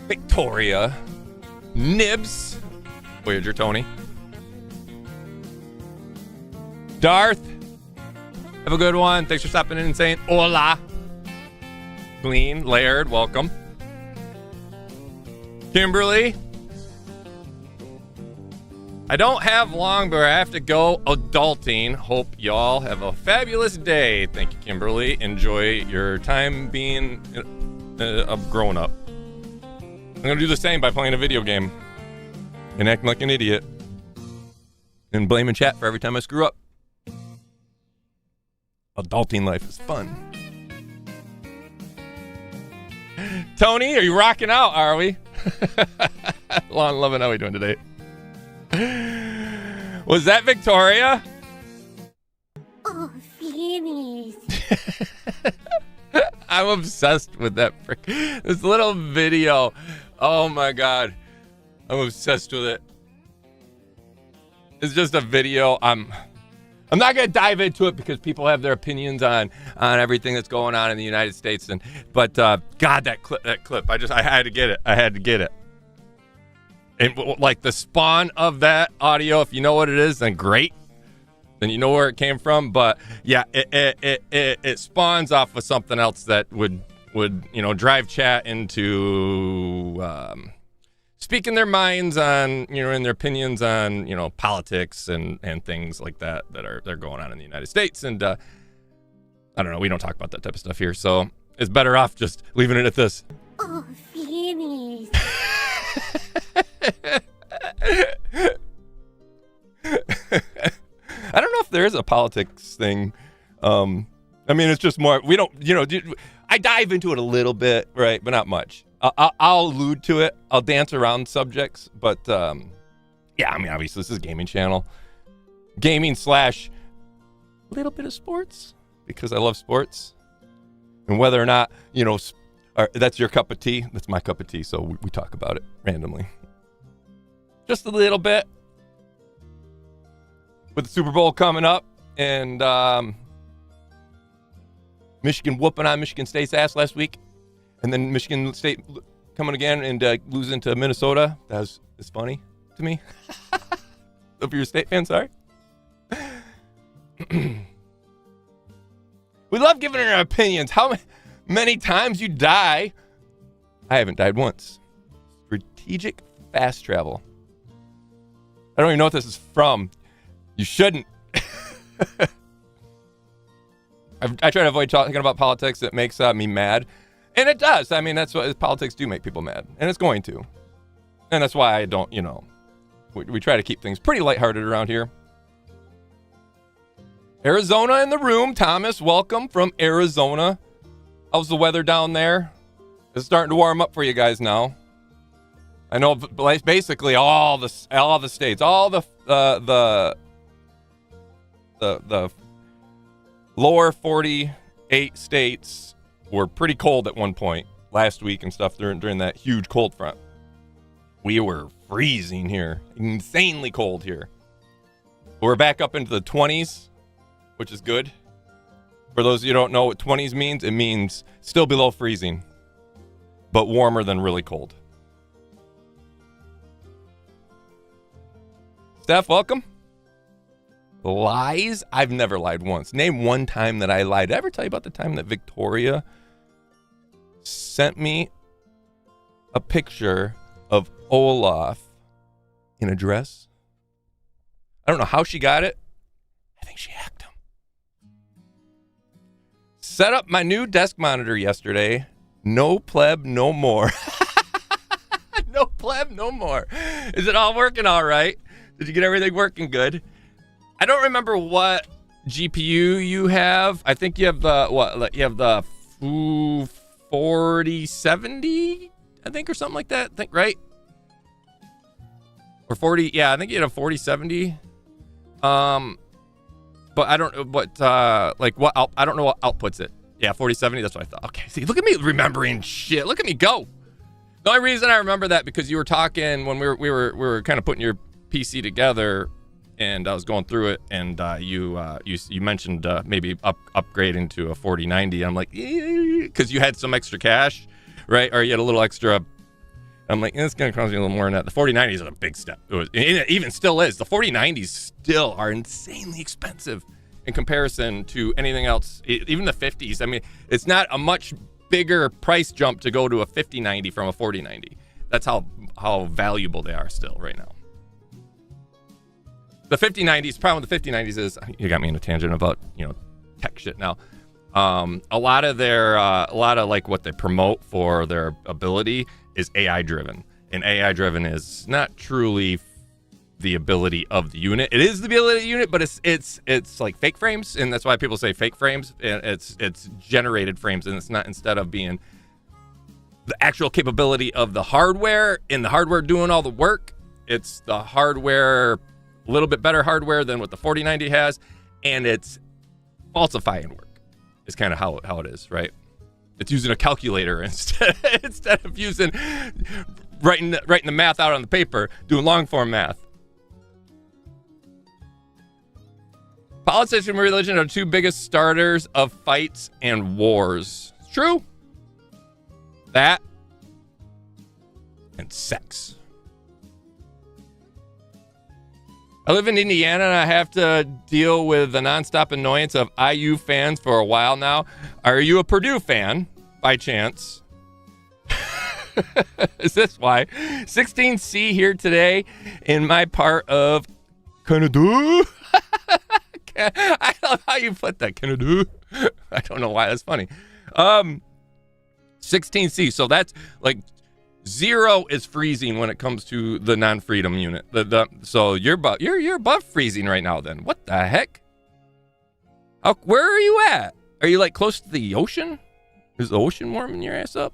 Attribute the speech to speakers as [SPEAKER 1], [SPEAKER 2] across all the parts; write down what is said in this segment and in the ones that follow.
[SPEAKER 1] Victoria, Nibs, Voyager Tony, Darth, have a good one. Thanks for stopping in and saying hola. Glean, Laird, welcome. Kimberly, I don't have long, but I have to go adulting. Hope y'all have a fabulous day. Thank you, Kimberly. Enjoy your time being a grown-up. I'm going to do the same by playing a video game and acting like an idiot and blaming chat for every time I screw up. Adulting life is fun. Tony, are you rocking out, are we? Lon Lovin', how are we doing today? Was that Victoria?
[SPEAKER 2] Oh, Phoenix.
[SPEAKER 1] I'm obsessed with that this little video. Oh my god. I'm obsessed with it. It's just a video. I'm not gonna dive into it because people have their opinions on everything that's going on in the United States, but God, that clip, I had to get it. And like the spawn of that audio, if you know what it is, then great. Then you know where it came from. But yeah, it spawns off of something else that would drive chat into speaking their minds on, and their opinions on, politics and things like that they're going on in the United States. And I don't know, we don't talk about that type of stuff here, so it's better off just leaving it at this.
[SPEAKER 2] Oh, Phoenix.
[SPEAKER 1] I don't know if there is a politics thing. I mean, it's just more, we don't, I dive into it a little bit, right? But not much. I'll allude to it. I'll dance around subjects. But, yeah, I mean, obviously this is a gaming channel. Gaming / a little bit of sports because I love sports. And whether or not, that's your cup of tea, that's my cup of tea. So we talk about it randomly. Just a little bit. With the Super Bowl coming up and Michigan whooping on Michigan State's ass last week, and then Michigan State coming again and losing to Minnesota. It's funny to me. If you're a State fan, sorry. We love giving our opinions. How many times you die? I haven't died once. Strategic fast travel. I don't even know what this is from. You shouldn't. I try to avoid talking about politics. It makes me mad. And it does. I mean, that's what politics do, make people mad. And it's going to. And that's why I don't, we try to keep things pretty lighthearted around here. Arizona in the room. Thomas, welcome from Arizona. How's the weather down there? It's starting to warm up for you guys now. I know basically all the states, all the lower 48 states were pretty cold at one point last week and stuff during that huge cold front. We were freezing here, insanely cold here. We're back up into the 20s, which is good. For those of you who don't know what 20s means, it means still below freezing, but warmer than really cold. Steph, welcome. Lies? I've never lied once. Name one time that I lied. Did I ever tell you about the time that Victoria sent me a picture of Olaf in a dress? I don't know how she got it. I think she hacked him. Set up my new desk monitor yesterday. No pleb, no more. No pleb, no more. Is it all working all right? Did you get everything working good? I don't remember what GPU you have. I think you have the 4070, I think, or something like that. I think, right? Or 40, yeah, I think you had a 4070. But I don't know what I don't know what outputs it. Yeah, 4070, that's what I thought. Okay, see, look at me remembering shit. Look at me go. The only reason I remember that because you were talking when we were kind of putting your PC together, and I was going through it, and you mentioned maybe upgrading to a 4090. I'm like, because you had some extra cash, right? Or you had a little extra I'm like, it's going to cost me a little more than that. The 4090s is a big step. It even still is. The 4090s still are insanely expensive in comparison to anything else. Even the 50s. I mean, it's not a much bigger price jump to go to a 5090 from a 4090. That's how valuable they are still right now. The 5090s, problem with the 5090s is, you got me in a tangent about, tech shit now. A lot of like what they promote for their ability is AI driven, and AI driven is not truly the ability of the unit. It is the ability of the unit, but it's like fake frames, and that's why people say fake frames. And it's generated frames, and it's not, instead of being the actual capability of the hardware and the hardware doing all the work, it's the hardware, a little bit better hardware than what the 4090 has, and it's falsifying work. Is kind of how it is, right? It's using a calculator instead of using writing the math out on the paper, doing long form math. Politics and religion are two biggest starters of fights and wars. It's true. That and sex. I live in Indiana, and I have to deal with the nonstop annoyance of IU fans for a while now. Are you a Purdue fan, by chance? Is this why? 16C here today in my part of Canada. I love how you put that, Canada. I don't know why that's funny. 16C, so that's like 0 is freezing when it comes to the non-freedom unit. So you're above freezing right now. Then what the heck? Where are you at? Are you like close to the ocean? Is the ocean warming your ass up?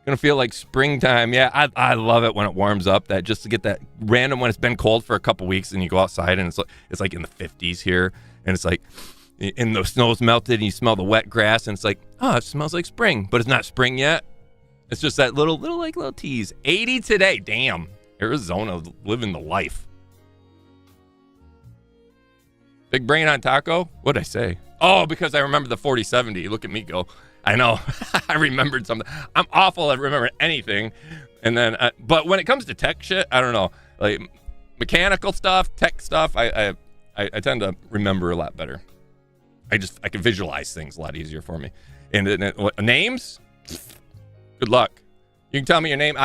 [SPEAKER 1] Gonna feel like springtime. Yeah, I love it when it warms up. That just to get that random when it's been cold for a couple weeks and you go outside and it's like in the 50s here, and it's like. And the snow's melted and you smell the wet grass and it's like, oh, it smells like spring, but it's not spring yet. It's just that little tease. 80 today. Damn. Arizona living the life. Big brain on taco? What'd I say? Oh, because I remember the 4070. Look at me go. I know. I remembered something. I'm awful at remembering anything. And then, but when it comes to tech shit, I don't know. Like mechanical stuff, tech stuff, I tend to remember a lot better. I can visualize things a lot easier for me. And names? Good luck. You can tell me your name.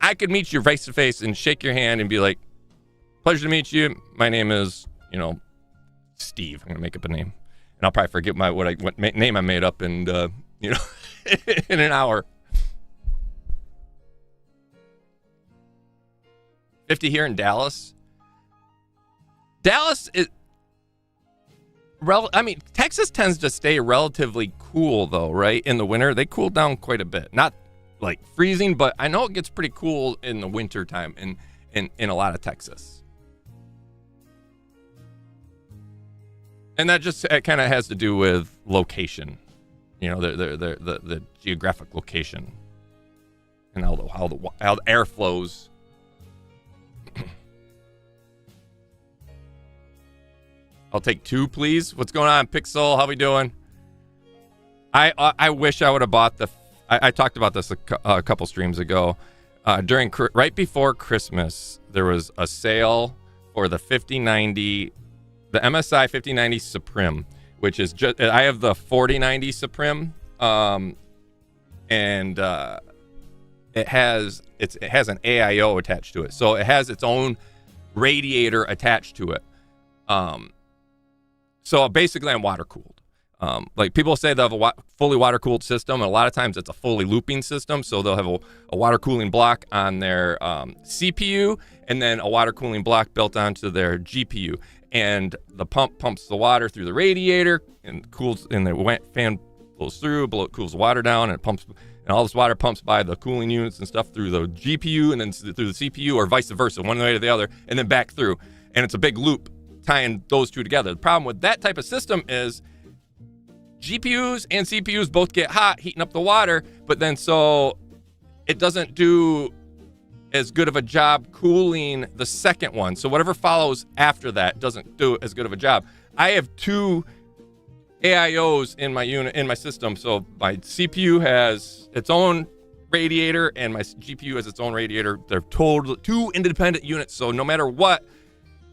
[SPEAKER 1] I could meet you face to face and shake your hand and be like, pleasure to meet you. My name is, Steve. I'm going to make up a name. And I'll probably forget what name I made up and, in an hour. 50 here in Dallas. Dallas is... Texas tends to stay relatively cool, though, right? In the winter, they cool down quite a bit. Not like freezing, but I know it gets pretty cool in the winter time in a lot of Texas. And that just kind of has to do with location, the geographic location, and how the air flows. I'll take 2, please. What's going on, Pixel? How we doing? I wish I would have bought I talked about this a couple streams ago. Right before Christmas, there was a sale for the 5090, the MSI 5090 Supreme, which is just, I have the 4090 Supreme, and it has an AIO attached to it, so it has its own radiator attached to it. So basically, I'm water cooled. Like people say they have a fully water cooled system, and a lot of times it's a fully looping system. So they'll have a water cooling block on their CPU, and then a water cooling block built onto their GPU. And the pump pumps the water through the radiator and cools, and the fan blows through, cools the water down, and it pumps, and all this water pumps by the cooling units and stuff through the GPU, and then through the CPU, or vice versa, one way or the other, and then back through. And it's a big loop tying those two together. The problem with that type of system is GPUs and CPUs both get hot, heating up the water, but then so it doesn't do as good of a job cooling the second one. So whatever follows after that doesn't do as good of a job. I have 2 AIOs in my unit, in my system. So my CPU has its own radiator and my GPU has its own radiator. They're two independent units. So no matter what,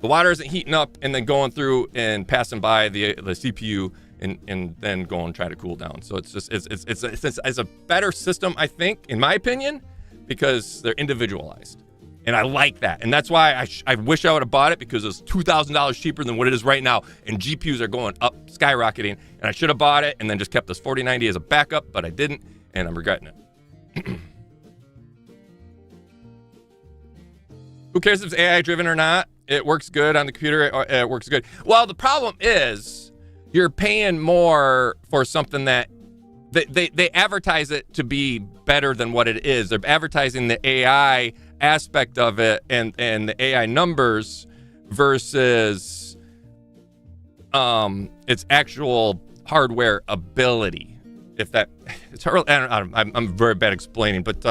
[SPEAKER 1] the water isn't heating up and then going through and passing by the CPU and then go and try to cool down. So it's just it's a better system, I think, in my opinion, because they're individualized. And I like that. And that's why I wish I would have bought it, because it's $2,000 cheaper than what it is right now. And GPUs are going up, skyrocketing. And I should have bought it and then just kept this 4090 as a backup, but I didn't, and I'm regretting it. Who cares if it's AI driven or not? It works good on the computer. It works good. Well, the problem is you're paying more for something that they advertise it to be better than what it is. They're advertising the AI aspect of it and the AI numbers versus its actual hardware ability. If that, it's hard, I'm very bad explaining, but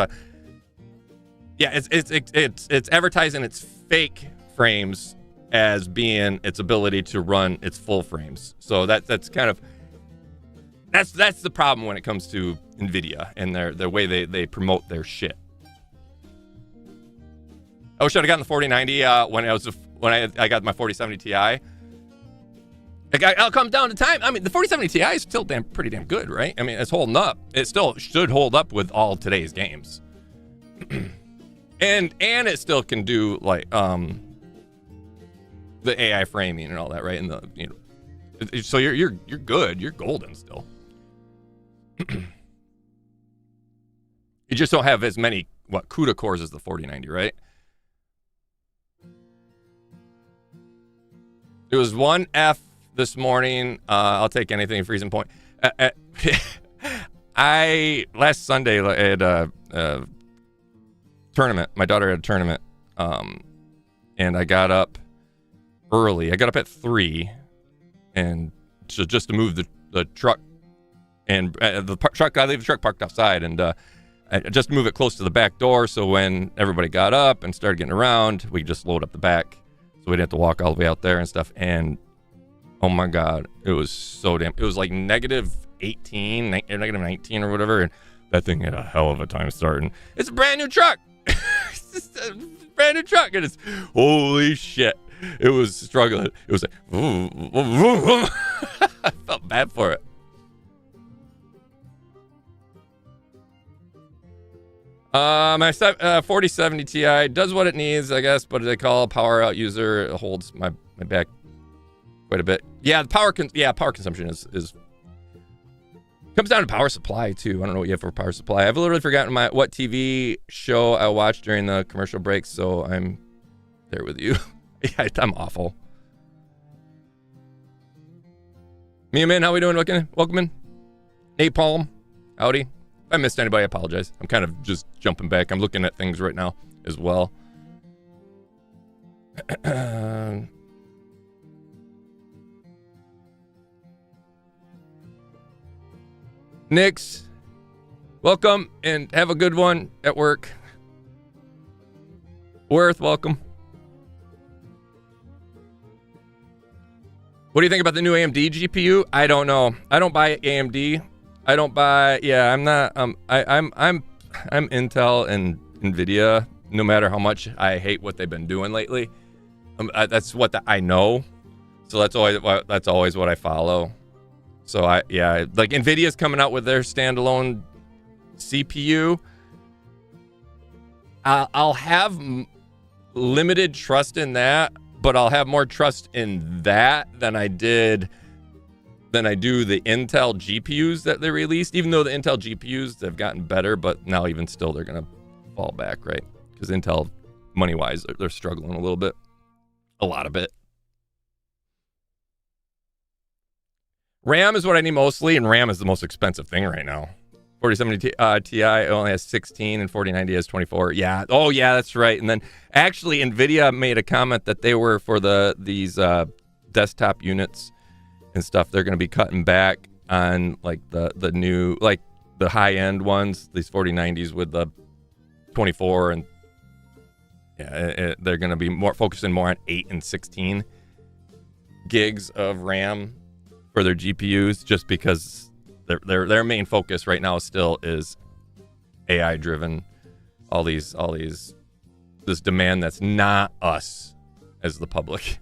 [SPEAKER 1] yeah, it's advertising its fake frames as being its ability to run its full frames. So that's kind of that's the problem when it comes to NVIDIA and their way they promote their shit. I wish I'd have gotten the 4090 when I got my 4070 Ti. I'll come down to time. I mean, the 4070 Ti is still pretty damn good, right? I mean, it's holding up. It still should hold up with all today's games, and it still can do like the AI framing and all that, right? And so you're good. You're golden still. You just don't have as many CUDA cores as the 4090, right? It was 1F this morning. I'll take anything freezing point. Last Sunday I had a tournament. My daughter had a tournament, and I got up early. I got up at 3, and just to move the truck, and I leave the truck parked outside, and I just move it close to the back door, so when everybody got up and started getting around, we could just load up the back. So we didn't have to walk all the way out there and stuff. And oh my God, it was so damn. It was like negative 18, negative 19 or whatever. And that thing had a hell of a time starting. It's a brand new truck. It's just a brand new truck. And it's holy shit. It was struggling. It was like, I felt bad for it. My 4070 Ti does what it needs, I guess, but they call a power out user. It holds my back quite a bit. Yeah, the power consumption is comes down to power supply too. I don't know what you have for power supply. I've literally forgotten what TV show I watched during the commercial breaks, so I'm there with you. Yeah, I'm awful. Mia Man, how we doing? Welcome in. Napalm, howdy. If I missed anybody, I apologize. I'm kind of just jumping back. I'm looking at things right now as well. Nix, welcome and have a good one at work. Worth, welcome. What do you think about the new AMD GPU? I don't know. I don't buy AMD. I don't buy. Yeah, I'm not. I'm Intel and Nvidia. No matter how much I hate what they've been doing lately, that's what I know. So that's always what I follow. So like Nvidia's coming out with their standalone CPU. I'll have limited trust in that, but I'll have more trust in that than I do the Intel GPUs that they released, even though the Intel GPUs have gotten better, but now even still they're going to fall back, right? Because Intel, money-wise, they're struggling a little bit. A lot of it. RAM is what I need mostly, and RAM is the most expensive thing right now. 4070 Ti only has 16 and 4090 has 24. Yeah. Oh, yeah, that's right. And then actually, NVIDIA made a comment that they were for these desktop units and stuff. They're going to be cutting back on like the new, like the high end ones, these 4090s with the 24, and yeah, they're going to be focusing more on 8 and 16 gigs of RAM for their GPUs, just because their main focus right now still is AI driven. All these this demand that's not us as the public.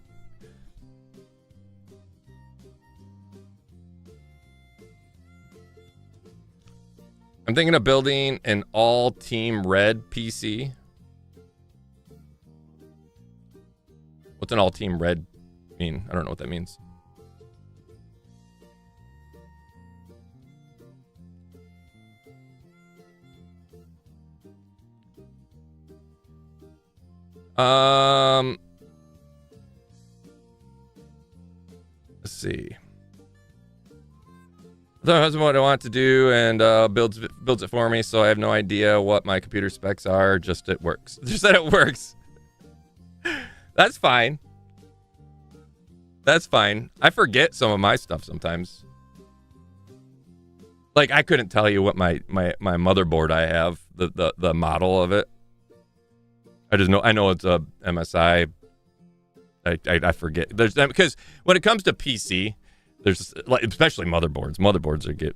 [SPEAKER 1] I'm thinking of building an all team red PC. What's an all team red mean? I don't know what that means. Let's see. The husband what I want to do and builds it for me, so I have no idea what my computer specs are. Just it works. Just that it works. That's fine. That's fine. I forget some of my stuff sometimes. Like I couldn't tell you what my motherboard I have, the model of it. I know it's a MSI. I forget. There's because when it comes to PC, there's like especially motherboards. Motherboards it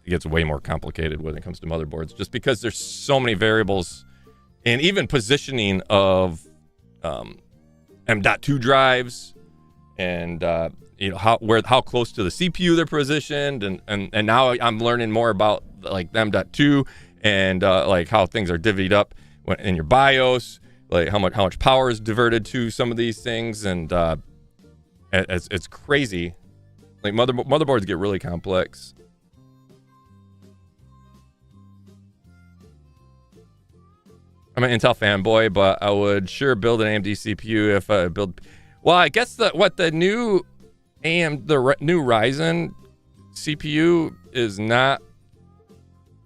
[SPEAKER 1] gets way more complicated when it comes to motherboards, just because there's so many variables, and even positioning of M.2 drives, and how close to the CPU they're positioned, and now I'm learning more about like M.2 and like how things are divvied up in your BIOS, like how much power is diverted to some of these things, and it's crazy. Like motherboards get really complex. I'm an Intel fanboy, but I would sure build an AMD CPU if I build. Well, I guess the new new Ryzen CPU is not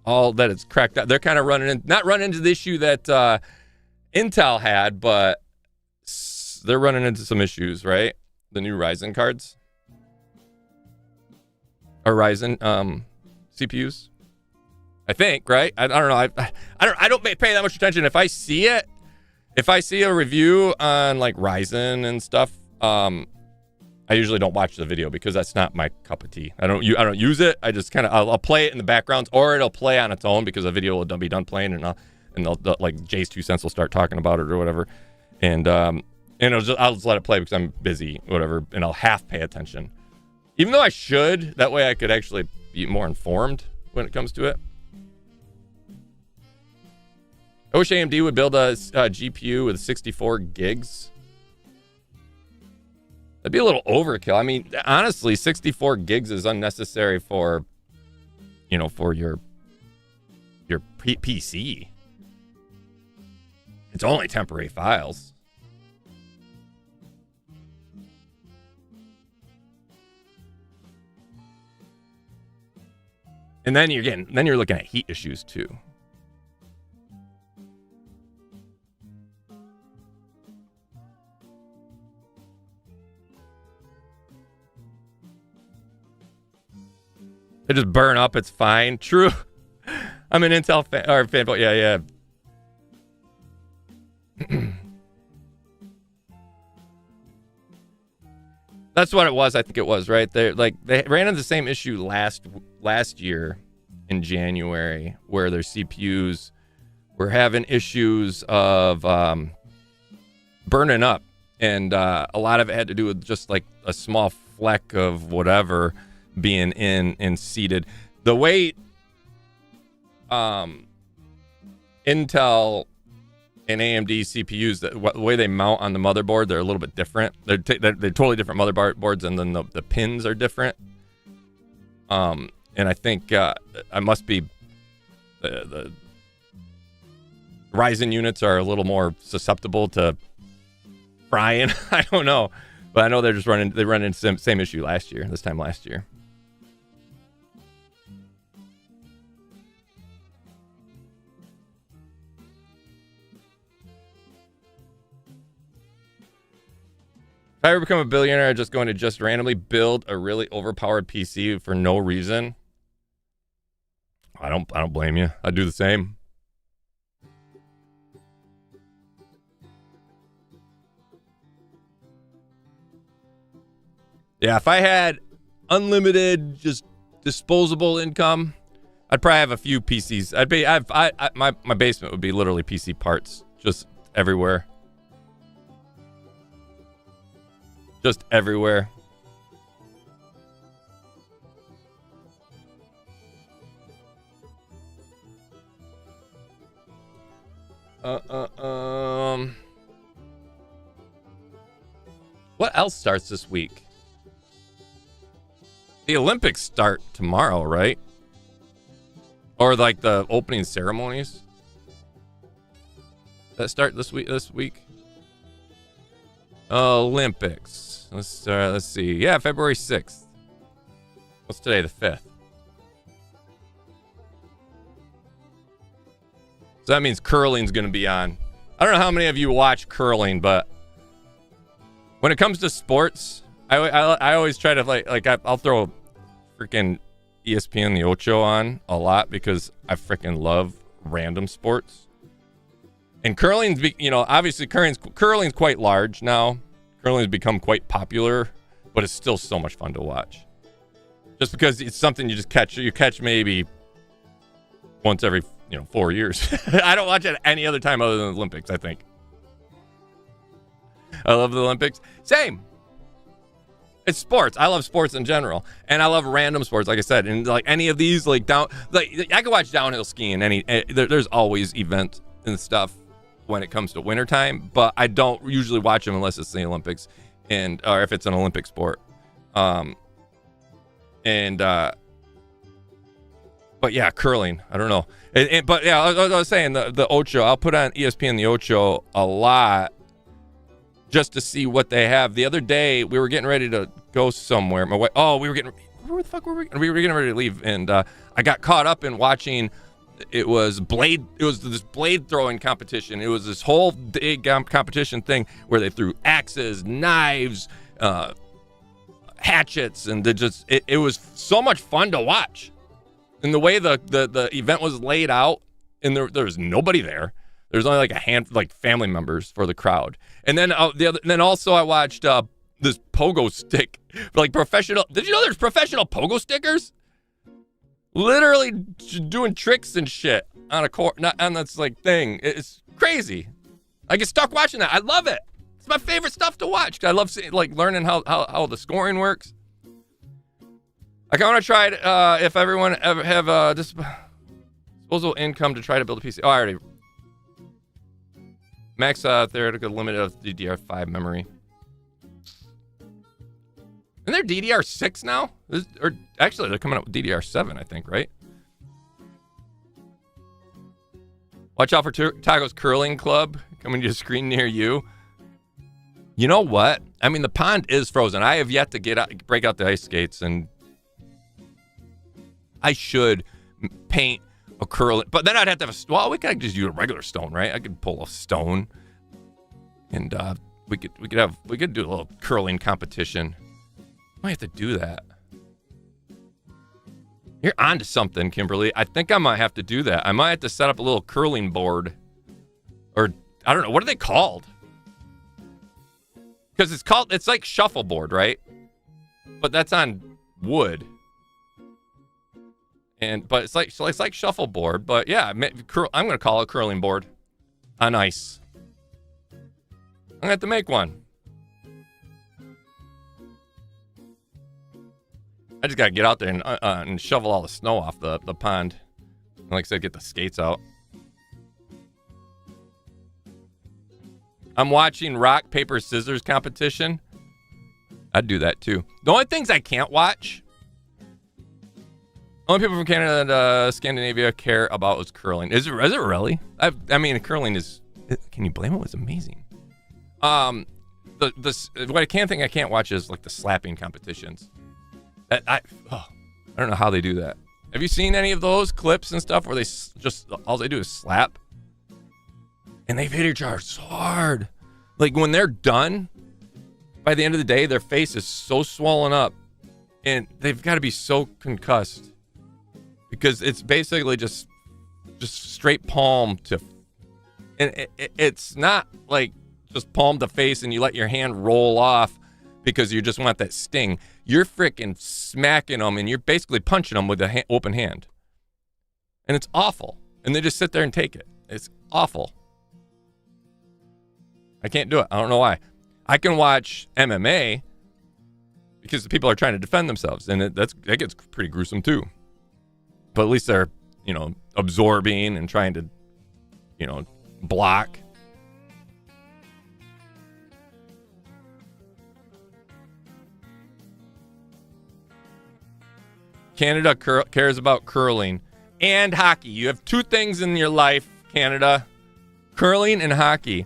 [SPEAKER 1] all that it's cracked out. They're kind of not running into the issue that Intel had, but they're running into some issues, right? The new Ryzen cards. Or Ryzen CPUs, I think, right? I don't know. I don't pay that much attention. If I see a review on like Ryzen and stuff, I usually don't watch the video because that's not my cup of tea. I don't use it. I just I'll play it in the background, or it'll play on its own because the video will be done playing, and they'll like Jay's 2 cents will start talking about it or whatever, and I'll just let it play because I'm busy, whatever, and I'll half pay attention. Even though I should, that way I could actually be more informed when it comes to it. I wish AMD would build a GPU with 64 gigs. That'd be a little overkill. I mean, honestly, 64 gigs is unnecessary for your PC. It's only temporary files. And then you're looking at heat issues too. They just burn up, it's fine. True. I'm an Intel fanboy. Yeah. That's what it was. I think it was, right? They ran into the same issue last year in January, where their CPUs were having issues of burning up, and a lot of it had to do with just like a small fleck of whatever being in and seated. The way Intel and AMD CPUs, the way they mount on the motherboard, they're a little bit different. They're totally different motherboards, and then the pins are different. And I think I must be the Ryzen units are a little more susceptible to frying. I don't know, but I know they run into same issue this time last year. If I ever become a billionaire, I'm just going to randomly build a really overpowered PC for no reason. I don't blame you. I'd do the same. Yeah, if I had unlimited, just disposable income, I'd probably have a few PCs. My basement would be literally PC parts, just everywhere. Just everywhere. What else starts this week? The Olympics start tomorrow, right? Or like the opening ceremonies that start this week. Olympics. Let's see. Yeah, February 6th. What's today? The 5th. So that means curling's going to be on. I don't know how many of you watch curling, but when it comes to sports, I always try to I'll throw freaking ESPN the Ocho on a lot because I freaking love random sports. And curling's, obviously curling's quite large now. Curling's become quite popular, but it's still so much fun to watch. Just because it's something you catch maybe once every 4 years. I don't watch it any other time other than the Olympics, I think. I love the Olympics. Same. It's sports. I love sports in general, and I love random sports, like I said. And like any of these, I could watch downhill skiing. There's always events and stuff when it comes to wintertime, but I don't usually watch them unless it's the Olympics, or if it's an Olympic sport. But yeah, curling. I don't know. But yeah, I was saying the Ocho. I'll put on ESPN the Ocho a lot just to see what they have. The other day, we were getting ready to go somewhere. My wife, where the fuck were we? We were getting ready to leave, and I got caught up in watching. It was this blade throwing competition. It was this whole big competition thing where they threw axes, knives, hatchets, and it was so much fun to watch. And the way the event was laid out, and there was nobody there. There's only like a hand, like family members for the crowd. And then then also I watched this pogo stick, like professional. Did you know there's professional pogo stickers? Literally doing tricks and shit on a court, not on this like thing. It's crazy. I get stuck watching that. I love it. It's my favorite stuff to watch. I love learning how the scoring works. I want to try it if everyone ever have disposable income to try to build a PC. Oh, I already. Max theoretical limit of DDR5 memory. Isn't there DDR6 now? Or actually, they're coming up with DDR7, I think, right? Watch out for Taco's Curling Club coming to a screen near you. You know what? I mean, the pond is frozen. I have yet to break out the ice skates, and I should paint a curling, but then I'd have to have we could just use a regular stone, right? I could pull a stone, and we could do a little curling competition. Might have to do that. You're onto something, Kimberly. I think I might have to do that. I might have to set up a little curling board, or I don't know, what are they called? Because it's like shuffleboard, right? But that's on wood. But it's like shuffleboard, but yeah, I'm gonna call it curling board on ice. I'm gonna have to make one. I just gotta get out there and shovel all the snow off the pond. And like I said, get the skates out. I'm watching rock, paper, scissors competition. I'd do that too. The only things I can't watch. Only people from Canada and Scandinavia care about is curling. Is it really? I mean, curling is. Can you blame it? It's amazing. What I can't watch is like the slapping competitions. I don't know how they do that. Have you seen any of those clips and stuff where they just all they do is slap, and they've hit each other so hard. Like when they're done, by the end of the day, their face is so swollen up, and they've got to be so concussed. Because it's basically just straight palm to, and it's not like just palm to face and you let your hand roll off because you just want that sting. you're freaking smacking them and you're basically punching them with an open hand. And it's awful. And they just sit there and take it. It's awful. I can't do it. I don't know why. I can watch MMA because the people are trying to defend themselves, and that gets pretty gruesome too. But at least they're, absorbing and trying to, block. Canada cares about curling and hockey. You have two things in your life, Canada: curling and hockey.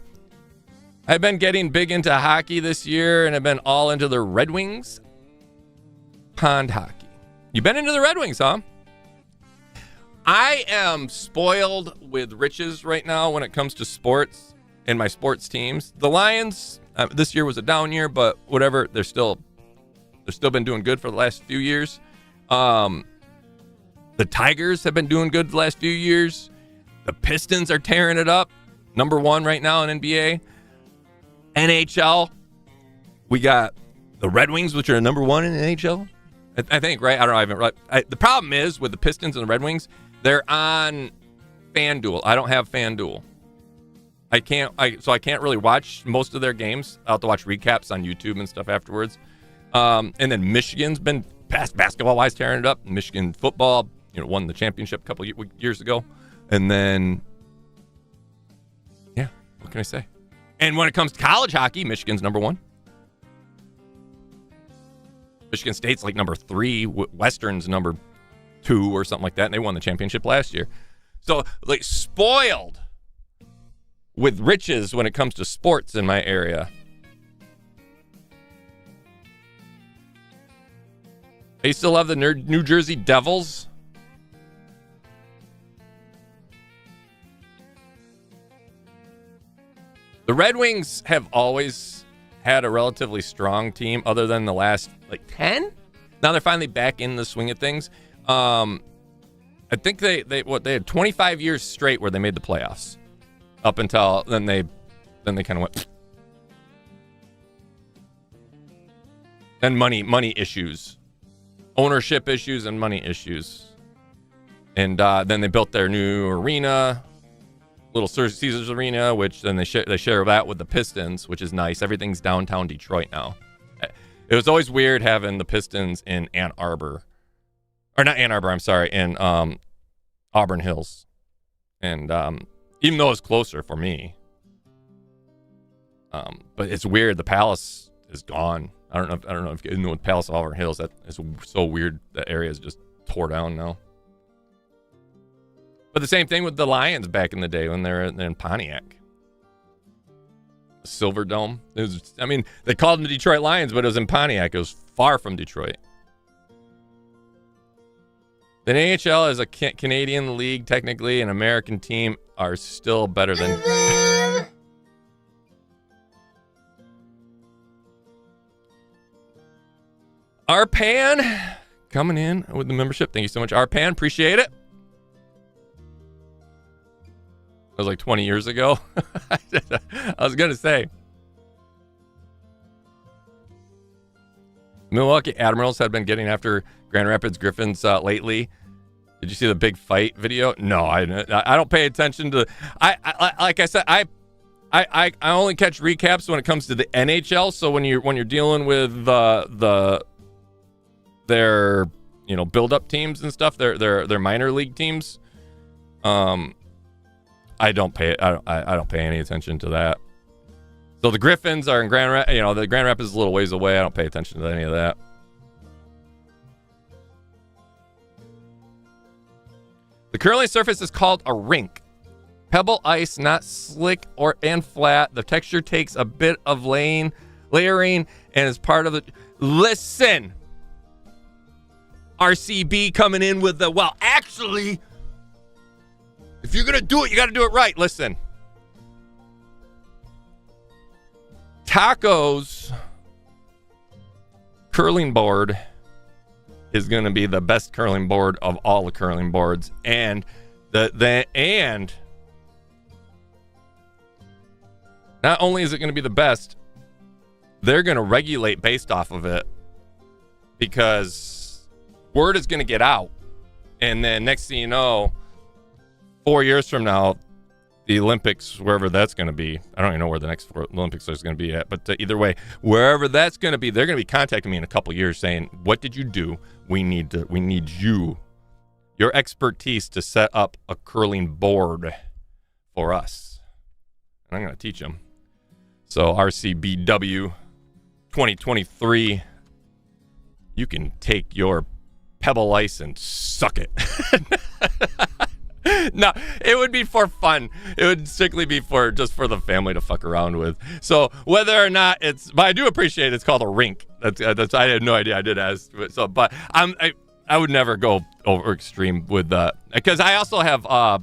[SPEAKER 1] I've been getting big into hockey this year, and I've been all into the Red Wings pond hockey. You've been into the Red Wings, huh? I am spoiled with riches right now when it comes to sports and my sports teams. The Lions, this year was a down year, but whatever. They're still been doing good for the last few years. The Tigers have been doing good the last few years. The Pistons are tearing it up. Number one right now in NBA. NHL, we got the Red Wings, which are number one in the NHL. I think, right? I don't know. The problem is with the Pistons and the Red Wings, they're on FanDuel. I don't have FanDuel. I can't really watch most of their games. I'll have to watch recaps on YouTube and stuff afterwards. And then Michigan's been basketball-wise tearing it up. Michigan football, won the championship a couple years ago. And then, yeah, what can I say? And when it comes to college hockey, Michigan's number one. Michigan State's like number 3. Western's number 2 or something like that. And they won the championship last year. So, like, spoiled with riches when it comes to sports in my area. I used to love the New Jersey Devils. The Red Wings have always had a relatively strong team other than the last, 10? Now they're finally back in the swing of things. I think they had 25 years straight where they made the playoffs. Up until then they kind of went. And money issues. Ownership issues and money issues. And then they built their new arena, Little Caesars Arena, which then they share that with the Pistons, which is nice. Everything's downtown Detroit now. It was always weird having the Pistons in Ann Arbor. Or not Ann Arbor, I'm sorry, in Auburn Hills. And even though it's closer for me. But it's weird. The Palace is gone. I don't know if you know the Palace of Auburn Hills. That is so weird. That area is just tore down now. But the same thing with the Lions back in the day when they're in Pontiac. Silver Dome. They called them the Detroit Lions, but it was in Pontiac. It was far from Detroit. The NHL is a Canadian league, technically. An American team are still better than... Arpan coming in with the membership. Thank you so much, Arpan. Appreciate it. That was like 20 years ago. I was going to say. Milwaukee Admirals have been getting after Grand Rapids Griffins lately. Did you see the big fight video? No, I don't pay attention to... Like I said, I only catch recaps when it comes to the NHL. So when you're dealing with their build-up teams and stuff, their minor league teams, I don't pay any attention to that. So the Griffins are in Grand Rapids. The Grand Rapids is a little ways away. I don't pay attention to any of that. The curling surface is called a rink. Pebble ice, not slick and flat. The texture takes a bit of layering, and is part of the... Listen! RCB coming in with the... Well, actually... If you're going to do it, you got to do it right. Listen. Taco's curling board is going to be the best curling board of all the curling boards. And and not only is it going to be the best, they're going to regulate based off of it. because word is going to get out. And then next thing you know, 4 years from now, the Olympics, wherever that's going to be, I don't even know where the next Olympics is going to be at, but either way, wherever that's going to be, they're going to be contacting me in a couple years saying, what did you do? We need you, your expertise to set up a curling board for us. And I'm going to teach them. So RCBW 2023, you can take your pebble ice and suck it. No, it would be for fun. It would strictly be just for the family to fuck around with. So whether or not but I do appreciate it's called a rink. That's I had no idea. I did ask. But I would never go over extreme with that, because I also have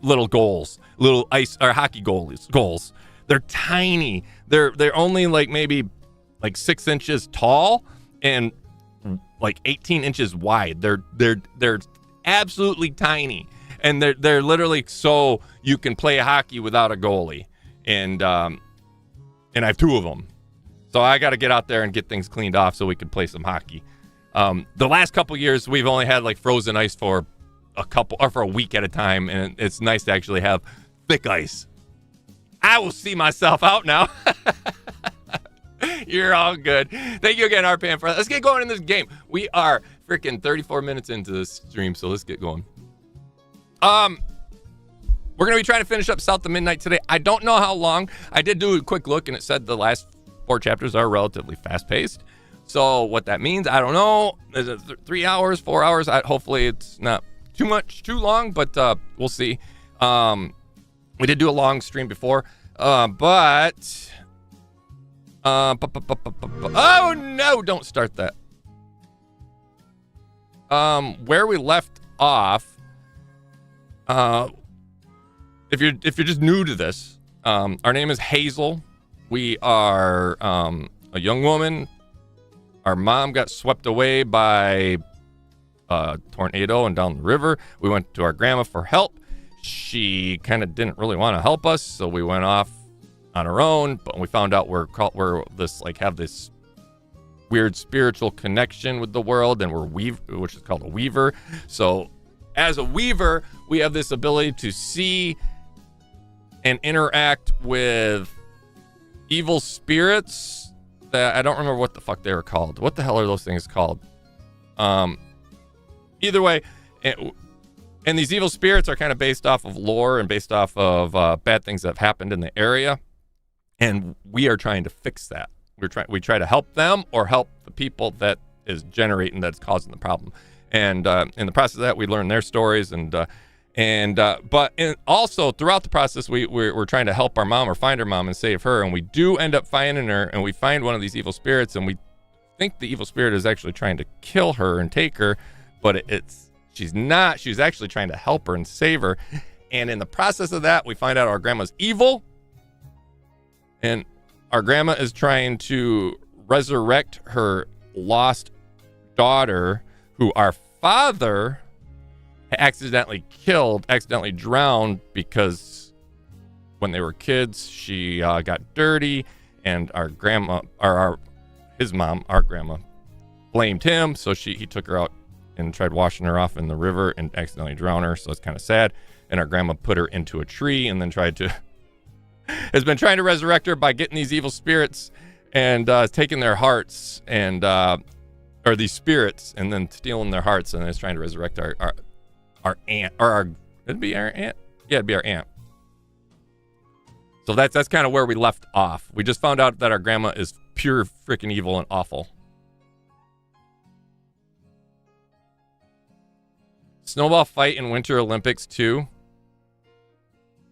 [SPEAKER 1] little goals, little ice or hockey goals. They're tiny. They're only like maybe like 6 inches tall and like 18 inches wide. They're absolutely tiny. And they're literally so you can play hockey without a goalie. And I have 2 of them. So I got to get out there and get things cleaned off so we can play some hockey. The last couple years, we've only had like frozen ice for a week at a time. And it's nice to actually have thick ice. I will see myself out now. You're all good. Thank you again, RPM, for that. Let's get going in this game. We are freaking 34 minutes into this stream, so let's get going. We're going to be trying to finish up South of Midnight today. I don't know how long. I did do a quick look, and it said the last 4 chapters are relatively fast-paced. So what that means, I don't know. Is it 3 hours, 4 hours? Hopefully it's not too long, but we'll see. We did do a long stream before, but... oh, no, don't start that. Where we left off... if you're just new to this, our name is Hazel. We are a young woman. Our mom got swept away by a tornado and down the river. We went to our grandma for help. She kind of didn't really want to help us, so we went off on our own. But we found out we're have this weird spiritual connection with the world, and which is called a weaver. So as a weaver, we have this ability to see and interact with evil spirits that I don't remember what the fuck they were called. What the hell are those things called? Either way, and these evil spirits are kind of based off of lore and based off of bad things that have happened in the area. And we are trying to fix that. We try to help them or help the people that is generating, that's causing the problem. And in the process of that, we learn their stories, but also throughout the process, we're trying to help our mom or find her mom and save her. And we do end up finding her, and we find one of these evil spirits, and we think the evil spirit is actually trying to kill her and take her, but she's not. She's actually trying to help her and save her. And in the process of that, we find out our grandma's evil, and our grandma is trying to resurrect her lost daughter, who our father accidentally drowned because when they were kids, she got dirty, and our grandma, his mom, our grandma, blamed him. So he took her out and tried washing her off in the river and accidentally drowned her. So it's kind of sad. And our grandma put her into a tree and then has been trying to resurrect her by getting these evil spirits and taking their hearts and or these spirits and then stealing their hearts, and then is trying to resurrect our aunt, or it'd be our aunt. Yeah, it'd be our aunt. So that's kind of where we left off. We just found out that our grandma is pure freaking evil and awful. Snowball fight in Winter Olympics too.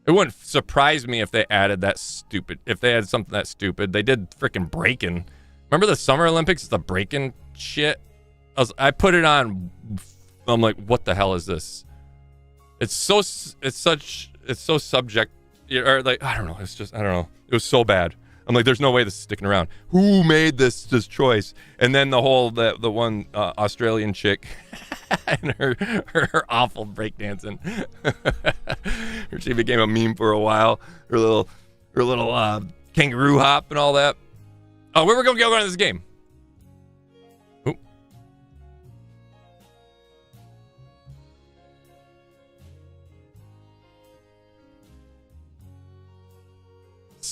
[SPEAKER 1] It wouldn't surprise me if they added if they had something that stupid. They did freaking breaking. Remember the Summer Olympics, the breaking shit? I put it on. I'm like, what the hell is this? It's so subject, or like, I don't know. I don't know. It was so bad. I'm like, there's no way this is sticking around. Who made this choice? And then the one Australian chick and her awful breakdancing. She became a meme for a while. Her little kangaroo hop and all that. Oh, where we're going to go into this game? Ooh,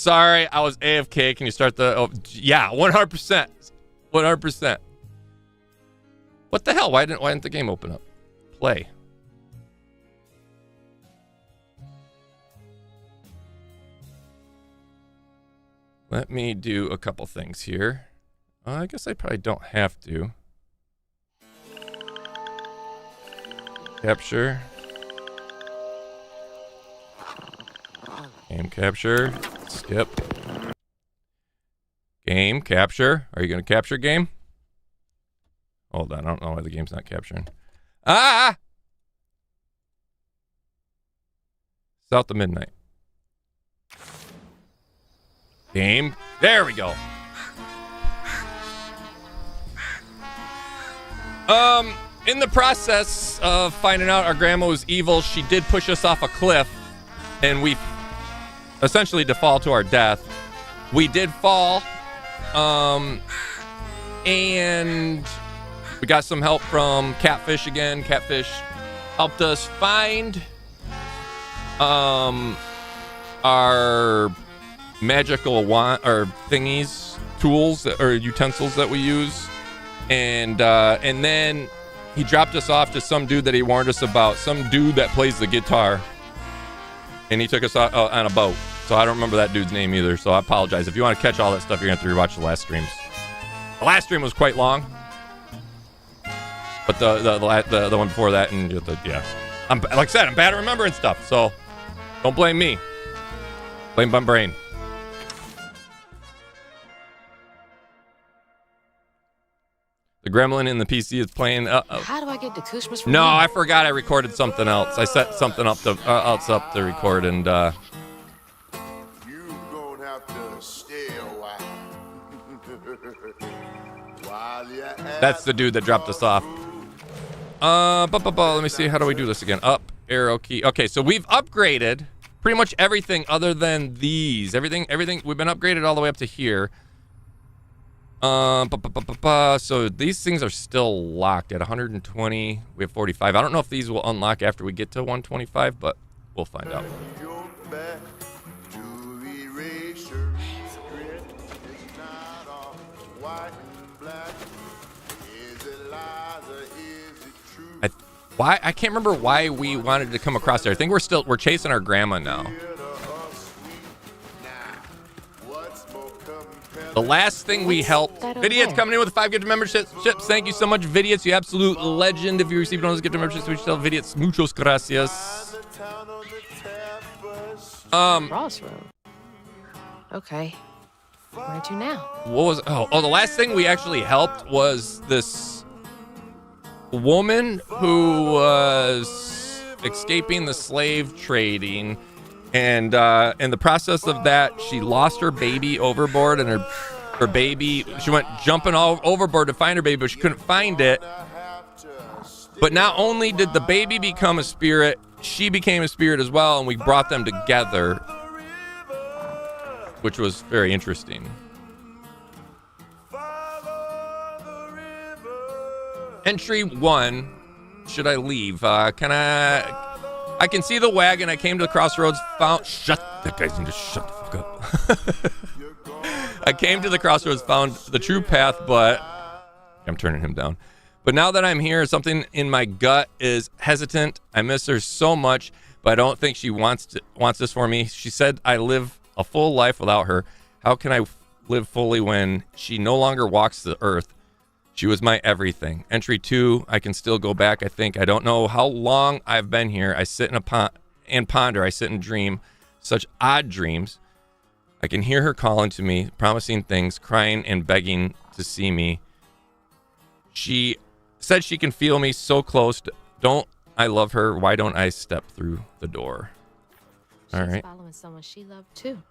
[SPEAKER 1] sorry, I was AFK. Can you start the... Oh, yeah, 100%. 100%. What the hell? Why didn't the game open up? Play. Let me do a couple things here. I guess I probably don't have to. Capture. Game capture. Skip. Game capture. Are you going to capture game? Hold on. I don't know why the game's not capturing. Ah! South of midnight. Game. There we go. In the process of finding out our grandma was evil, she did push us off a cliff, and we essentially default to our death. We did fall, and we got some help from Catfish again. Catfish helped us find our magical wand or thingies, tools or utensils that we use, and then he dropped us off to some dude that he warned us about, some dude that plays the guitar, and he took us out, on a boat. So I don't remember that dude's name either, so I apologize. If you want to catch all that stuff, you're going to have to rewatch the last streams. The last stream was quite long, but the one before that, and yeah. Like I said, I'm bad at remembering stuff, so don't blame me. Blame my brain. The gremlin in the PC is playing.
[SPEAKER 3] How do I get the Kushmas from
[SPEAKER 1] No,
[SPEAKER 3] here?
[SPEAKER 1] I forgot I recorded something else. I set something up else up to record, and
[SPEAKER 4] You gonna have to stay a while. While you're at
[SPEAKER 1] that's the dude that dropped us off. Let me see. How do we do this again? Up, arrow key. Okay, so we've upgraded pretty much everything other than these. Everything. We've been upgraded all the way up to here. So these things are still locked at 120. We have 45. I don't know if these will unlock after we get to 125, but we'll find out.
[SPEAKER 4] your back to erasure. Grit is not all white and black. Is it lies or is it true?
[SPEAKER 1] I can't remember why we wanted to come across there. I think we're chasing our grandma now. The last thing we helped, Vidiot's coming in with a 5 gift membership. Thank you so much, Vidiot. You absolute legend. If you received one of those gift memberships, we should tell Vidiot muchos gracias.
[SPEAKER 3] Crossroad. Okay. Where to now?
[SPEAKER 1] What was? Oh, the last thing we actually helped was this woman who was escaping the slave trading. And in the process of that, she lost her baby overboard, and her baby, she went jumping all overboard to find her baby, but she couldn't find it. But not only did the baby become a spirit, she became a spirit as well, and we brought them together, which was very interesting. Entry 1. Should I leave? I can see the wagon. I came to the crossroads, that guy's need to shut the fuck up. I came to the crossroads, found the true path, but I'm turning him down. But now that I'm here, something in my gut is hesitant. I miss her so much, but I don't think she wants this for me. She said I live a full life without her. How can I live fully when she no longer walks the earth? She was my everything. Entry 2, I can still go back, I think. I don't know how long I've been here. I sit and ponder. I sit and dream. Such odd dreams. I can hear her calling to me, promising things, crying and begging to see me. She said she can feel me so close. Don't I love her? Why don't I step through the door? All right.
[SPEAKER 3] She's following someone she loved too.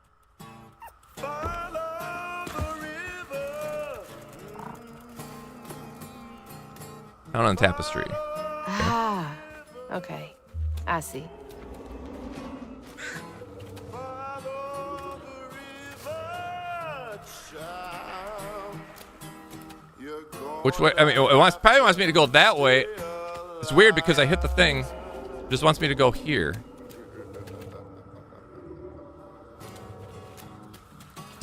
[SPEAKER 1] Down on tapestry.
[SPEAKER 3] Ah, okay. I see.
[SPEAKER 1] Which way? I mean, probably wants me to go that way. It's weird because I hit the thing. It just wants me to go here.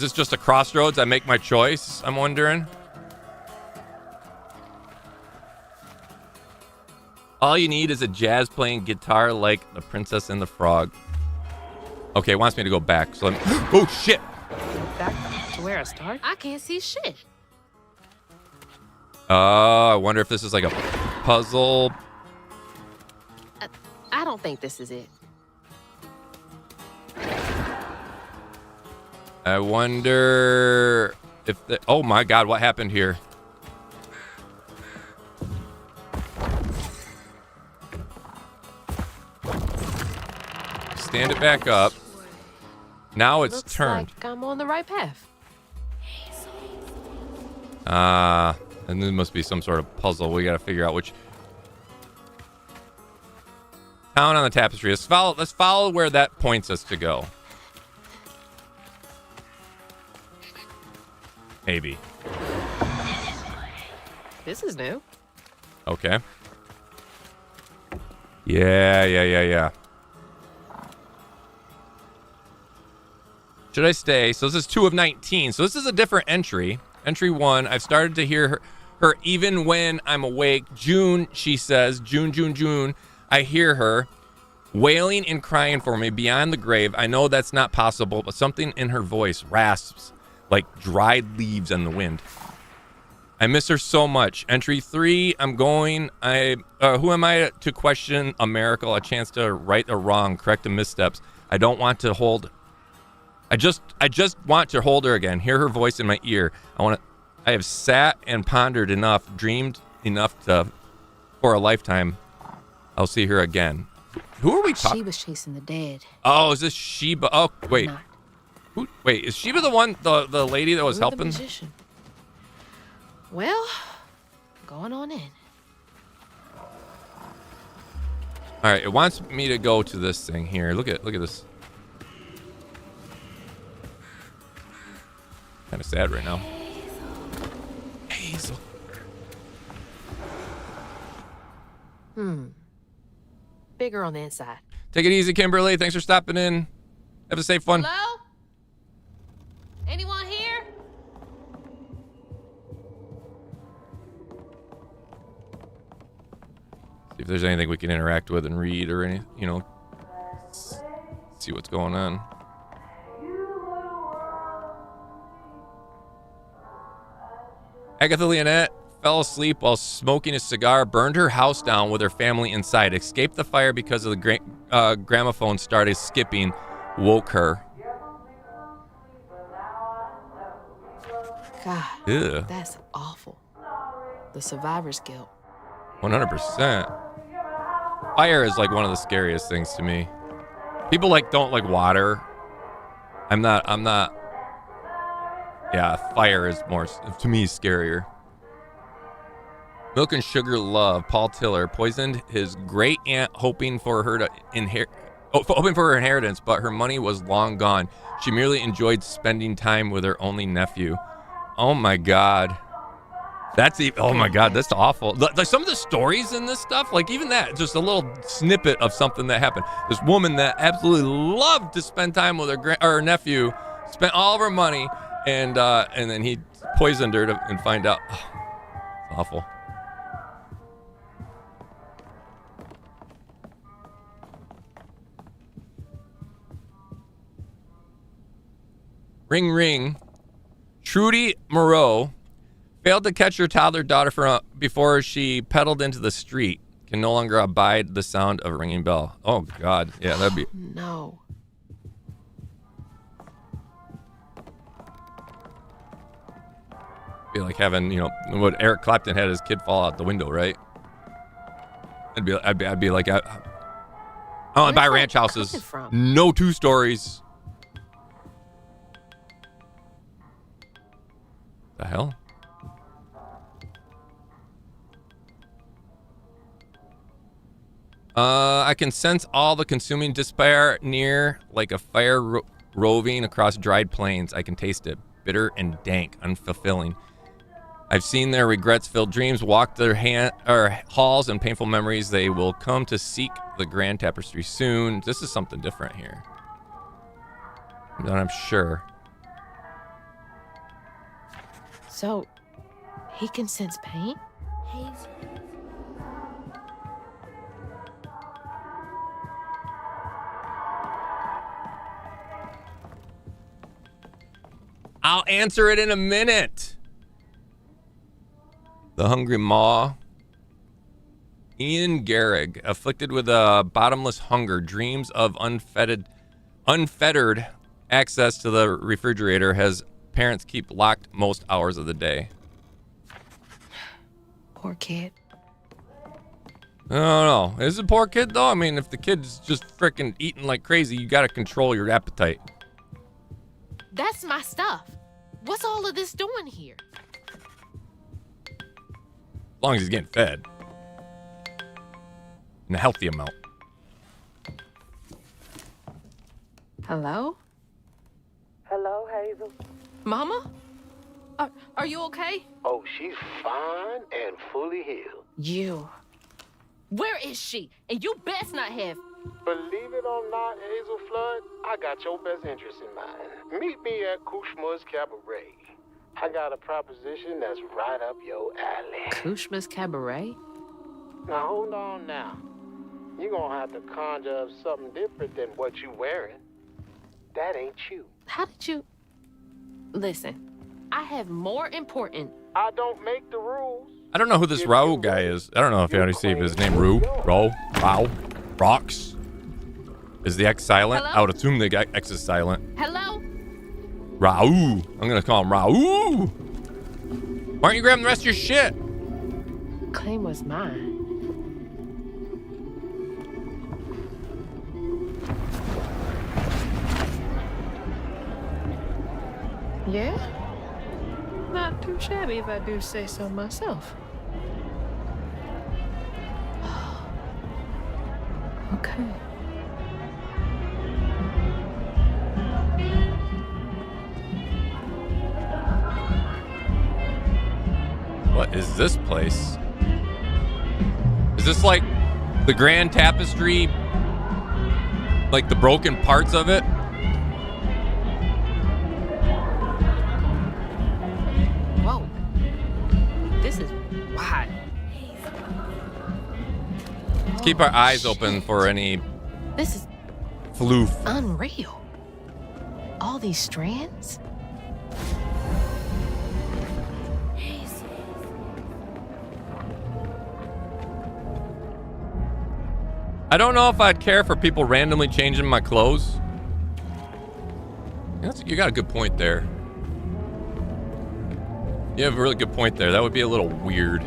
[SPEAKER 1] Is this just a crossroads? I make my choice, I'm wondering. All you need is a jazz playing guitar like the Princess and the Frog. Okay, it wants me to go back. So oh, shit.
[SPEAKER 3] Back to where I started? I can't see shit.
[SPEAKER 1] I wonder if this is like a puzzle.
[SPEAKER 3] I don't think this is it.
[SPEAKER 1] I wonder if oh my God, what happened here? Stand it back up. Now it's
[SPEAKER 3] Looks
[SPEAKER 1] turned.
[SPEAKER 3] like I'm on the right path.
[SPEAKER 1] And there must be some sort of puzzle. We got to figure out which town on the tapestry. Let's follow where that points us to go. Maybe.
[SPEAKER 3] This is new.
[SPEAKER 1] Okay. Yeah. Should I stay? So this is 2 of 19. So this is a different entry. Entry 1. I've started to hear her even when I'm awake. June, she says. June. I hear her wailing and crying for me beyond the grave. I know that's not possible, but something in her voice rasps like dried leaves in the wind. I miss her so much. Entry 3, I'm going. Who am I to question a miracle, a chance to right a wrong, correct a missteps? I don't want to hold. I just want to hold her again, hear her voice in my ear. I have sat and pondered enough, dreamed enough for a lifetime. I'll see her again. Who are we talking?
[SPEAKER 3] She was chasing the dead.
[SPEAKER 1] Oh, is this Sheba? Oh, wait. Wait, is Sheba the one, the lady that was
[SPEAKER 3] You're the
[SPEAKER 1] helping?
[SPEAKER 3] magician. Well, going on in.
[SPEAKER 1] All right, it wants me to go to this thing here. Look at this. Kind of sad right now. Hazel.
[SPEAKER 3] Bigger on the inside.
[SPEAKER 1] Take it easy, Kimberly. Thanks for stopping in. Have a safe one.
[SPEAKER 3] Hello? Anyone here?
[SPEAKER 1] See if there's anything we can interact with and read or any, see what's going on. Agatha Leonette fell asleep while smoking a cigar, burned her house down with her family inside, escaped the fire because of the gramophone started skipping, woke her.
[SPEAKER 3] God,
[SPEAKER 1] Ew.
[SPEAKER 3] that's awful. The survivor's guilt.
[SPEAKER 1] 100%. Fire is like one of the scariest things to me. People don't like water. I'm not. Yeah, fire is more, to me, scarier. Milk and Sugar Love. Paul Tiller poisoned his great aunt, hoping for her inheritance, but her money was long gone. She merely enjoyed spending time with her only nephew. Oh my God. Oh my God, that's awful. Like some of the stories in this stuff, like even that, just a little snippet of something that happened. This woman that absolutely loved to spend time with her nephew, spent all of her money, and then he poisoned her and find out. Oh, it's awful. Ring, ring. Trudy Moreau failed to catch her toddler daughter before she pedaled into the street. Can no longer abide the sound of a ringing bell. Oh, God. Yeah, that'd be...
[SPEAKER 3] No.
[SPEAKER 1] Be like having, what Eric Clapton had his kid fall out the window, right? I'd be like, I only buy ranch houses. No 2 stories. The hell? I can sense all the consuming despair near, like a fire roving across dried plains. I can taste it, bitter and dank, unfulfilling. I've seen their regrets-filled dreams walk their halls and painful memories. They will come to seek the grand tapestry soon. This is something different here. I'm sure.
[SPEAKER 3] So, he can sense pain?
[SPEAKER 2] Hazel.
[SPEAKER 1] I'll answer it in a minute. The Hungry Maw. Ian Garrig, afflicted with a bottomless hunger, dreams of unfettered access to the refrigerator, has parents keep locked most hours of the day.
[SPEAKER 3] Poor kid.
[SPEAKER 1] I don't know. Is it a poor kid, though? I mean, if the kid's just freaking eating like crazy, you got to control your appetite.
[SPEAKER 3] That's my stuff. What's all of this doing here?
[SPEAKER 1] As long as he's getting fed. In a healthy amount.
[SPEAKER 3] Hello?
[SPEAKER 5] Hello, Hazel.
[SPEAKER 3] Mama? Are you okay?
[SPEAKER 5] Oh, she's fine and fully healed.
[SPEAKER 3] You. Where is she? And you best not have.
[SPEAKER 5] Believe it or not, Hazel Flood, I got your best interest in mind. Meet me at Kushma's Cabaret. I got a proposition that's right up your alley.
[SPEAKER 3] Kushma's Cabaret?
[SPEAKER 5] Now, hold on now. You're gonna have to conjure up something different than what you wearing. That ain't you.
[SPEAKER 3] How did you... Listen, I have more important...
[SPEAKER 5] I don't make the rules.
[SPEAKER 1] I don't know who this Raul guy is. I don't know if you already see his name. Rao, Rocks. Is the X silent?
[SPEAKER 3] Hello?
[SPEAKER 1] I would assume the X is silent.
[SPEAKER 3] Hello?
[SPEAKER 1] Raul. I'm gonna call him Raul. Why aren't you grabbing the rest of your shit?
[SPEAKER 3] Claim was mine. Yeah? Not too shabby if I do say so myself. Okay.
[SPEAKER 1] What is this place? Is this like the Grand Tapestry? Like the broken parts of it?
[SPEAKER 3] Whoa. This is wild.
[SPEAKER 1] Let's keep our eyes open for any
[SPEAKER 3] This is
[SPEAKER 1] floof.
[SPEAKER 3] unreal. All these strands?
[SPEAKER 1] I don't know if I'd care for people randomly changing my clothes. You got a good point there. You have a really good point there. That would be a little weird.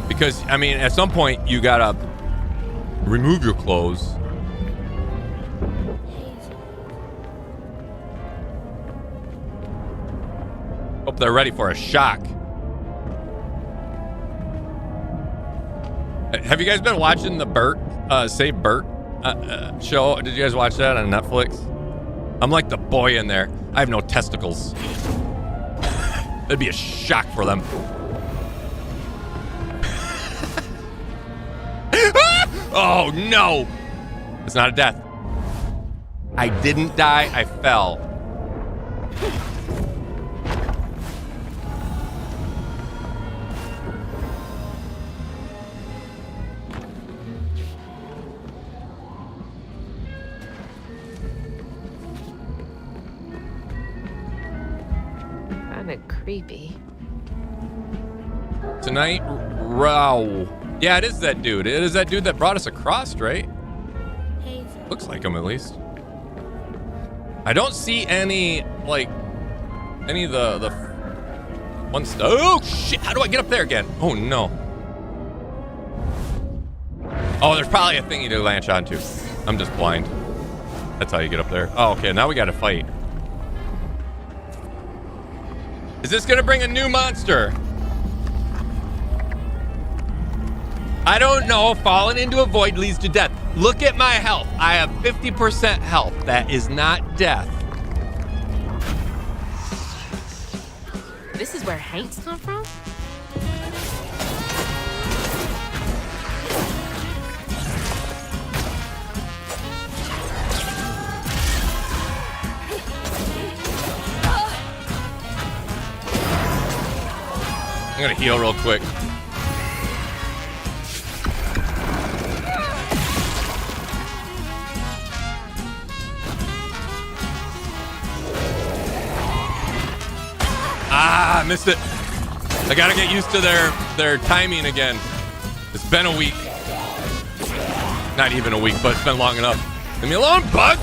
[SPEAKER 1] Because, I mean, at some point, you gotta remove your clothes. Hope they're ready for a shock. Have you guys been watching the Bert, Save Bert show? Did you guys watch that on Netflix? I'm like the boy in there. I have no testicles. That'd be a shock for them. Oh no! It's not a death. I didn't die, I fell.
[SPEAKER 3] Kinda creepy.
[SPEAKER 1] Tonight, Rao. Yeah, it is that dude. It is that dude that brought us across, right?
[SPEAKER 2] Hazel.
[SPEAKER 1] Looks like him, at least. I don't see any, like, any of the one stuff. Oh, shit. How do I get up there again? Oh, no. Oh, there's probably a thing you to latch onto. I'm just blind. That's how you get up there. Oh, okay. Now we got to fight. Is this going to bring a new monster? I don't know. Falling into a void leads to death. Look at my health. I have 50% health. That is not death.
[SPEAKER 3] This is where Haints come from?
[SPEAKER 1] I'm gonna heal real quick. Ah, I missed it. I gotta get used to their timing again. It's been a week. Not even a week, but it's been long enough. Leave me alone, bud.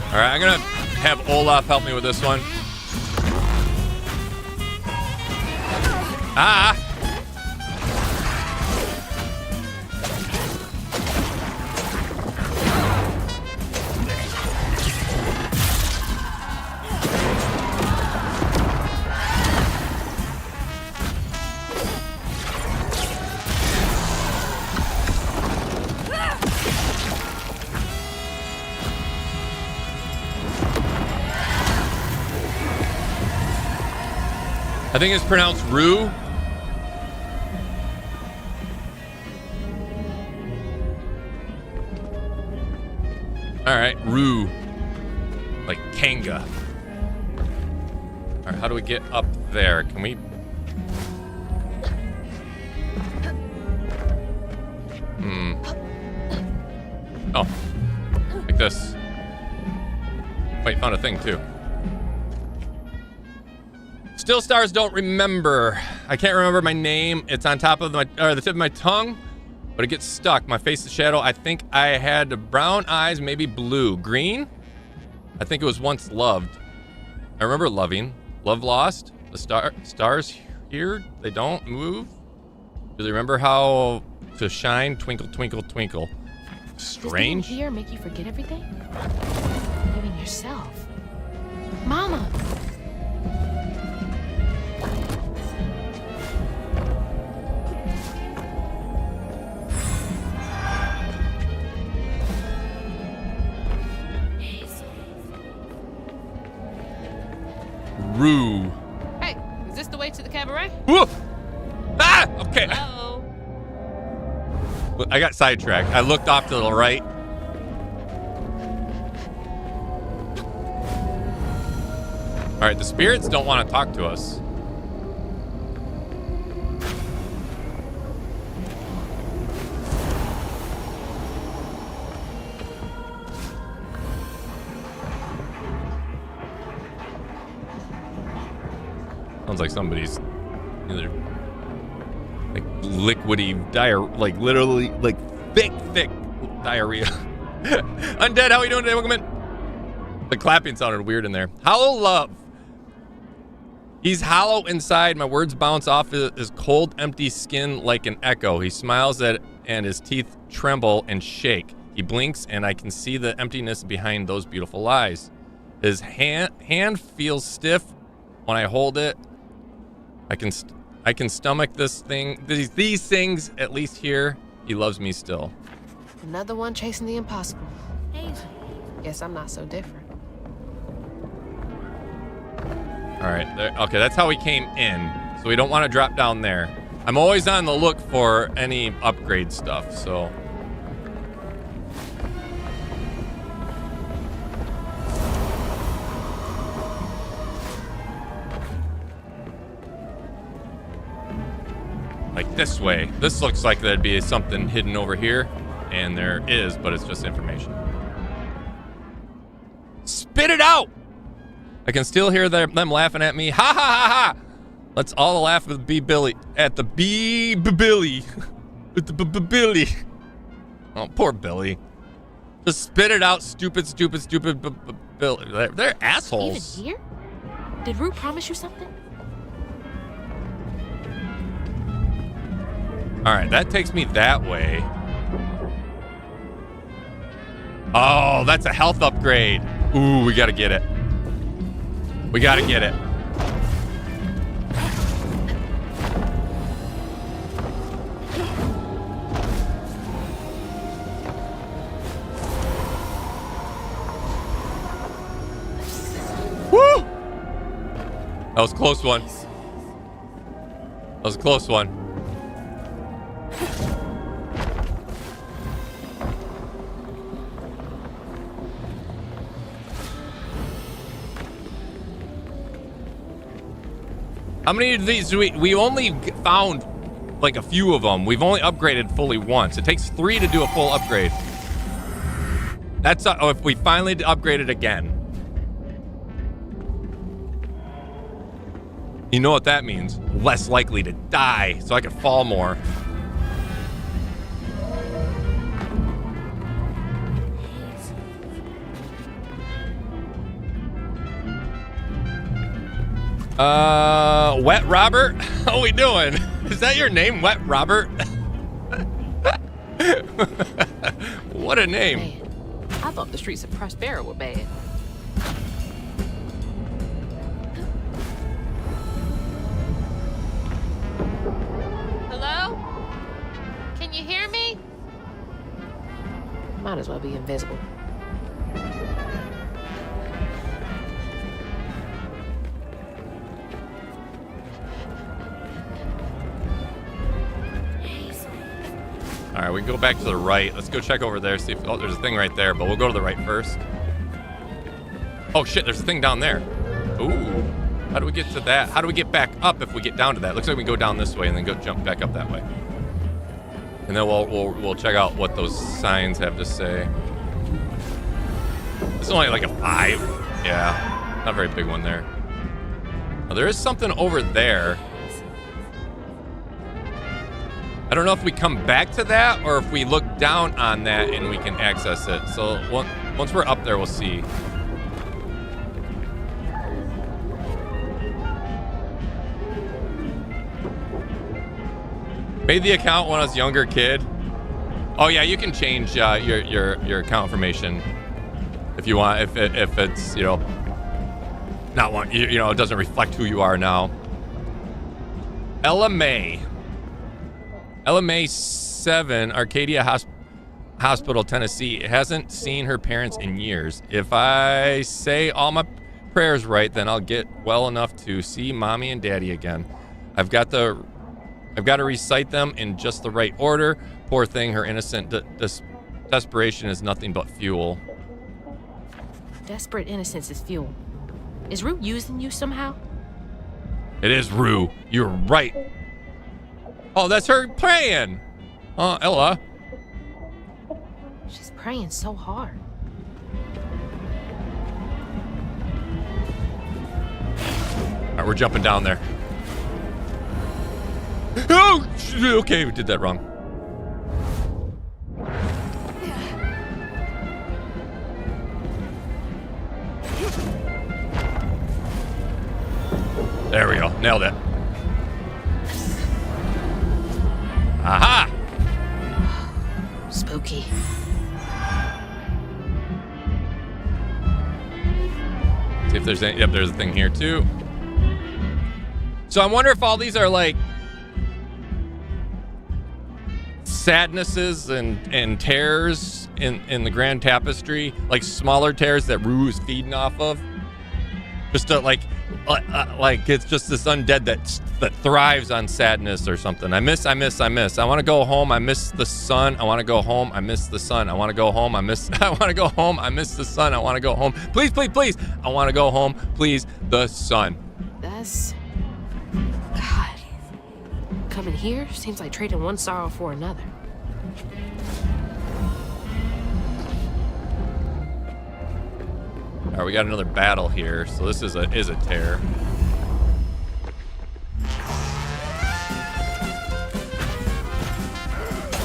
[SPEAKER 1] All right, I'm gonna have Olaf help me with this one. Ah! I think it's pronounced Rue. All right, Rue. Like Kanga. All right, how do we get up there? Can we? Oh, like this. Wait, found a thing too. Still stars don't remember. I can't remember my name. It's on top of the tip of my tongue, but it gets stuck. My face is shadow. I think I had brown eyes, maybe blue. Green? I think it was once loved. I remember loving. Love lost. The stars here, they don't move. Do they remember how to shine? Twinkle, twinkle, twinkle. Strange.
[SPEAKER 3] Does being here make you forget everything? Even yourself. Mama.
[SPEAKER 1] Rue.
[SPEAKER 3] Hey, is this the way to the cabaret?
[SPEAKER 1] Whoa! Ah! Okay.
[SPEAKER 3] Hello.
[SPEAKER 1] I got sidetracked. I looked off to the right. All right, the spirits don't want to talk to us. Sounds like somebody's either like liquidy diarrhea, like literally like thick diarrhea. Undead, how are you doing today? Welcome in. The clapping sounded weird in there. Hollow love. He's hollow inside. My words bounce off his cold, empty skin like an echo. He smiles at and his teeth tremble and shake. He blinks and I can see the emptiness behind those beautiful eyes. His hand feels stiff when I hold it. I can stomach this thing. These things, at least here, he loves me still.
[SPEAKER 3] Another one chasing the impossible.
[SPEAKER 2] Hazel.
[SPEAKER 3] Guess I'm not so different.
[SPEAKER 1] All right, there, okay, that's how we came in. So we don't want to drop down there. I'm always on the look for any upgrade stuff, so. Like this way. This looks like there'd be something hidden over here, and there is, but it's just information. Spit it out! I can still hear them laughing at me. Ha ha ha ha! Let's all laugh at the Billy. At the Billy. With the Billy. Oh, poor Billy. Just spit it out, stupid Billy. They're assholes.
[SPEAKER 3] Even here? Did Rue promise you something?
[SPEAKER 1] All right, that takes me that way. Oh, that's a health upgrade. Ooh, we gotta get it. We gotta get it. That was a close one. That was a close one. How many of these do we only found like a few of them. We've only upgraded fully once. It takes 3 to do a full upgrade. That's if we finally upgrade it again. You know what that means? Less likely to die, so I can fall more. Wet Robert? How we doing? Is that your name, Wet Robert? What a name.
[SPEAKER 3] Man, I thought the streets of Prospero were bad. Hello? Can you hear me? Might as well be invisible.
[SPEAKER 1] All right, we can go back to the right. Let's go check over there, see if... Oh, there's a thing right there, but we'll go to the right first. Oh, shit, there's a thing down there. Ooh. How do we get to that? How do we get back up if we get down to that? Looks like we can go down this way and then go jump back up that way. And then we'll check out what those signs have to say. This is only like a 5. Yeah, not a very big one there. Now, there is something over there. I don't know if we come back to that or if we look down on that and we can access it. So once we're up there, we'll see. Made the account when I was a younger kid. Oh yeah, you can change your account information if you want. If it's not one it doesn't reflect who you are now. Ella May 7, Arcadia Hospital, Tennessee. Hasn't seen her parents in years. If I say all my prayers right, then I'll get well enough to see mommy and daddy again. I've got to recite them in just the right order. Poor thing, her innocent desperation is nothing but fuel.
[SPEAKER 3] Desperate innocence is fuel. Is Rue using you somehow?
[SPEAKER 1] It is Rue. You're right. Oh, that's her praying. Ella.
[SPEAKER 3] She's praying so hard.
[SPEAKER 1] All right, we're jumping down there. Oh, okay, we did that wrong. There we go. Nailed it. Aha!
[SPEAKER 3] Spooky.
[SPEAKER 1] See if there's any. Yep, there's a thing here too. So I wonder if all these are like sadnesses and terrors in the grand tapestry, like smaller terrors that Rue is feeding off of. Just to like it's just this undead that thrives on sadness or something. I miss. I want to go home. I miss the sun. I want to go home. I miss the sun. I want to go home. I want to go home. I miss the sun. I want to go home. Please, please, please. I want to go home. Please, the sun.
[SPEAKER 3] That's... God. Coming here seems like trading one sorrow for another.
[SPEAKER 1] All right, we got another battle here. So this is a tear.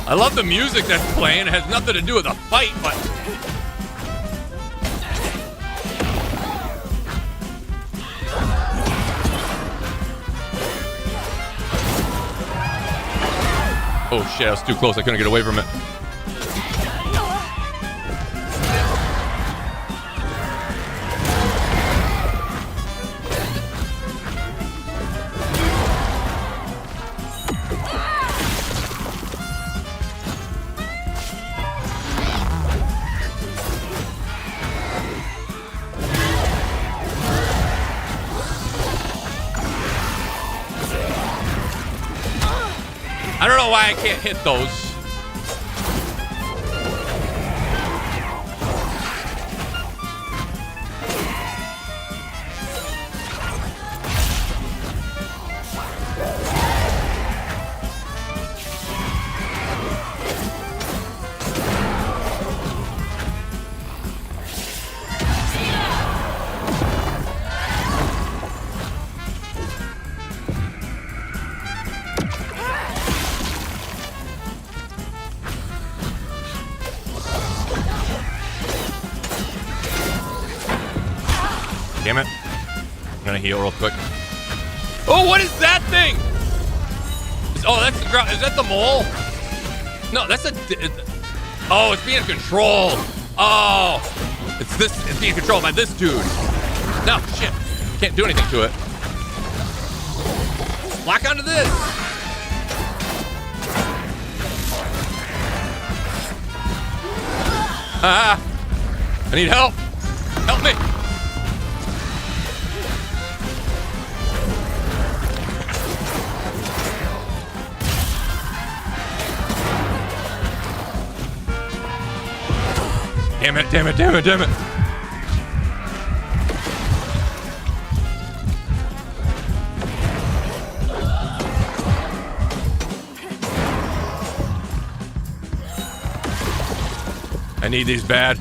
[SPEAKER 1] I love the music that's playing. It has nothing to do with the fight, but... Oh shit, I was too close. I couldn't get away from it. I don't know why I can't hit those. Damn it. I'm gonna heal real quick. Oh, what is that thing? Oh, that's the ground. Is that the mole? No, that's a... Oh, it's being controlled. Oh. It's being controlled by this dude. No, shit. Can't do anything to it. Lock onto this. Ah. I need help. Help me. Damn it, damn it, damn it, damn it. I need these bad.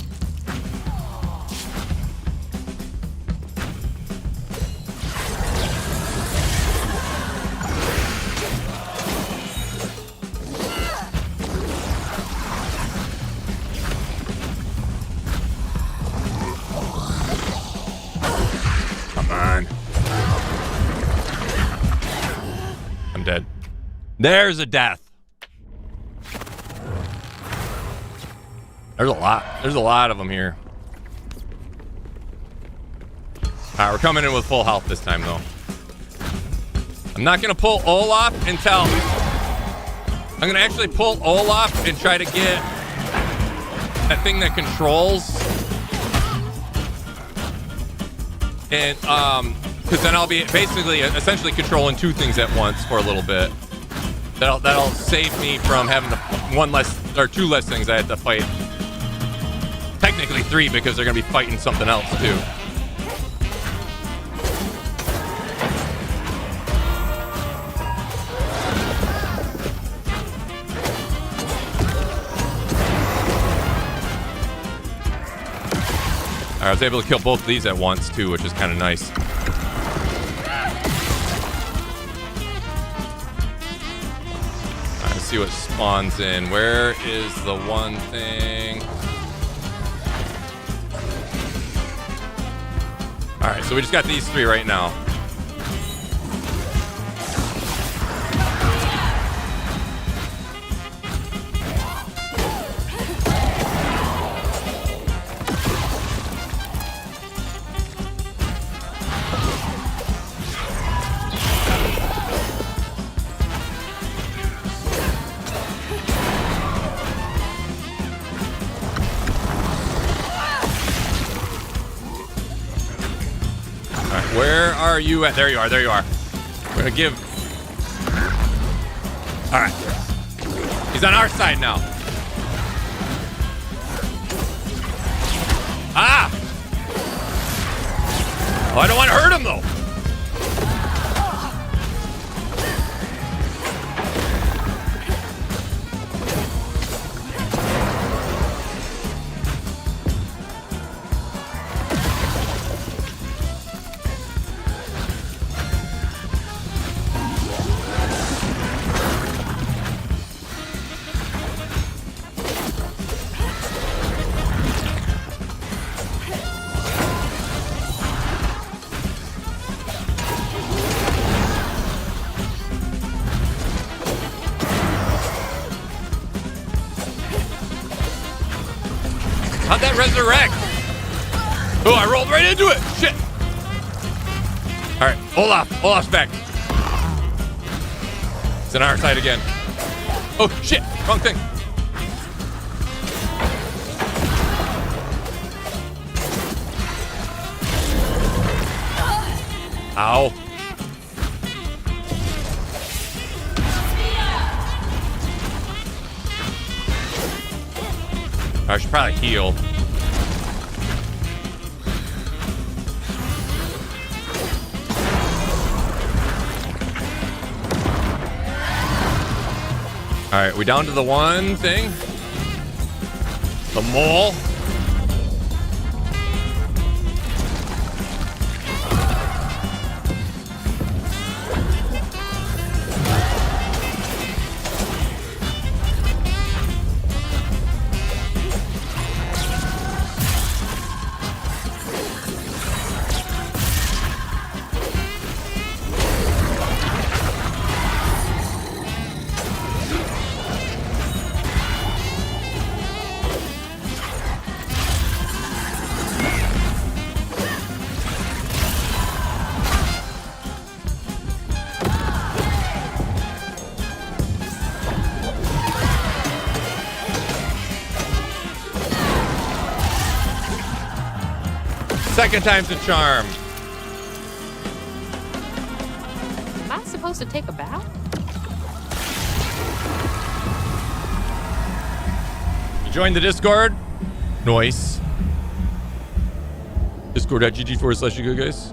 [SPEAKER 1] There's a death. There's a lot. There's a lot of them here. All right, we're coming in with full health this time, though. I'm not going to pull Olaf until... I'm going to actually pull Olaf and try to get that thing that controls. And, because then I'll be basically, essentially controlling two things at once for a little bit. That'll save me from having to two less things I had to fight. Technically 3 because they're gonna be fighting something else too. All right, I was able to kill both of these at once too, which is kind of nice. See what spawns in. Where is the one thing? All right, so we just got these 3 right now. Where are you at? There you are. There you are. We're gonna give. All right. He's on our side now. Ah! Oh, I don't want to hurt him though. How'd that resurrect? Oh, I rolled right into it. Shit. All right, Olaf's back. It's on our side again. Oh, shit, wrong thing. Ow. I should probably heal. All right, we down to the one thing. The mole. Second time's a charm.
[SPEAKER 3] Am I supposed to take a bow?
[SPEAKER 1] You joined the Discord? Nice. Discord.gg/you go guys.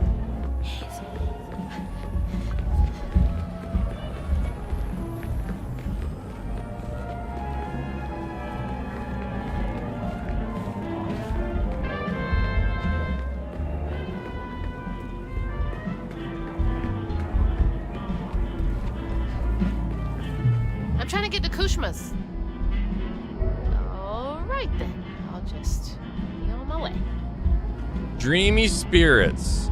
[SPEAKER 3] I'm trying to get to Kushma's. All right then. I'll just be on my way.
[SPEAKER 1] Dreamy Spirits.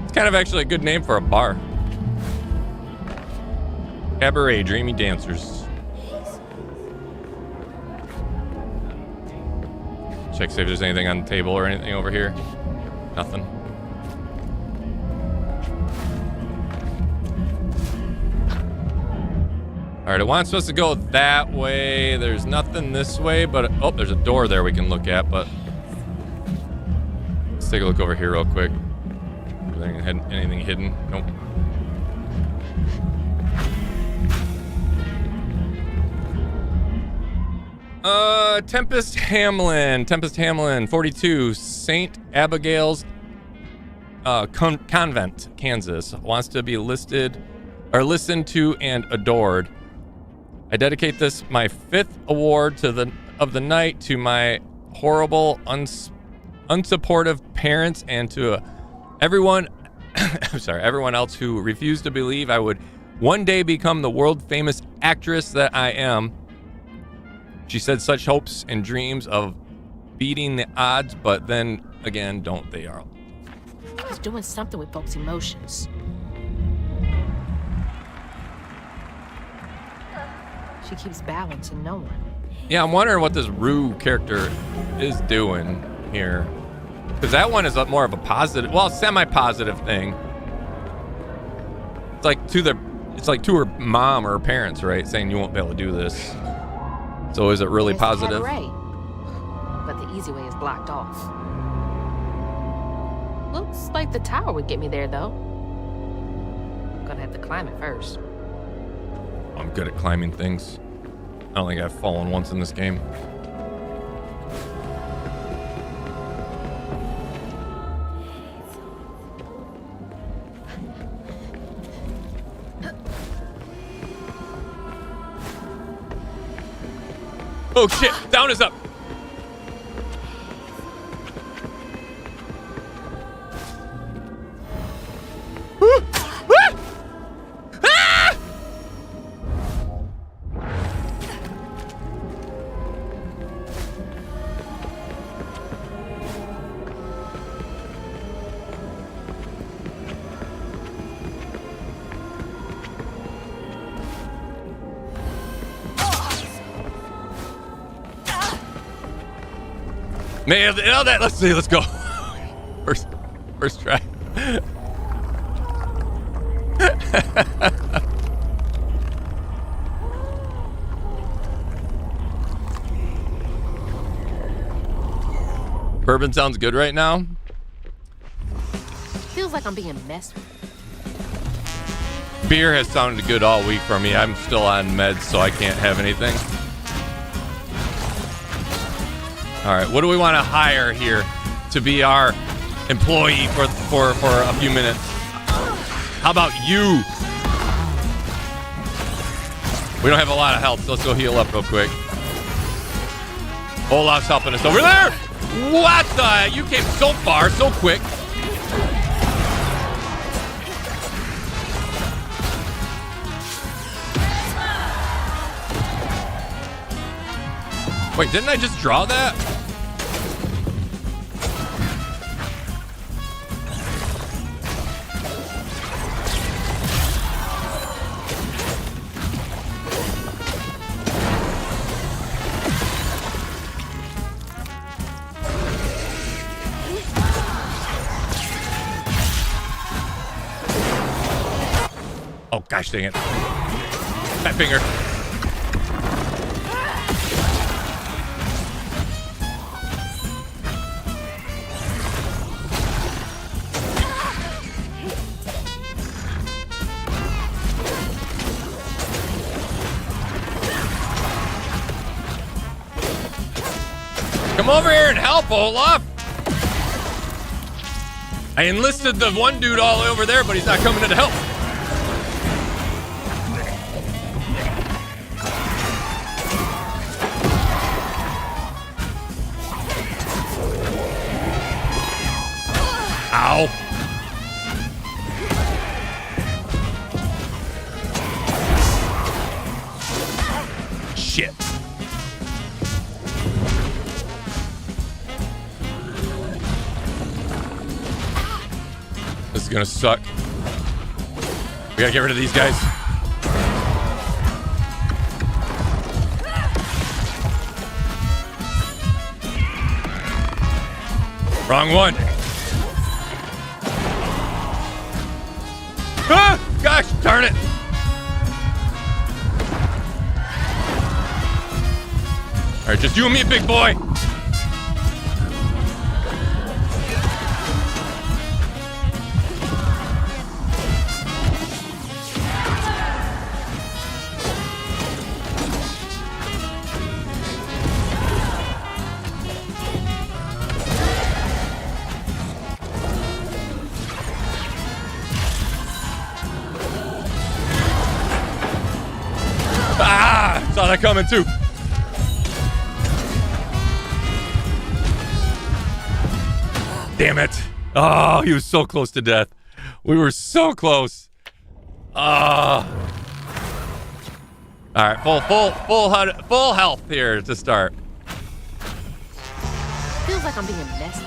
[SPEAKER 1] It's kind of actually a good name for a bar. Cabaret, Dreamy Dancers. Check see if there's anything on the table or anything over here. Nothing. All right, it wants us to go that way. There's nothing this way, but oh, there's a door there we can look at, but let's take a look over here real quick. Anything hidden? Nope. Tempest Hamlin, 42, St. Abigail's Convent, Kansas, wants to be listened to and adored. I dedicate this, my 5th award of the night, to my horrible, unsupportive parents and to everyone else who refused to believe I would one day become the world famous actress that I am. She said such hopes and dreams of beating the odds, but then again, don't they all?
[SPEAKER 3] He's doing something with folks' emotions. She keeps bowing to no one.
[SPEAKER 1] Yeah, I'm wondering what this Rue character is doing here. Because that one is more of a positive, well, semi-positive thing. It's like to her mom or her parents, right? Saying you won't be able to do this. So is it really
[SPEAKER 3] There's the
[SPEAKER 1] positive?
[SPEAKER 3] cabaret, but the easy way is blocked off. Looks like the tower would get me there, though. I'm gonna have to climb it first.
[SPEAKER 1] I'm good at climbing things. I don't think I've fallen once in this game. Oh shit, down is up. Man, that. Let's see. Let's go. First try. Bourbon sounds good right now.
[SPEAKER 3] Feels like I'm being messed with.
[SPEAKER 1] Beer has sounded good all week for me. I'm still on meds, so I can't have anything. All right, what do we want to hire here to be our employee for a few minutes? How about you? We don't have a lot of help, so let's go heal up real quick. Olaf's helping us over there. What the? You came so far, so quick. Wait, didn't I just draw that? Oh, gosh dang it. Fat finger. Come over here and help, Olaf. I enlisted the one dude all over there, but he's not coming in to help. Ow. Shit. This is gonna suck. We gotta get rid of these guys. Wrong one. Ah, gosh darn it. All right, just you and me, big boy. Saw that coming too. Damn it. Oh, he was so close to death. We were so close. All right, full health here to start.
[SPEAKER 3] Feels like I'm being messy.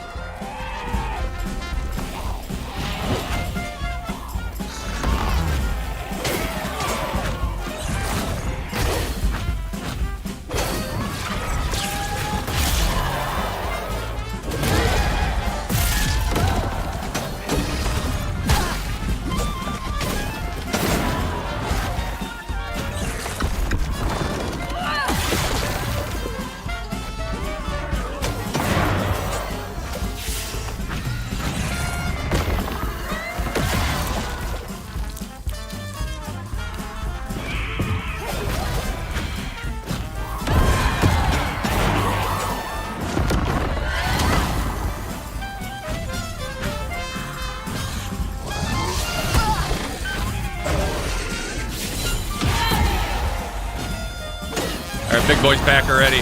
[SPEAKER 1] Big boy's back already.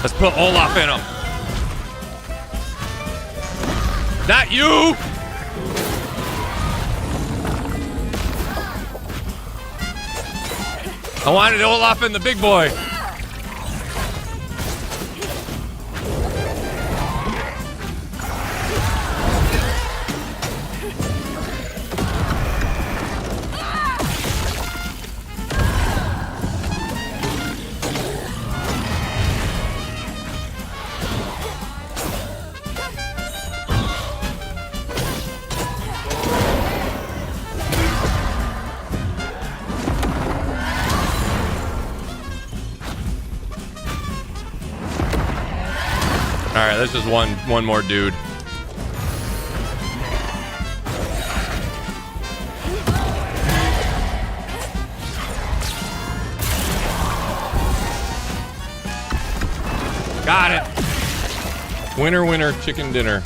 [SPEAKER 1] Let's put Olaf in him. Not you! I wanted Olaf and the big boy. All right, this is one more dude. Got it. Winner, winner, chicken dinner.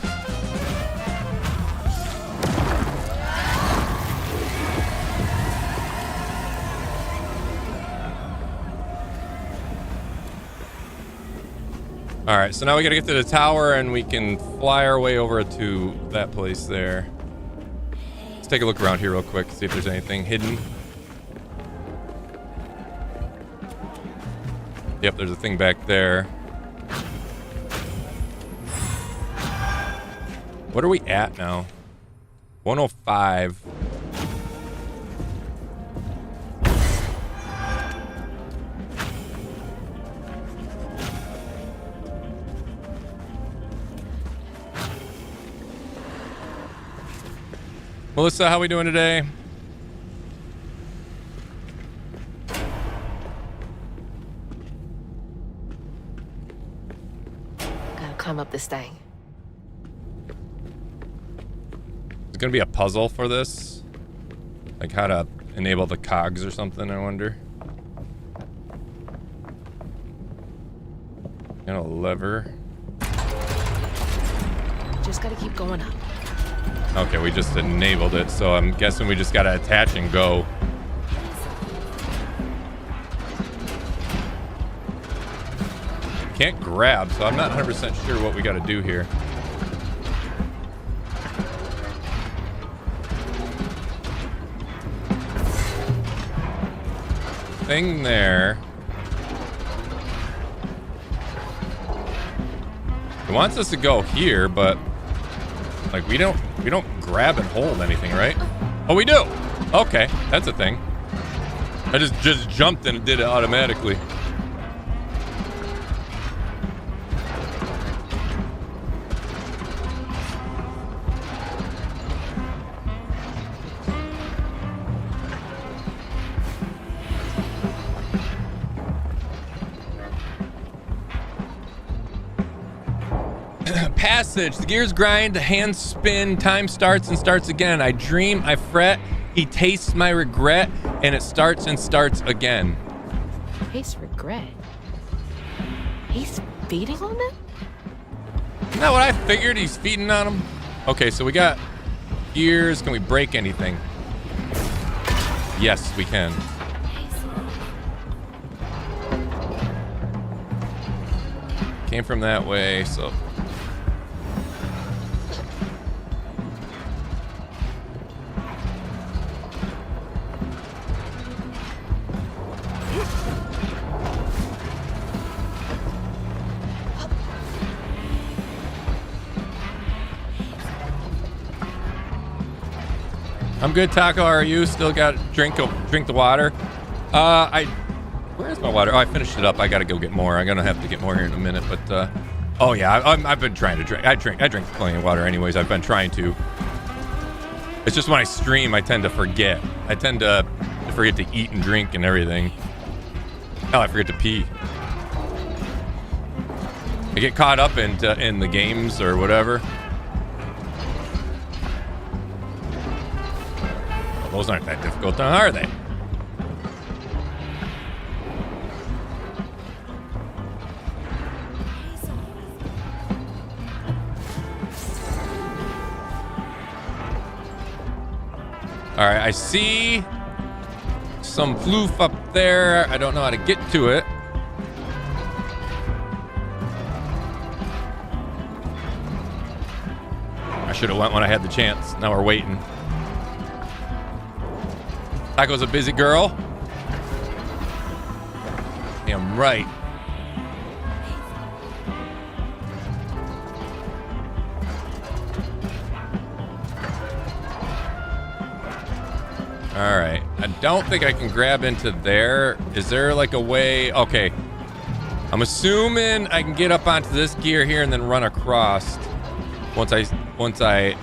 [SPEAKER 1] All right, so now we gotta get to the tower and we can fly our way over to that place there. Let's take a look around here real quick, see if there's anything hidden. Yep, there's a thing back there. What are we at now? 105. Melissa, how we doing today?
[SPEAKER 3] Gotta climb up this thing.
[SPEAKER 1] There's gonna be a puzzle for this, like how to enable the cogs or something. I wonder. And a lever.
[SPEAKER 3] Just gotta keep going up.
[SPEAKER 1] Okay, we just enabled it, so I'm guessing we just gotta attach and go. Can't grab, so I'm not 100% sure what we gotta do here. Thing there. It wants us to go here, but like we don't grab and hold anything, right? Oh, we do. Okay, that's a thing. I just jumped and it did it automatically. Passage. The gears grind, the hands spin, time starts and starts again. I dream, I fret, he tastes my regret, and it starts and starts again.
[SPEAKER 3] Taste regret? He's feeding on them?
[SPEAKER 1] Isn't that what I figured? He's feeding on them? Okay, so we got gears. Can we break anything? Yes, we can. Came from that way, so... I'm good, Taco. How are you? Still got drink the water. Where's my water? Oh, I finished it up. I gotta go get more. I'm gonna have to get more here in a minute. But oh yeah, I've been trying to drink. I drink plenty of water anyways. I've been trying to. It's just when I stream, I tend to forget. I tend to forget to eat and drink and everything. Oh, I forget to pee. I get caught up in the games or whatever. Those aren't that difficult, are they? All right, I see some floof up there. I don't know how to get to it. I should have went when I had the chance. Now we're waiting. Taco's a busy girl. Damn right. All right. I don't think I can grab into there. Is there like a way? Okay. I'm assuming I can get up onto this gear here and then run across once I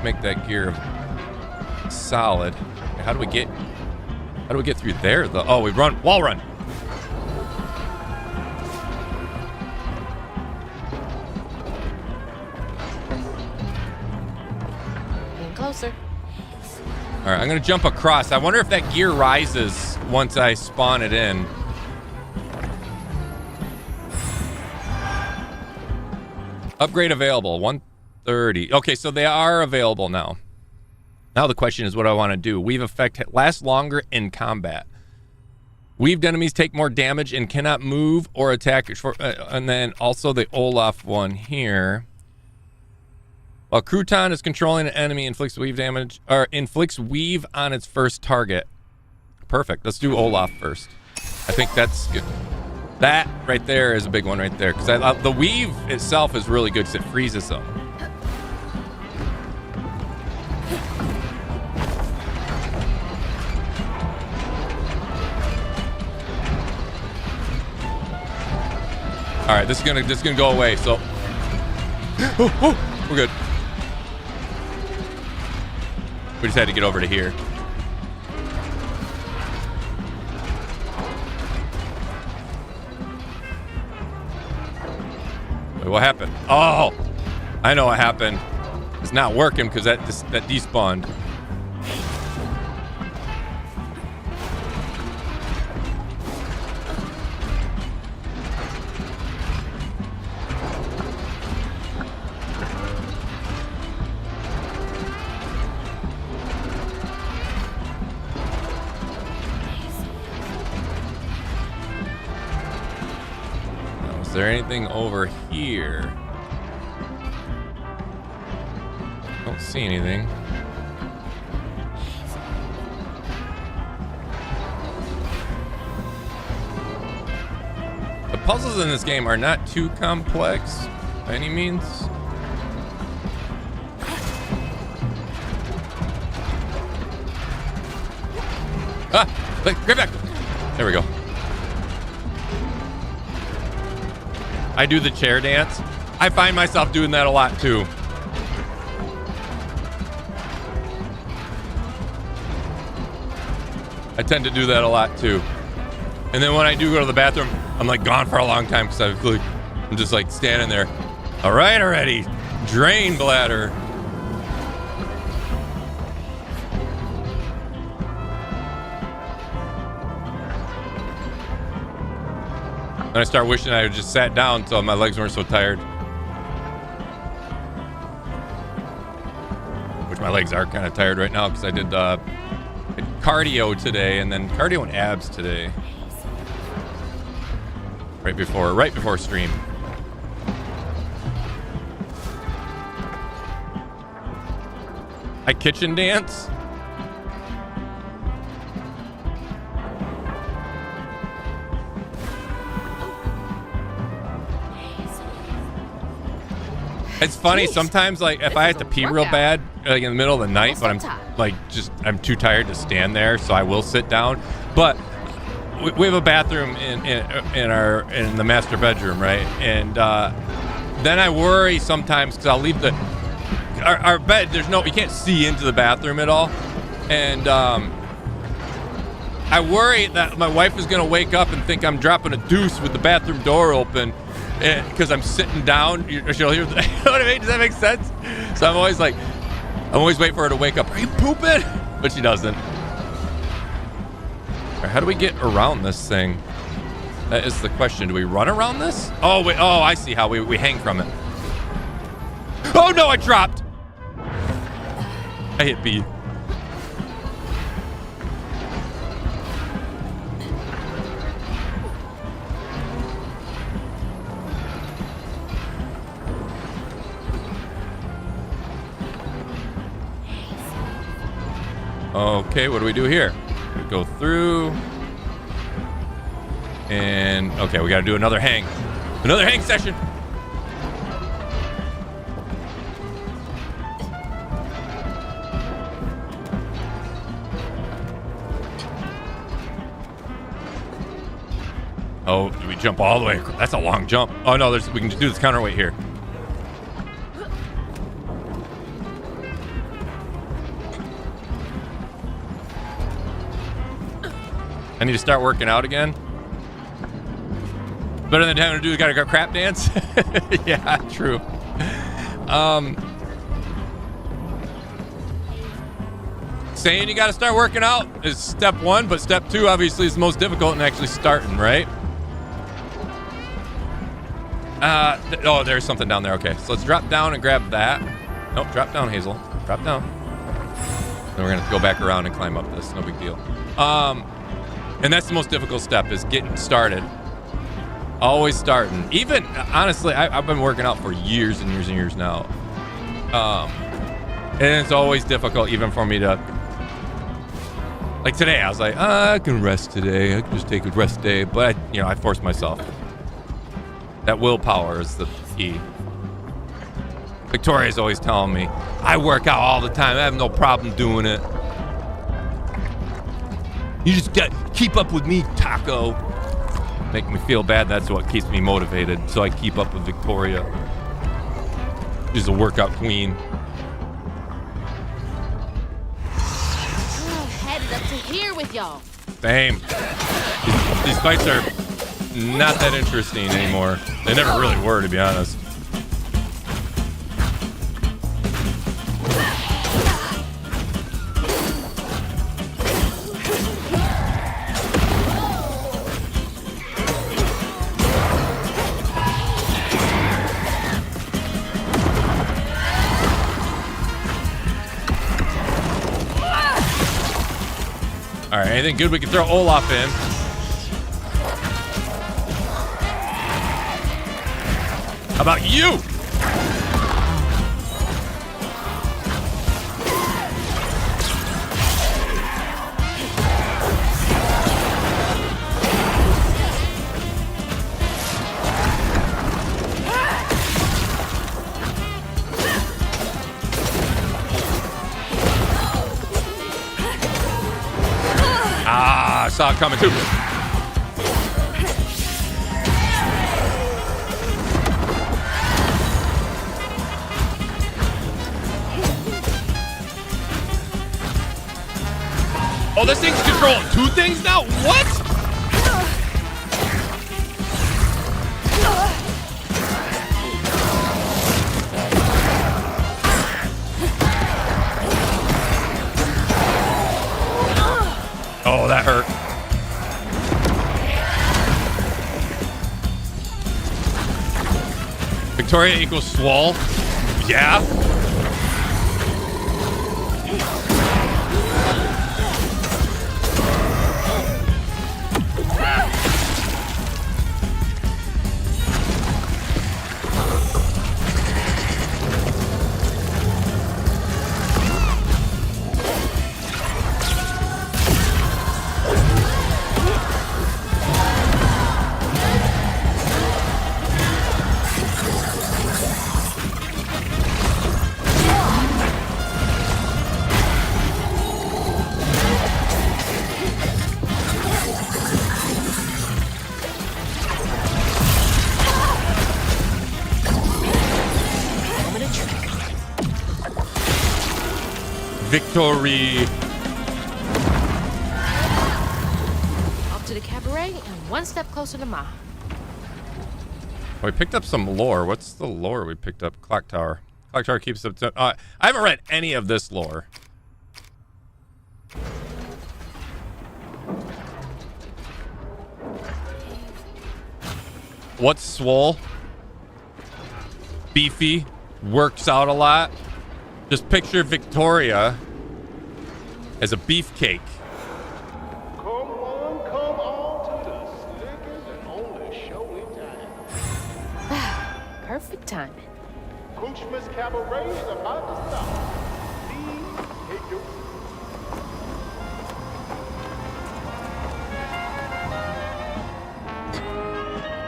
[SPEAKER 1] make that gear solid. How do we get through there though? Oh, we run, wall run.
[SPEAKER 3] Getting closer.
[SPEAKER 1] All right, I'm gonna jump across. I wonder if that gear rises once I spawn it in. Upgrade available, 130. Okay, so they are available now. Now the question is what I want to do. Weave effect lasts longer in combat. Weaved enemies take more damage and cannot move or attack. And then also the Olaf one here. While Crouton is controlling an enemy, inflicts weave damage, or inflicts weave on its first target. Perfect. Let's do Olaf first. I think that's good. That right there is a big one right there. Because the weave itself is really good because it freezes them. All right, this is gonna go away. So, we're good. We just had to get over to here. Wait, what happened? Oh, I know what happened. It's not working because that despawned. Is there anything over here? Don't see anything. The puzzles in this game are not too complex by any means. Ah! Get back! There we go. I do the chair dance. I find myself doing that a lot too. I tend to do that a lot too. And then when I do go to the bathroom, I'm like gone for a long time because I'm just like standing there. All right, already. Drain bladder. And I start wishing I had just sat down so my legs weren't so tired. Which my legs are kind of tired right now because I did cardio today and then cardio and abs today. Right before stream. I kitchen dance. It's funny sometimes, like if I have to pee real bad, like in the middle of the night, but I'm too tired to stand there, so I will sit down. But we have a bathroom in the master bedroom, right? And then I worry sometimes because I'll leave our bed. You can't see into the bathroom at all, and I worry that my wife is gonna wake up and think I'm dropping a deuce with the bathroom door open. Because I'm sitting down, she'll hear. You know what I mean? Does that make sense? So I'm always waiting for her to wake up. Are you pooping? But she doesn't. Right, how do we get around this thing? That is the question. Do we run around this? Oh wait. Oh, I see how we hang from it. Oh no! I dropped. I hit B. Okay, what do we do here? We go through. And, okay, we got to do another hang. Another hang session. Oh, do we jump all the way? That's a long jump. Oh, no, we can do this counterweight here. I need to start working out again. Better than having to do the gotta crap dance. Yeah, true. Saying you gotta start working out is step one, but step two obviously is the most difficult in actually starting, right? Oh, there's something down there. Okay, so let's drop down and grab that. Nope, drop down, Hazel. Drop down. Then we're gonna go back around and climb up this. No big deal. And that's the most difficult step, is getting started. Always starting. Even, honestly, I've been working out for years and years and years now. And it's always difficult even for me to, like today, I was like, I can rest today. I can just take a rest day. But, I forced myself. That willpower is the key. Victoria's always telling me, I work out all the time. I have no problem doing it. You just keep up with me, Taco. Make me feel bad. That's what keeps me motivated. So I keep up with Victoria. She's a workout queen.
[SPEAKER 3] Headed up to here with y'all.
[SPEAKER 1] Same. These fights are not that interesting anymore. They never really were, to be honest. All right, anything good we can throw Olaf in? How about you? I saw it coming too. Oh, this thing's controlling two things now? What? Oh, that hurt. Victoria equals swole. Yeah. Victory.
[SPEAKER 3] Off to the cabaret and one step closer to Ma.
[SPEAKER 1] We picked up some lore. What's the lore we picked up? Clock Tower. Clock Tower keeps up. I haven't read any of this lore. What's swole? Beefy. Works out a lot. Just picture Victoria as a beefcake.
[SPEAKER 5] Come on to the slickest and only show in time.
[SPEAKER 3] Perfect timing.
[SPEAKER 5] Kuchma's Cabaret is about to start. Please take your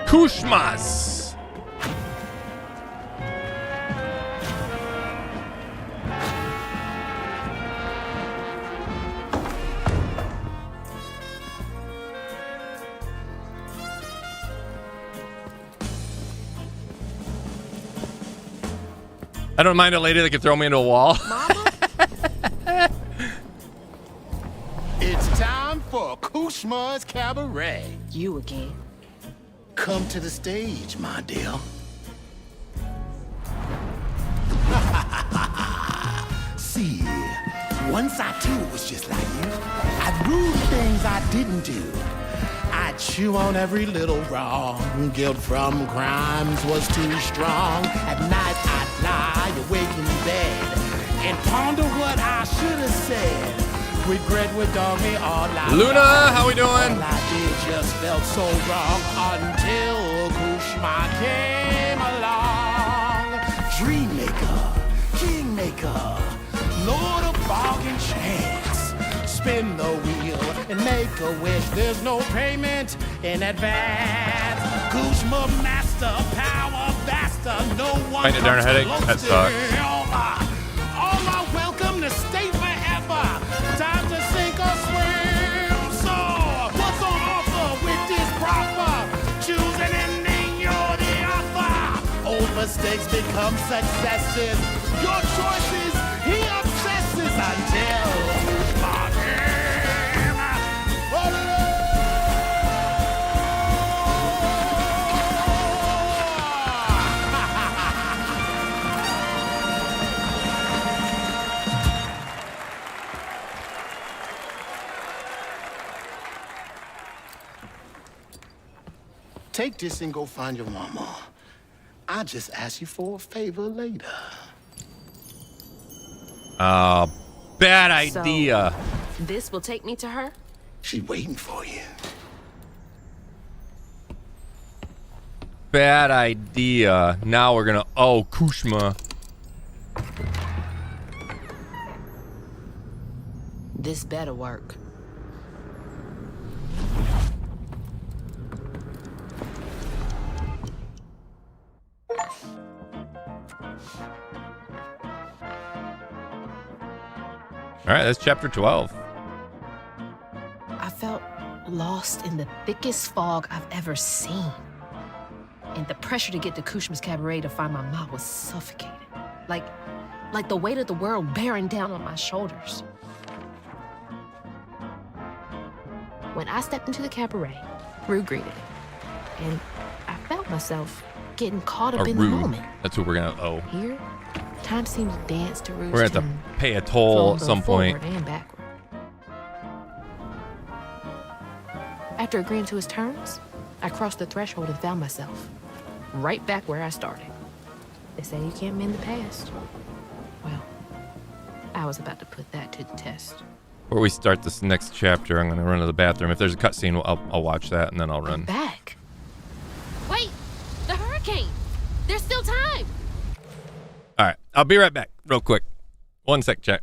[SPEAKER 1] Kushmas. I don't mind a lady that can throw me into a wall.
[SPEAKER 4] It's time for Kushma's Cabaret.
[SPEAKER 3] You again.
[SPEAKER 4] Come to the stage, my dear. See, once I too was just like you. I'd rule things I didn't do. I'd
[SPEAKER 6] chew on every little wrong. Guilt from crimes was too strong. At night I'd lie awake in bed and ponder what I should have said. Regret would dog me all night.
[SPEAKER 1] Luna, how we doing?
[SPEAKER 6] All I did just felt so wrong until Kushma came along. Dreammaker, kingmaker, Lord of bargain chance. Spin the wheel and make a wish. There's no payment in advance. Kushma master, power vaster. No one
[SPEAKER 1] Find a darn
[SPEAKER 6] comes
[SPEAKER 1] headache?
[SPEAKER 6] close
[SPEAKER 1] That
[SPEAKER 6] to
[SPEAKER 1] sucks.
[SPEAKER 6] him. All are welcome to stay forever. Time to sink or swim. So, what's on offer with this proper? Choose an ending, you're the author. Old mistakes become successes. Your choices, he obsesses until my game. Take this and go find your mama. I'll just ask you for a favor later.
[SPEAKER 1] Bad
[SPEAKER 3] So-
[SPEAKER 1] idea.
[SPEAKER 3] This will take me to her?
[SPEAKER 6] She's waiting for you.
[SPEAKER 1] Bad idea. Now we're gonna. Oh, Kushma.
[SPEAKER 3] This better work.
[SPEAKER 1] All right, that's chapter 12.
[SPEAKER 3] I felt lost in the thickest fog I've ever seen. And the pressure to get to Kushma's cabaret to find my mom was suffocating. Like the weight of the world bearing down on my shoulders. When I stepped into the cabaret, Rue greeted it. And I felt myself getting caught up
[SPEAKER 1] Or
[SPEAKER 3] in
[SPEAKER 1] rude.
[SPEAKER 3] the moment.
[SPEAKER 1] That's what we're gonna. Oh,
[SPEAKER 3] Here, time seems to dance to Rue's
[SPEAKER 1] we're gonna have
[SPEAKER 3] tune.
[SPEAKER 1] to pay a toll at
[SPEAKER 3] Flow
[SPEAKER 1] some
[SPEAKER 3] both
[SPEAKER 1] point.
[SPEAKER 3] forward and backward. After agreeing to his terms, I crossed the threshold and found myself right back where I started. They say you can't mend the past. Well, I was about to put that to the test.
[SPEAKER 1] Before we start this next chapter, I'm gonna run to the bathroom. If there's a cutscene, I'll watch that and then I'll run.
[SPEAKER 3] Back. Wait, the hurricane. There's still time.
[SPEAKER 1] All right, I'll be right back, real quick. 1 sec, check.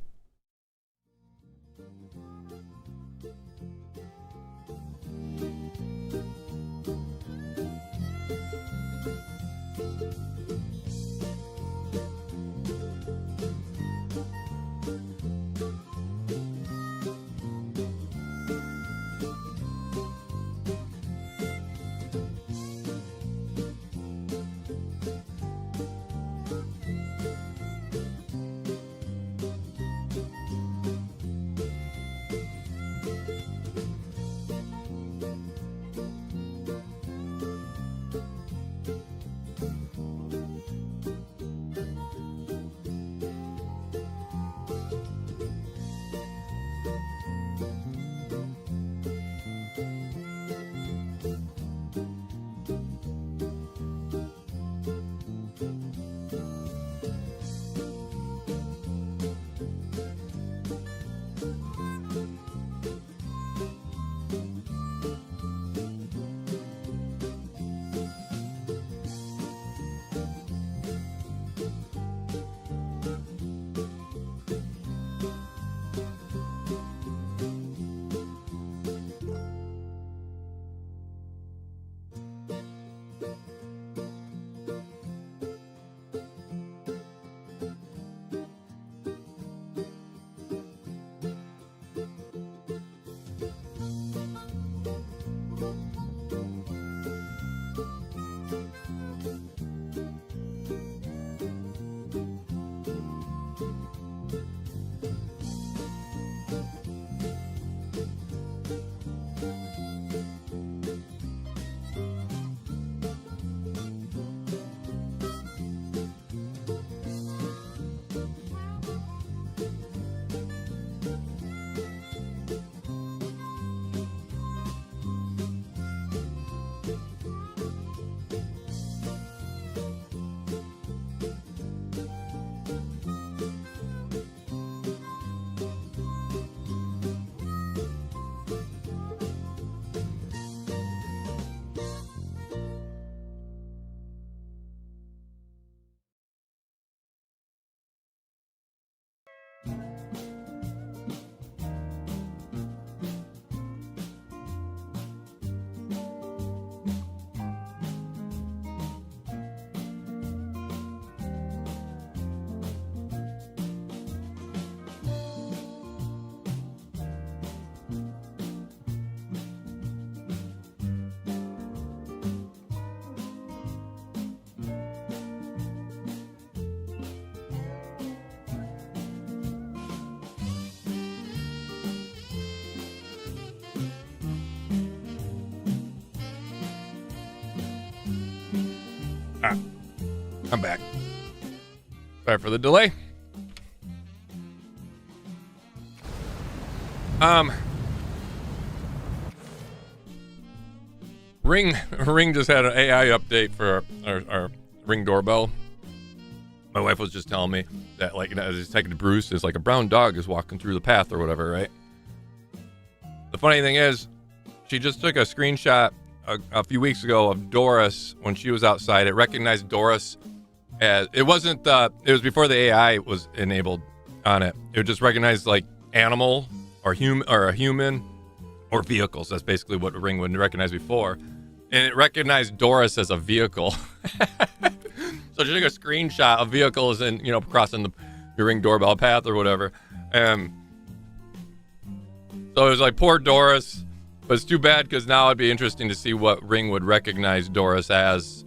[SPEAKER 1] I'm back. Sorry for the delay. Ring just had an AI update for our Ring doorbell. My wife was just telling me that, like, as he's taking to Bruce, is like a brown dog is walking through the path or whatever, right? The funny thing is, she just took a screenshot a few weeks ago of Doris when she was outside. It recognized Doris as, it was before the AI was enabled on it. It would just recognize like animal or a human or vehicles. That's basically what Ring would recognize before. And it recognized Doris as a vehicle. So she took a screenshot of vehicles and, crossing the Ring doorbell path or whatever. So it was like, poor Doris. But it's too bad, because now it'd be interesting to see what Ring would recognize Doris as.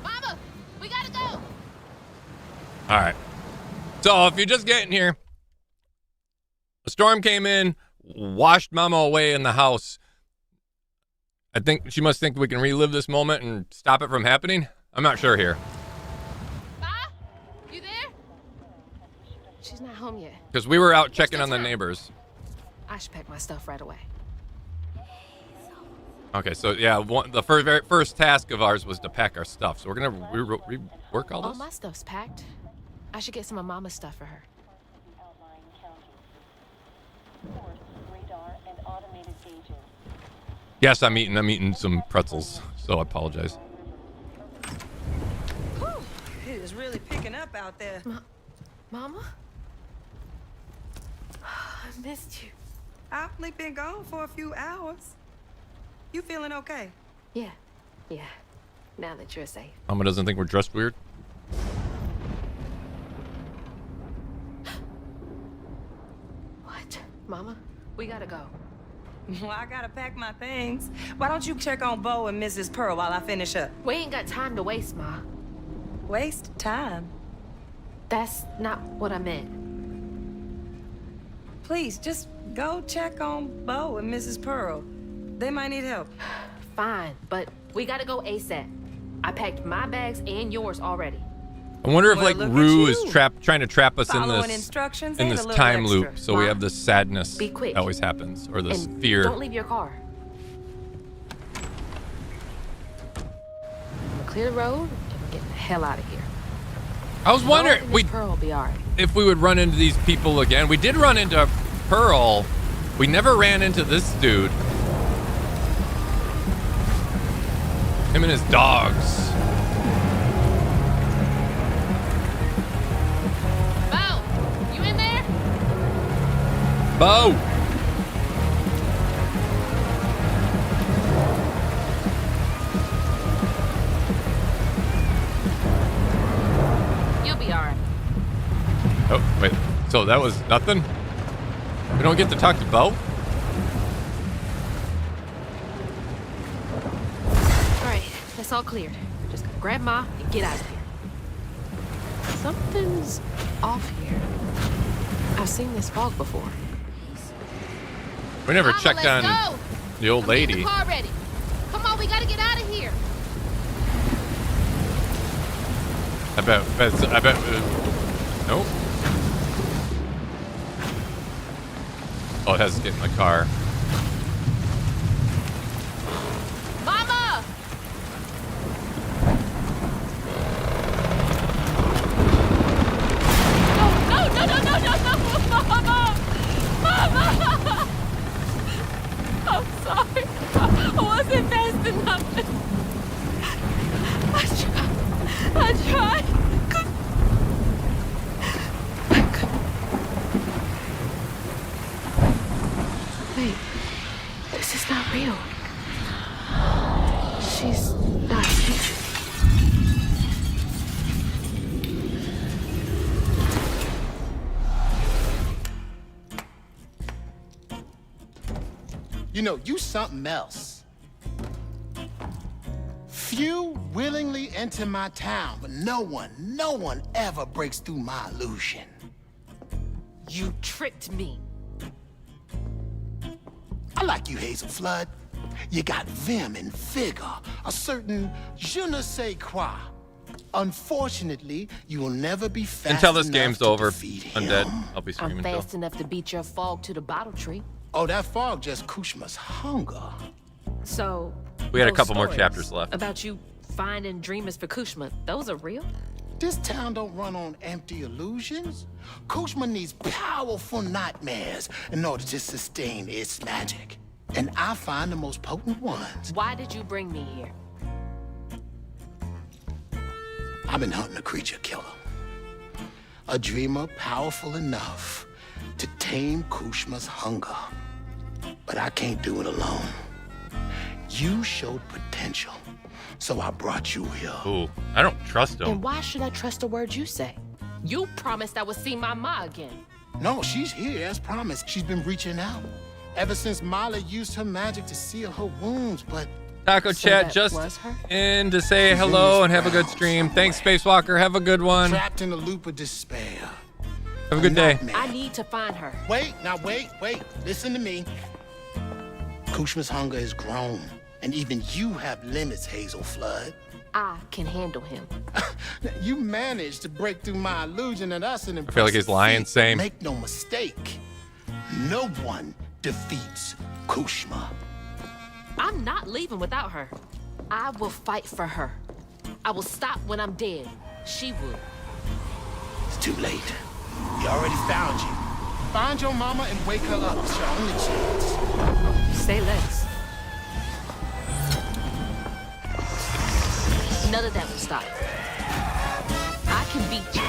[SPEAKER 3] Mama, we gotta go.
[SPEAKER 1] All right. So if you're just getting here, a storm came in, washed Mama away in the house. I think she must think we can relive this moment and stop it from happening. I'm not sure here.
[SPEAKER 3] Ma, you there? She's not home yet.
[SPEAKER 1] Because we were out checking on the neighbors.
[SPEAKER 3] I should pack my stuff right away.
[SPEAKER 1] Okay, so yeah, the very first task of ours was to pack our stuff. So we're gonna rework all this.
[SPEAKER 3] All my stuff's packed. I should get some of Mama's stuff for her.
[SPEAKER 1] Yes, I'm eating some pretzels, so I apologize.
[SPEAKER 7] It is really picking up out there.
[SPEAKER 3] Mama? I missed you.
[SPEAKER 7] I've only been gone for a few hours. You feeling okay?
[SPEAKER 3] Yeah. Now that you're safe.
[SPEAKER 1] Mama doesn't think we're dressed weird.
[SPEAKER 3] What? Mama? We gotta go.
[SPEAKER 7] Well, I gotta pack my things. Why don't you check on Bo and Mrs. Pearl while I finish up?
[SPEAKER 3] We ain't got time to waste, Ma.
[SPEAKER 7] Waste time.
[SPEAKER 3] That's not what I meant.
[SPEAKER 7] Please, just go check on Bo and Mrs. Pearl. They might need help.
[SPEAKER 3] Fine, but we gotta go ASAP. I packed my bags and yours already.
[SPEAKER 1] I wonder if
[SPEAKER 7] Well,
[SPEAKER 1] like
[SPEAKER 7] look at
[SPEAKER 1] Rue is
[SPEAKER 7] you.
[SPEAKER 1] trying to trap us
[SPEAKER 7] Following instructions and a little
[SPEAKER 1] time
[SPEAKER 7] extra.
[SPEAKER 1] loop, so we have this sadness
[SPEAKER 3] Be quick.
[SPEAKER 1] that always happens, or this
[SPEAKER 3] And
[SPEAKER 1] fear.
[SPEAKER 3] don't leave your car. I'm gonna clear the road and we're getting the hell out of here.
[SPEAKER 1] I was wondering
[SPEAKER 3] Pearl will be alright.
[SPEAKER 1] if we would run into these people again. We did run into Pearl. We never ran into this dude. Him and his dogs.
[SPEAKER 3] Bo, you in there?
[SPEAKER 1] Bo!
[SPEAKER 3] You'll be alright.
[SPEAKER 1] Oh, wait. So that was nothing? We don't get to talk to Bo?
[SPEAKER 3] Alright, that's all cleared. Just gotta grab Ma and get out of here. Something's off here. I've seen this fog before.
[SPEAKER 1] We never
[SPEAKER 2] Mama,
[SPEAKER 1] checked
[SPEAKER 2] let's
[SPEAKER 1] on
[SPEAKER 2] go.
[SPEAKER 1] the old
[SPEAKER 2] I'm getting
[SPEAKER 1] lady.
[SPEAKER 2] the car ready. Come on, we gotta get out of here.
[SPEAKER 1] I bet, nope. Oh, it has to get in the car.
[SPEAKER 2] Mama! No, Mama! Mama! I'm sorry. I wasn't fast enough. I tried.
[SPEAKER 3] Wait, this is not real. She's not here.
[SPEAKER 8] You know, you something else. Few willingly enter my town, but no one ever breaks through my illusion.
[SPEAKER 3] You tricked me.
[SPEAKER 8] I like you, Hazel Flood. You got vim and vigor, a certain je ne sais quoi. Unfortunately, you will never be fast
[SPEAKER 1] Until this
[SPEAKER 8] enough
[SPEAKER 1] game's
[SPEAKER 8] to
[SPEAKER 1] over,
[SPEAKER 8] defeat him.
[SPEAKER 1] Undead. I'll be
[SPEAKER 3] I'm
[SPEAKER 1] streaming till.
[SPEAKER 3] fast enough to beat your fog to the bottle tree.
[SPEAKER 8] Oh, that fog just Kushma's hunger.
[SPEAKER 3] So
[SPEAKER 1] We had a
[SPEAKER 3] those
[SPEAKER 1] couple more
[SPEAKER 3] stories
[SPEAKER 1] chapters left.
[SPEAKER 3] about you finding dreamers for Kushma. Those are real?
[SPEAKER 8] This town don't run on empty illusions. Kushma needs powerful nightmares in order to sustain its magic. And I find the most potent ones.
[SPEAKER 3] Why did you bring me here?
[SPEAKER 8] I've been hunting a creature killer. A dreamer powerful enough to tame Kushma's hunger. But I can't do it alone. You showed potential, so I brought you here.
[SPEAKER 1] Ooh, I don't trust him.
[SPEAKER 3] And why should I trust the words you say? You promised I would see my ma again.
[SPEAKER 8] No, she's here as promised. She's been reaching out. Ever since Mala used her magic to seal her wounds, but...
[SPEAKER 1] Taco
[SPEAKER 3] So
[SPEAKER 1] Chat
[SPEAKER 3] that
[SPEAKER 1] just
[SPEAKER 3] was her?
[SPEAKER 1] in to say hello and have a good stream. Thanks, Spacewalker. Have a good one. Have
[SPEAKER 8] trapped in a loop of despair.
[SPEAKER 1] a good day.
[SPEAKER 8] Nightmare.
[SPEAKER 3] I need to find her.
[SPEAKER 8] Wait, listen to me. Kushma's hunger is grown, and even you have limits, Hazel Flood.
[SPEAKER 3] I can handle him.
[SPEAKER 8] You managed to break through my illusion and us an
[SPEAKER 1] I feel like he's lying. Same.
[SPEAKER 8] Make no mistake, no one defeats Kushma.
[SPEAKER 3] I'm not leaving without her. I will fight for her. I will stop when I'm dead. She would.
[SPEAKER 8] It's too late. We already found you. Find your mama and wake her up. It's your only chance.
[SPEAKER 3] Say less. None of that will stop. I can beat you.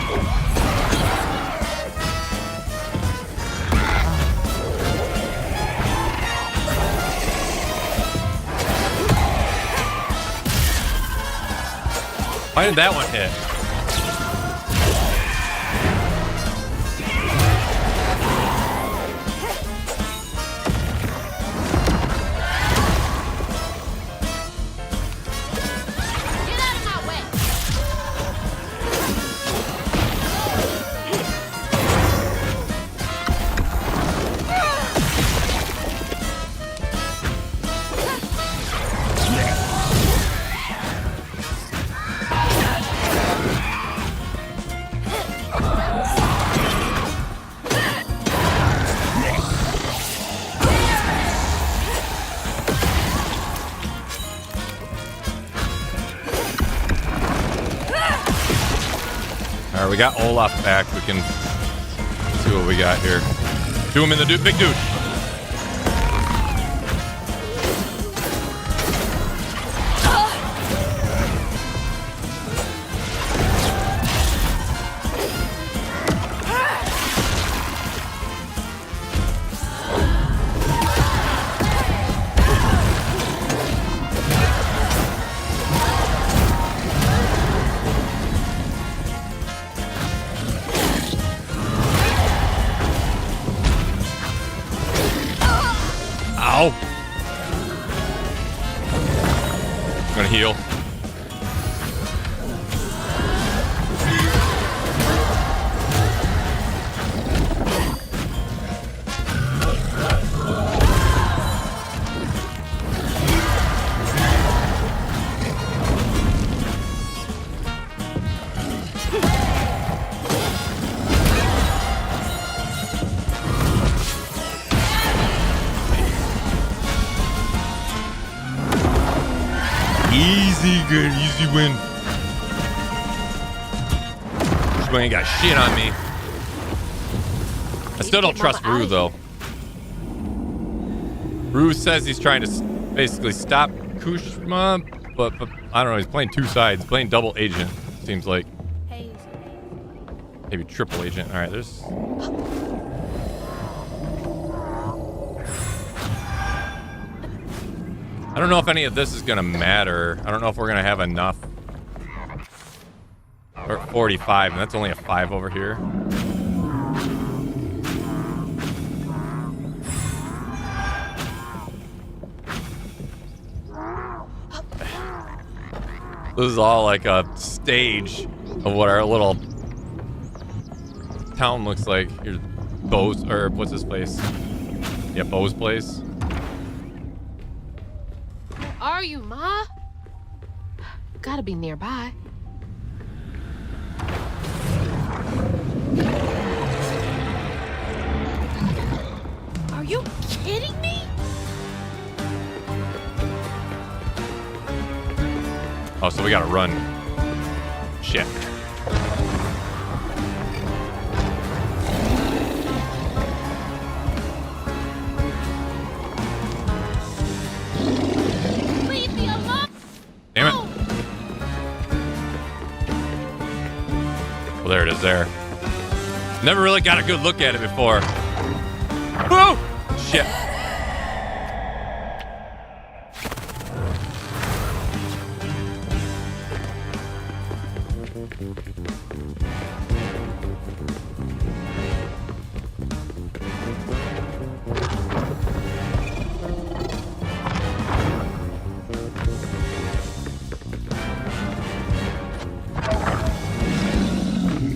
[SPEAKER 1] Why did that one hit?
[SPEAKER 2] Get out of my way!
[SPEAKER 1] All right, we got Olaf back. We can see what we got here. Do him in the big douche. Ow. I'm gonna heal. Easy, good, easy win. This one ain't got shit on me. I still don't trust Rue, though. Rue says he's trying to basically stop Kushma, but I don't know. He's playing two sides, playing double agent, seems like. Maybe triple agent. All right, there's... I don't know if any of this is gonna matter. I don't know if we're gonna have enough. Or 45, and that's only a 5 over here. This is all like a stage of what our little town looks like. Here's Bo's, or what's this place? Yeah, Bo's place.
[SPEAKER 3] are you, Ma? Gotta be nearby. Are you kidding me?
[SPEAKER 1] Oh, so we gotta run. Shit.
[SPEAKER 3] Leave me alone!
[SPEAKER 1] Damn it. Well, there it is there. Never really got a good look at it before. Whoa! Shit.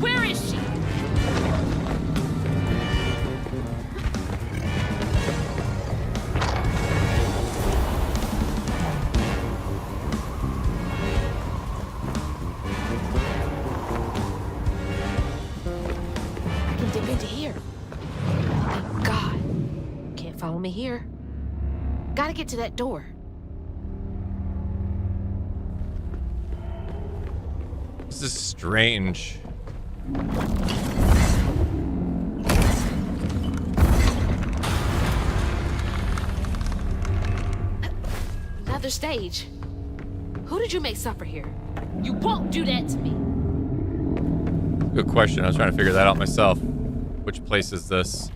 [SPEAKER 3] Where is she? I can dip into here. Thank God. Can't follow me here. Gotta get to that door.
[SPEAKER 1] This is strange.
[SPEAKER 3] Another stage. Who did you make suffer here? You won't do that to me.
[SPEAKER 1] Good question. I was trying to figure that out myself. Which place is this?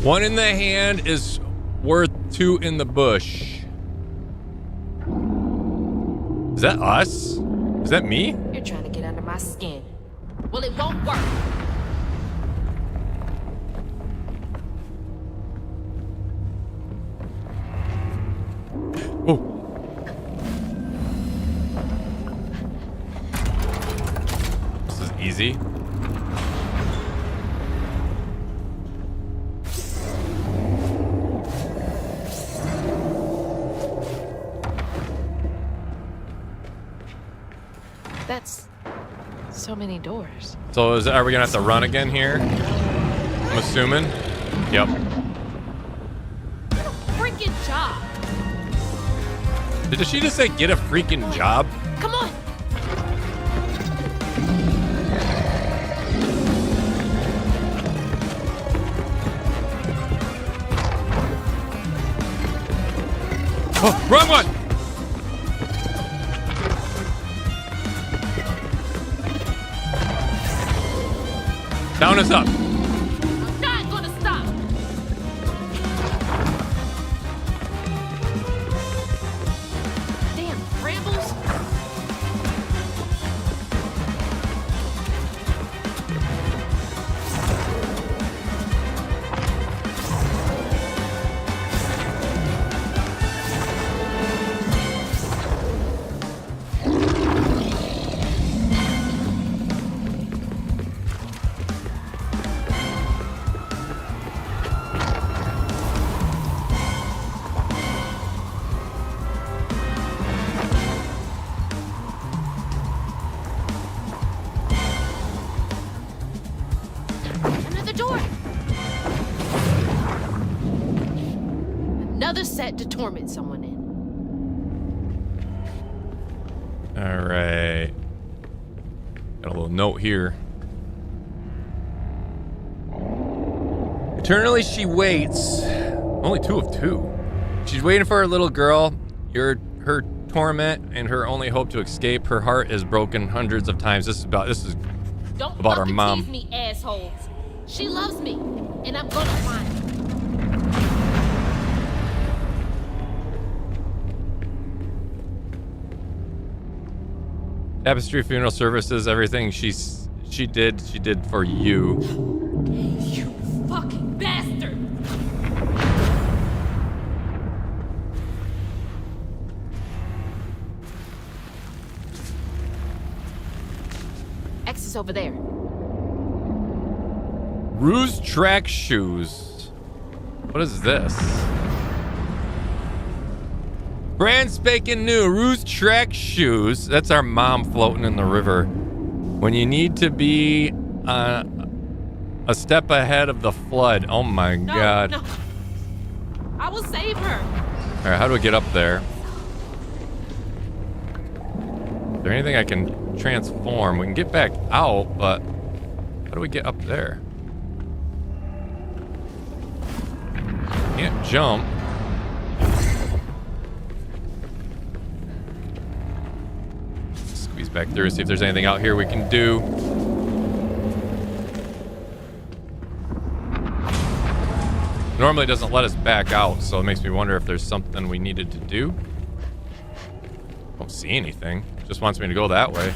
[SPEAKER 1] One in the hand is worth two in the bush. Is that us? Is that me?
[SPEAKER 3] You're trying to get under my skin. Well, it won't work.
[SPEAKER 1] Oh. This is easy.
[SPEAKER 3] That's so many doors.
[SPEAKER 1] So are we gonna have to run again here? I'm assuming. Yep.
[SPEAKER 3] Freaking job.
[SPEAKER 1] Did she just say get a freaking job?
[SPEAKER 3] Come on.
[SPEAKER 1] Oh, wrong one! Down us up.
[SPEAKER 3] I'm not gonna stop. Damn brambles. Another door. Another set to torment someone in.
[SPEAKER 1] All right. Got a little note here. Eternally she waits. Only 2 of 2. She's waiting for her little girl. You're her torment and her only hope to escape. Her heart is broken hundreds of times. This is
[SPEAKER 3] Don't
[SPEAKER 1] about our
[SPEAKER 3] fucking
[SPEAKER 1] mom.
[SPEAKER 3] tease me, assholes. She loves me, and I'm gonna find her.
[SPEAKER 1] Tapestry funeral services, everything she did for you.
[SPEAKER 3] You fucking bastard! X is over there.
[SPEAKER 1] Ruse track shoes. What is this? Brand spanking new Roost Trek shoes. That's our mom floating in the river. When you need to be a step ahead of the flood. Oh my God.
[SPEAKER 3] No. I will save her.
[SPEAKER 1] All right, how do we get up there? Is there anything I can transform? We can get back out, but how do we get up there? Can't jump. Squeeze back through, see if there's anything out here we can do. Normally it doesn't let us back out, so it makes me wonder if there's something we needed to do. Don't see anything. Just wants me to go that way.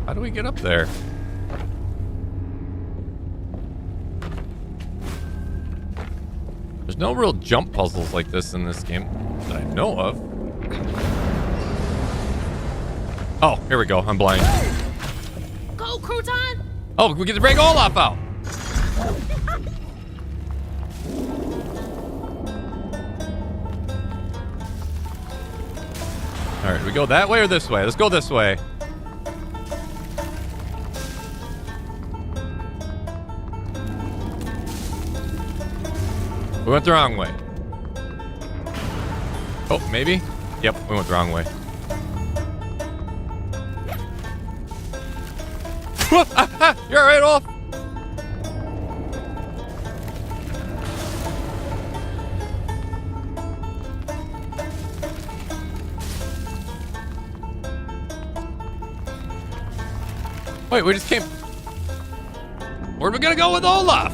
[SPEAKER 1] How do we get up there? There's no real jump puzzles like this in this game that I know of. Oh, here we go. I'm blind.
[SPEAKER 3] Go, Crouton!
[SPEAKER 1] Oh, we get to break Olaf out. All right, we go that way or this way? Let's go this way. We went the wrong way. Oh, maybe? Yep, we went the wrong way. You're all right, Wolf. Wait, we just came... Where'd we gonna go with Olaf?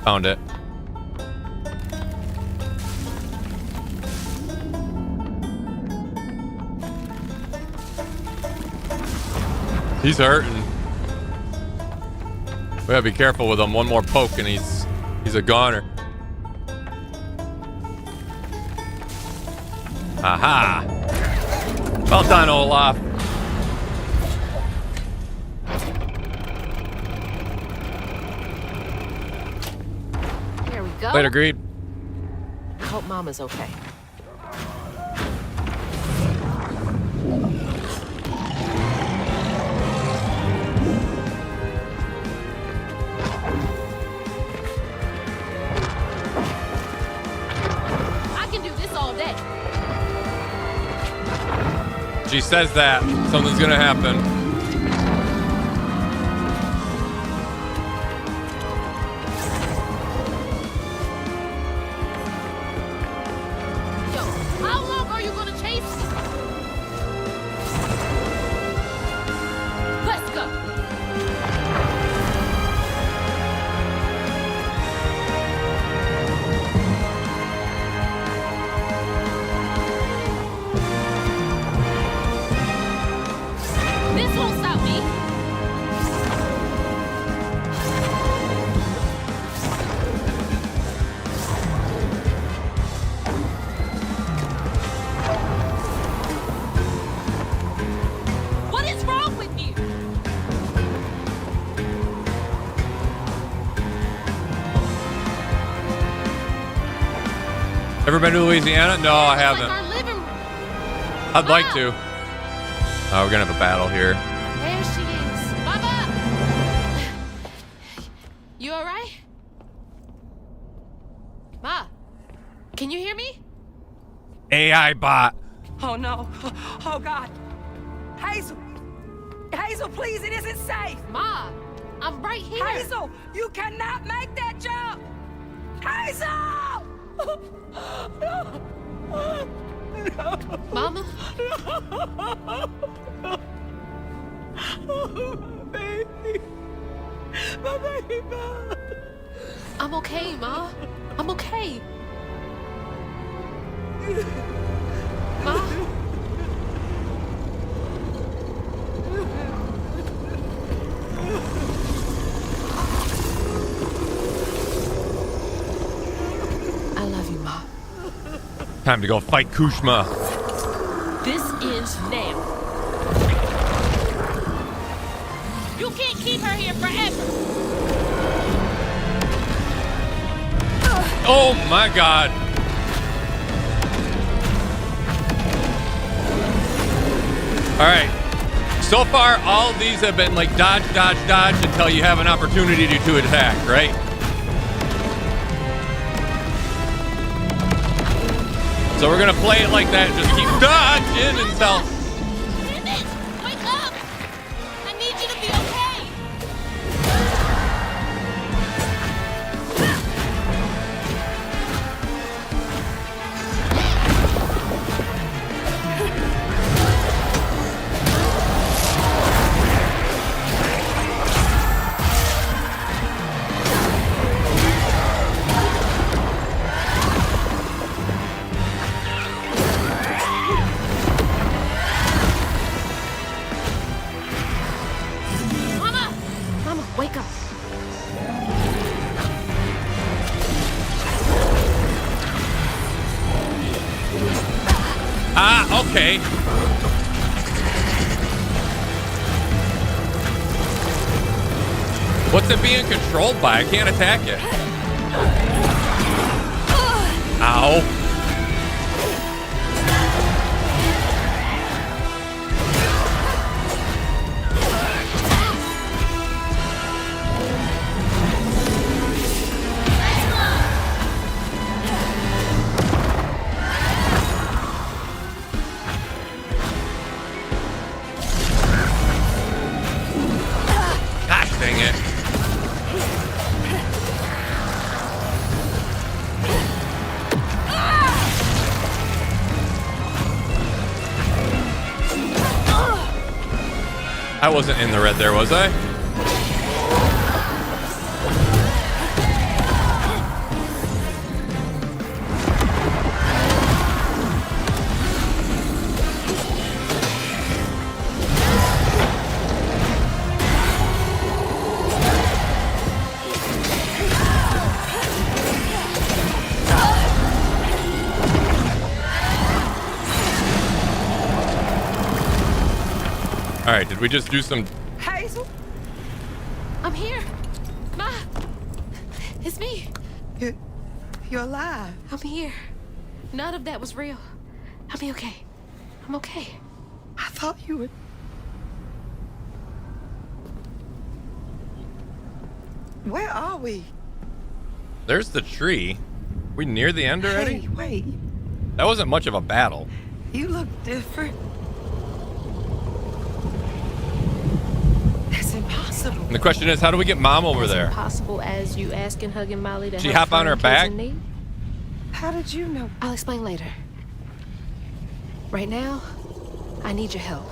[SPEAKER 1] Found it. He's hurting. We gotta be careful with him. One more poke and he's a goner. Aha! Well done, Olaf.
[SPEAKER 3] Here we go.
[SPEAKER 1] Later, Greed.
[SPEAKER 3] I hope Mama's okay.
[SPEAKER 2] I can do this all day.
[SPEAKER 1] She says that. Something's gonna happen.
[SPEAKER 2] Yo, how long are you gonna chase me? Let's go. This won't stop me. What is wrong with you?
[SPEAKER 1] Ever been to Louisiana? No, I haven't.
[SPEAKER 2] Like our living room.
[SPEAKER 1] I'd like to. Oh, we're gonna have a battle here.
[SPEAKER 3] There she is.
[SPEAKER 2] Mama! You all right?
[SPEAKER 3] Ma, can you hear me?
[SPEAKER 1] AI bot.
[SPEAKER 7] Oh no. Oh God. Hazel. Hazel, please, it isn't safe.
[SPEAKER 3] Ma, I'm right here.
[SPEAKER 7] Hazel, you cannot make that jump. Hazel!
[SPEAKER 3] Mama?
[SPEAKER 7] Baby. My baby.
[SPEAKER 3] I'm okay, Ma. I'm okay. Ma?
[SPEAKER 1] Time to go fight Kushma.
[SPEAKER 2] This ends now. You can't keep her here forever.
[SPEAKER 1] Oh my god. Alright. So far, all of these have been like dodge, dodge, dodge until you have an opportunity to attack, right? So we're gonna play it like that and just keep dodging until...
[SPEAKER 2] Damn it! Wake up! I need you to be okay.
[SPEAKER 3] Mama, wake up.
[SPEAKER 1] Ah, okay. What's it being controlled by? I can't attack it. Ow. Gosh dang it. I wasn't in the red there, was I? All right, did we just do some...
[SPEAKER 7] Hazel,
[SPEAKER 3] I'm here. Ma, it's me.
[SPEAKER 7] you're alive.
[SPEAKER 3] I'm here. None of that was real. I'll be okay. I'm okay.
[SPEAKER 7] I thought you were. Where are we?
[SPEAKER 1] There's the tree. We near the end already?
[SPEAKER 7] Hey, wait.
[SPEAKER 1] That wasn't much of a battle.
[SPEAKER 7] You look different. That's impossible.
[SPEAKER 1] And the question is, how do we get Mom over
[SPEAKER 3] As
[SPEAKER 1] there?
[SPEAKER 3] impossible as you asking Hugging Molly to
[SPEAKER 1] She
[SPEAKER 3] help
[SPEAKER 1] hop on
[SPEAKER 3] find
[SPEAKER 1] her
[SPEAKER 3] kids
[SPEAKER 1] back?
[SPEAKER 3] in need?
[SPEAKER 7] How did you know?
[SPEAKER 3] I'll explain later. Right now, I need your help.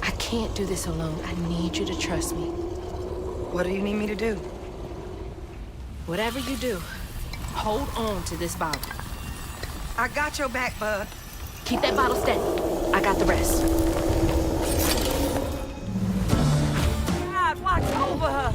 [SPEAKER 3] I can't do this alone. I need you to trust me.
[SPEAKER 7] What do you need me to do?
[SPEAKER 3] Whatever you do, hold on to this bottle.
[SPEAKER 7] I got your back, bud.
[SPEAKER 3] Keep that bottle steady. I got the rest.
[SPEAKER 7] God, watch over her.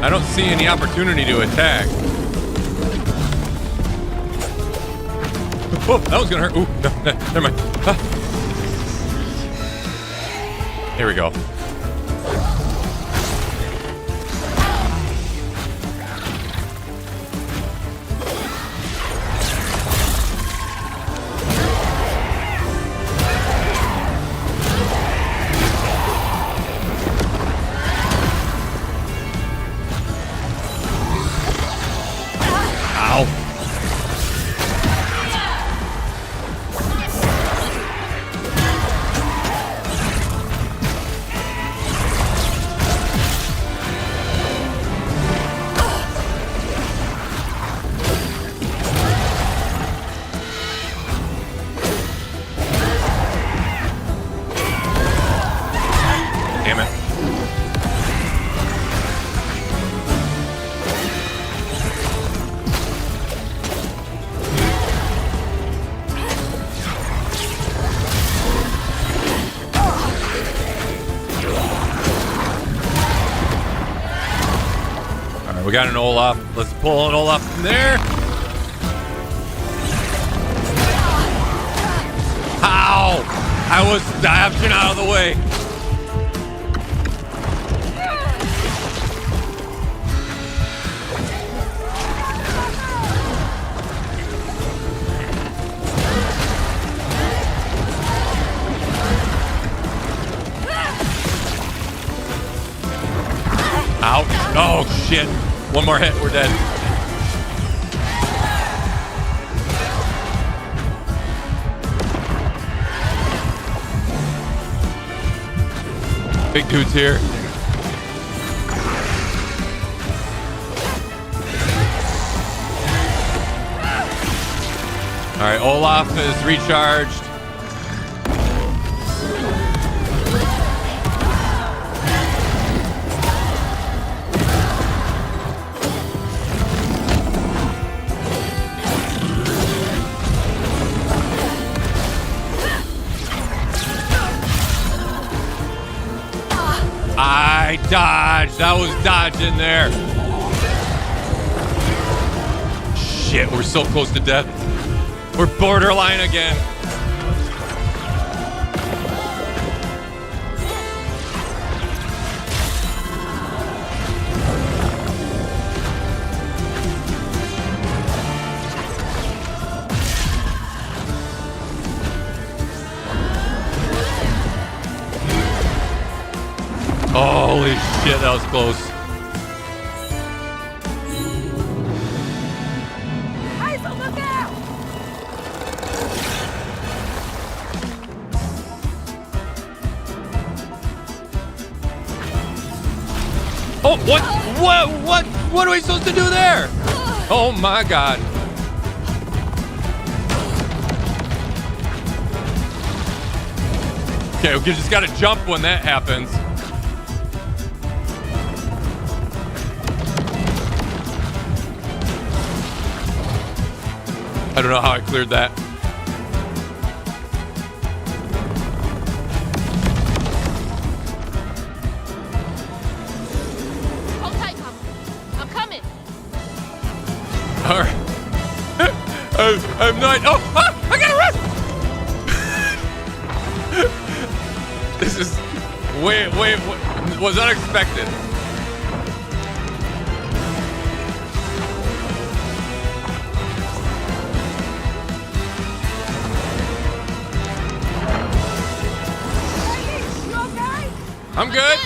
[SPEAKER 1] I don't see any opportunity to attack. Oh, that was gonna hurt. Ooh, no, never mind. Ah. Here we go. Ow. right, we got an Olaf. Let's pull an Olaf from there. Ow! I was dodging out of the way. Ouch. Oh, shit. One more hit. We're dead. Big dude's here. All right, Olaf is recharged. I dodged. I was dodging there. Shit, we're so close to death. We're borderline again. Holy shit, that was close.
[SPEAKER 2] Hazel, look out!
[SPEAKER 1] Oh, what are we supposed to do there? Oh my god. Okay, we just gotta jump when that happens. I don't know how I cleared that.
[SPEAKER 2] Hold tight, Mama. I'm coming.
[SPEAKER 1] All right. I'm not. Oh, I gotta run! This is way was unexpected. I'm good.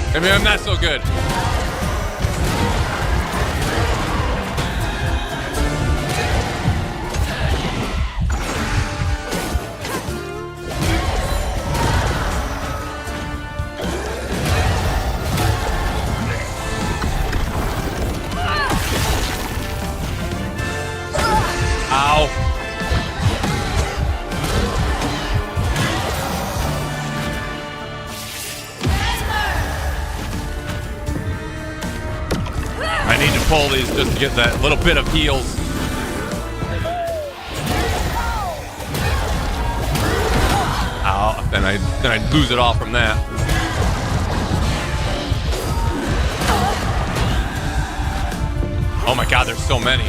[SPEAKER 1] I mean, I'm not so good. Ow. I need to pull these just to get that little bit of heals. Ow. Then I lose it all from that. Oh my god, there's so many.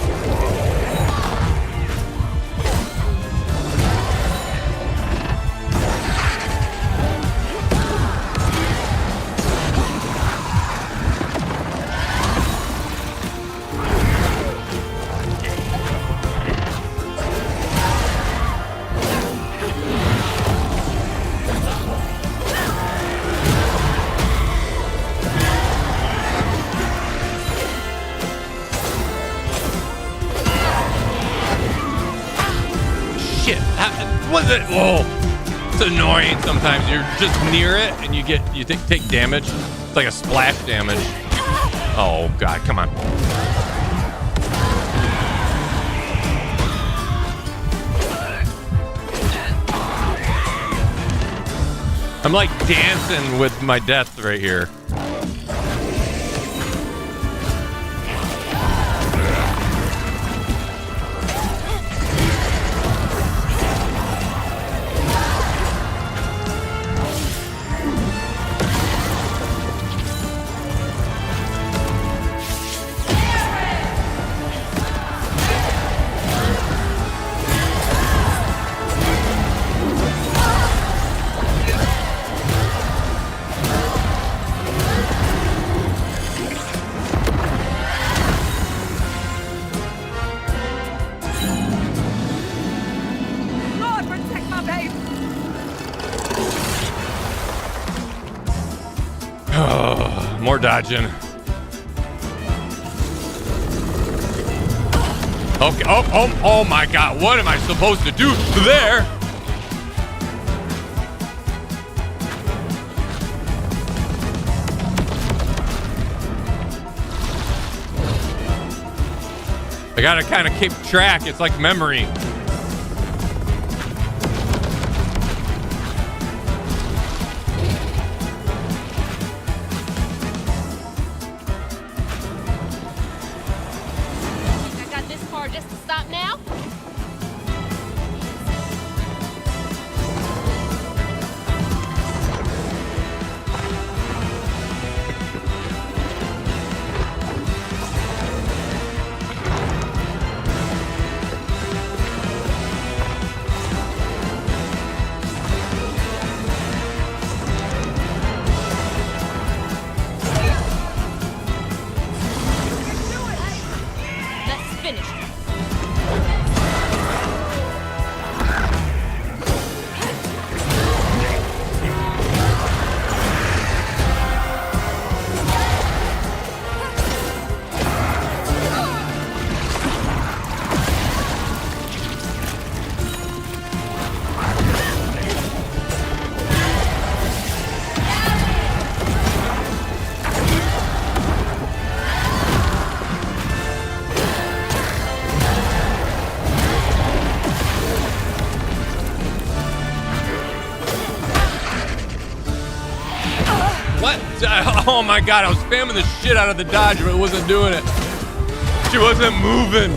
[SPEAKER 1] Was it? Whoa! It's annoying sometimes. You're just near it and you take damage. It's like a splash damage. Oh god, come on. I'm like dancing with my death right here. more dodging. Okay. Oh my God. What am I supposed to do there? I gotta kind of keep track. It's like memory.
[SPEAKER 2] I got this far just to stop now? Let's finish this.
[SPEAKER 1] What? Oh my God, I was spamming the shit out of the dodge, but it wasn't doing it. She wasn't moving.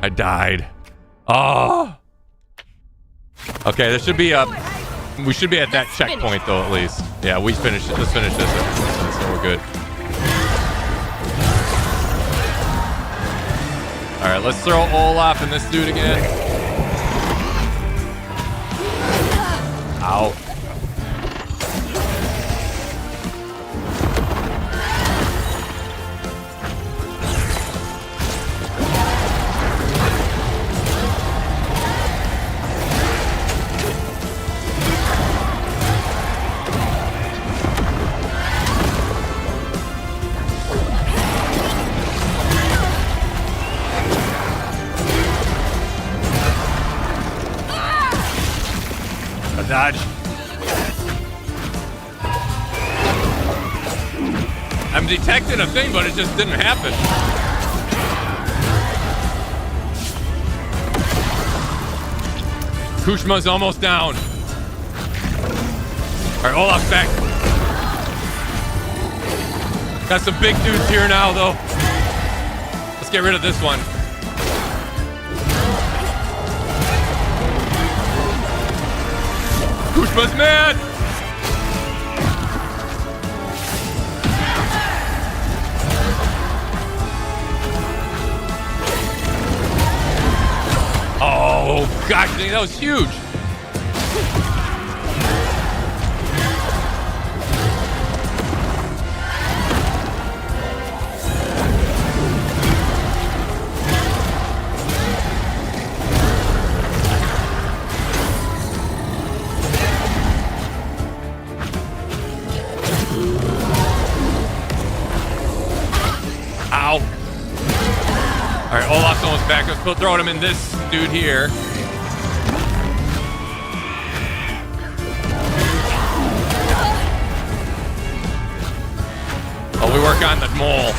[SPEAKER 1] I died. Oh. Okay, there should be a... We should be at that checkpoint, though, at least. Yeah, we finished it. Let's finish this. So we're good. All right, let's throw Olaf and this dude again. Ow. Dodge. I'm detecting a thing, but it just didn't happen. Kushma's almost down. All right, Olaf's back. Got some big dudes here now, though. Let's get rid of this one. Kushma's mad! Oh, gosh, dang, that was huge. Ow. All right, Olaf's almost back. Let's put throwing him in this dude here. Oh, we work on the mole.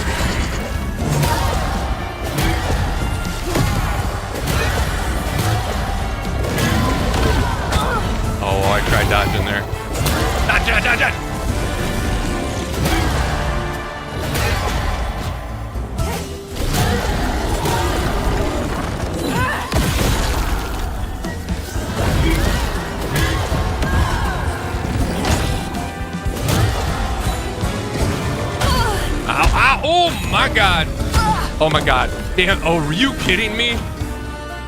[SPEAKER 1] Oh, I tried dodging there. Dodge, dodge, dodge. Oh my God. Oh my God. Damn. Oh, are you kidding me?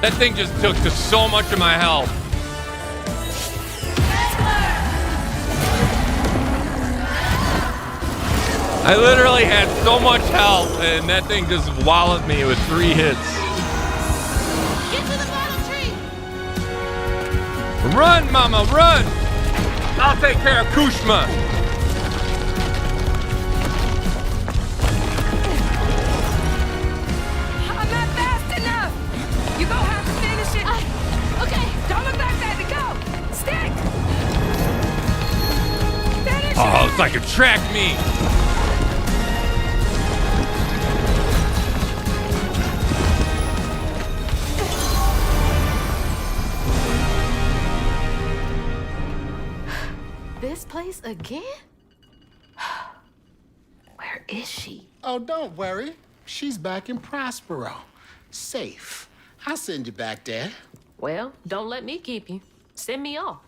[SPEAKER 1] That thing just took so much of my health. I literally had so much health and that thing just walloped me with 3 hits.
[SPEAKER 2] Get to the bottom tree!
[SPEAKER 1] Run, mama, run! I'll take care of Kushma. track me.
[SPEAKER 3] This place again? Where is she?
[SPEAKER 8] Oh, don't worry. She's back in Prospero. Safe. I'll send you back there.
[SPEAKER 3] Well, don't let me keep you. Send me off.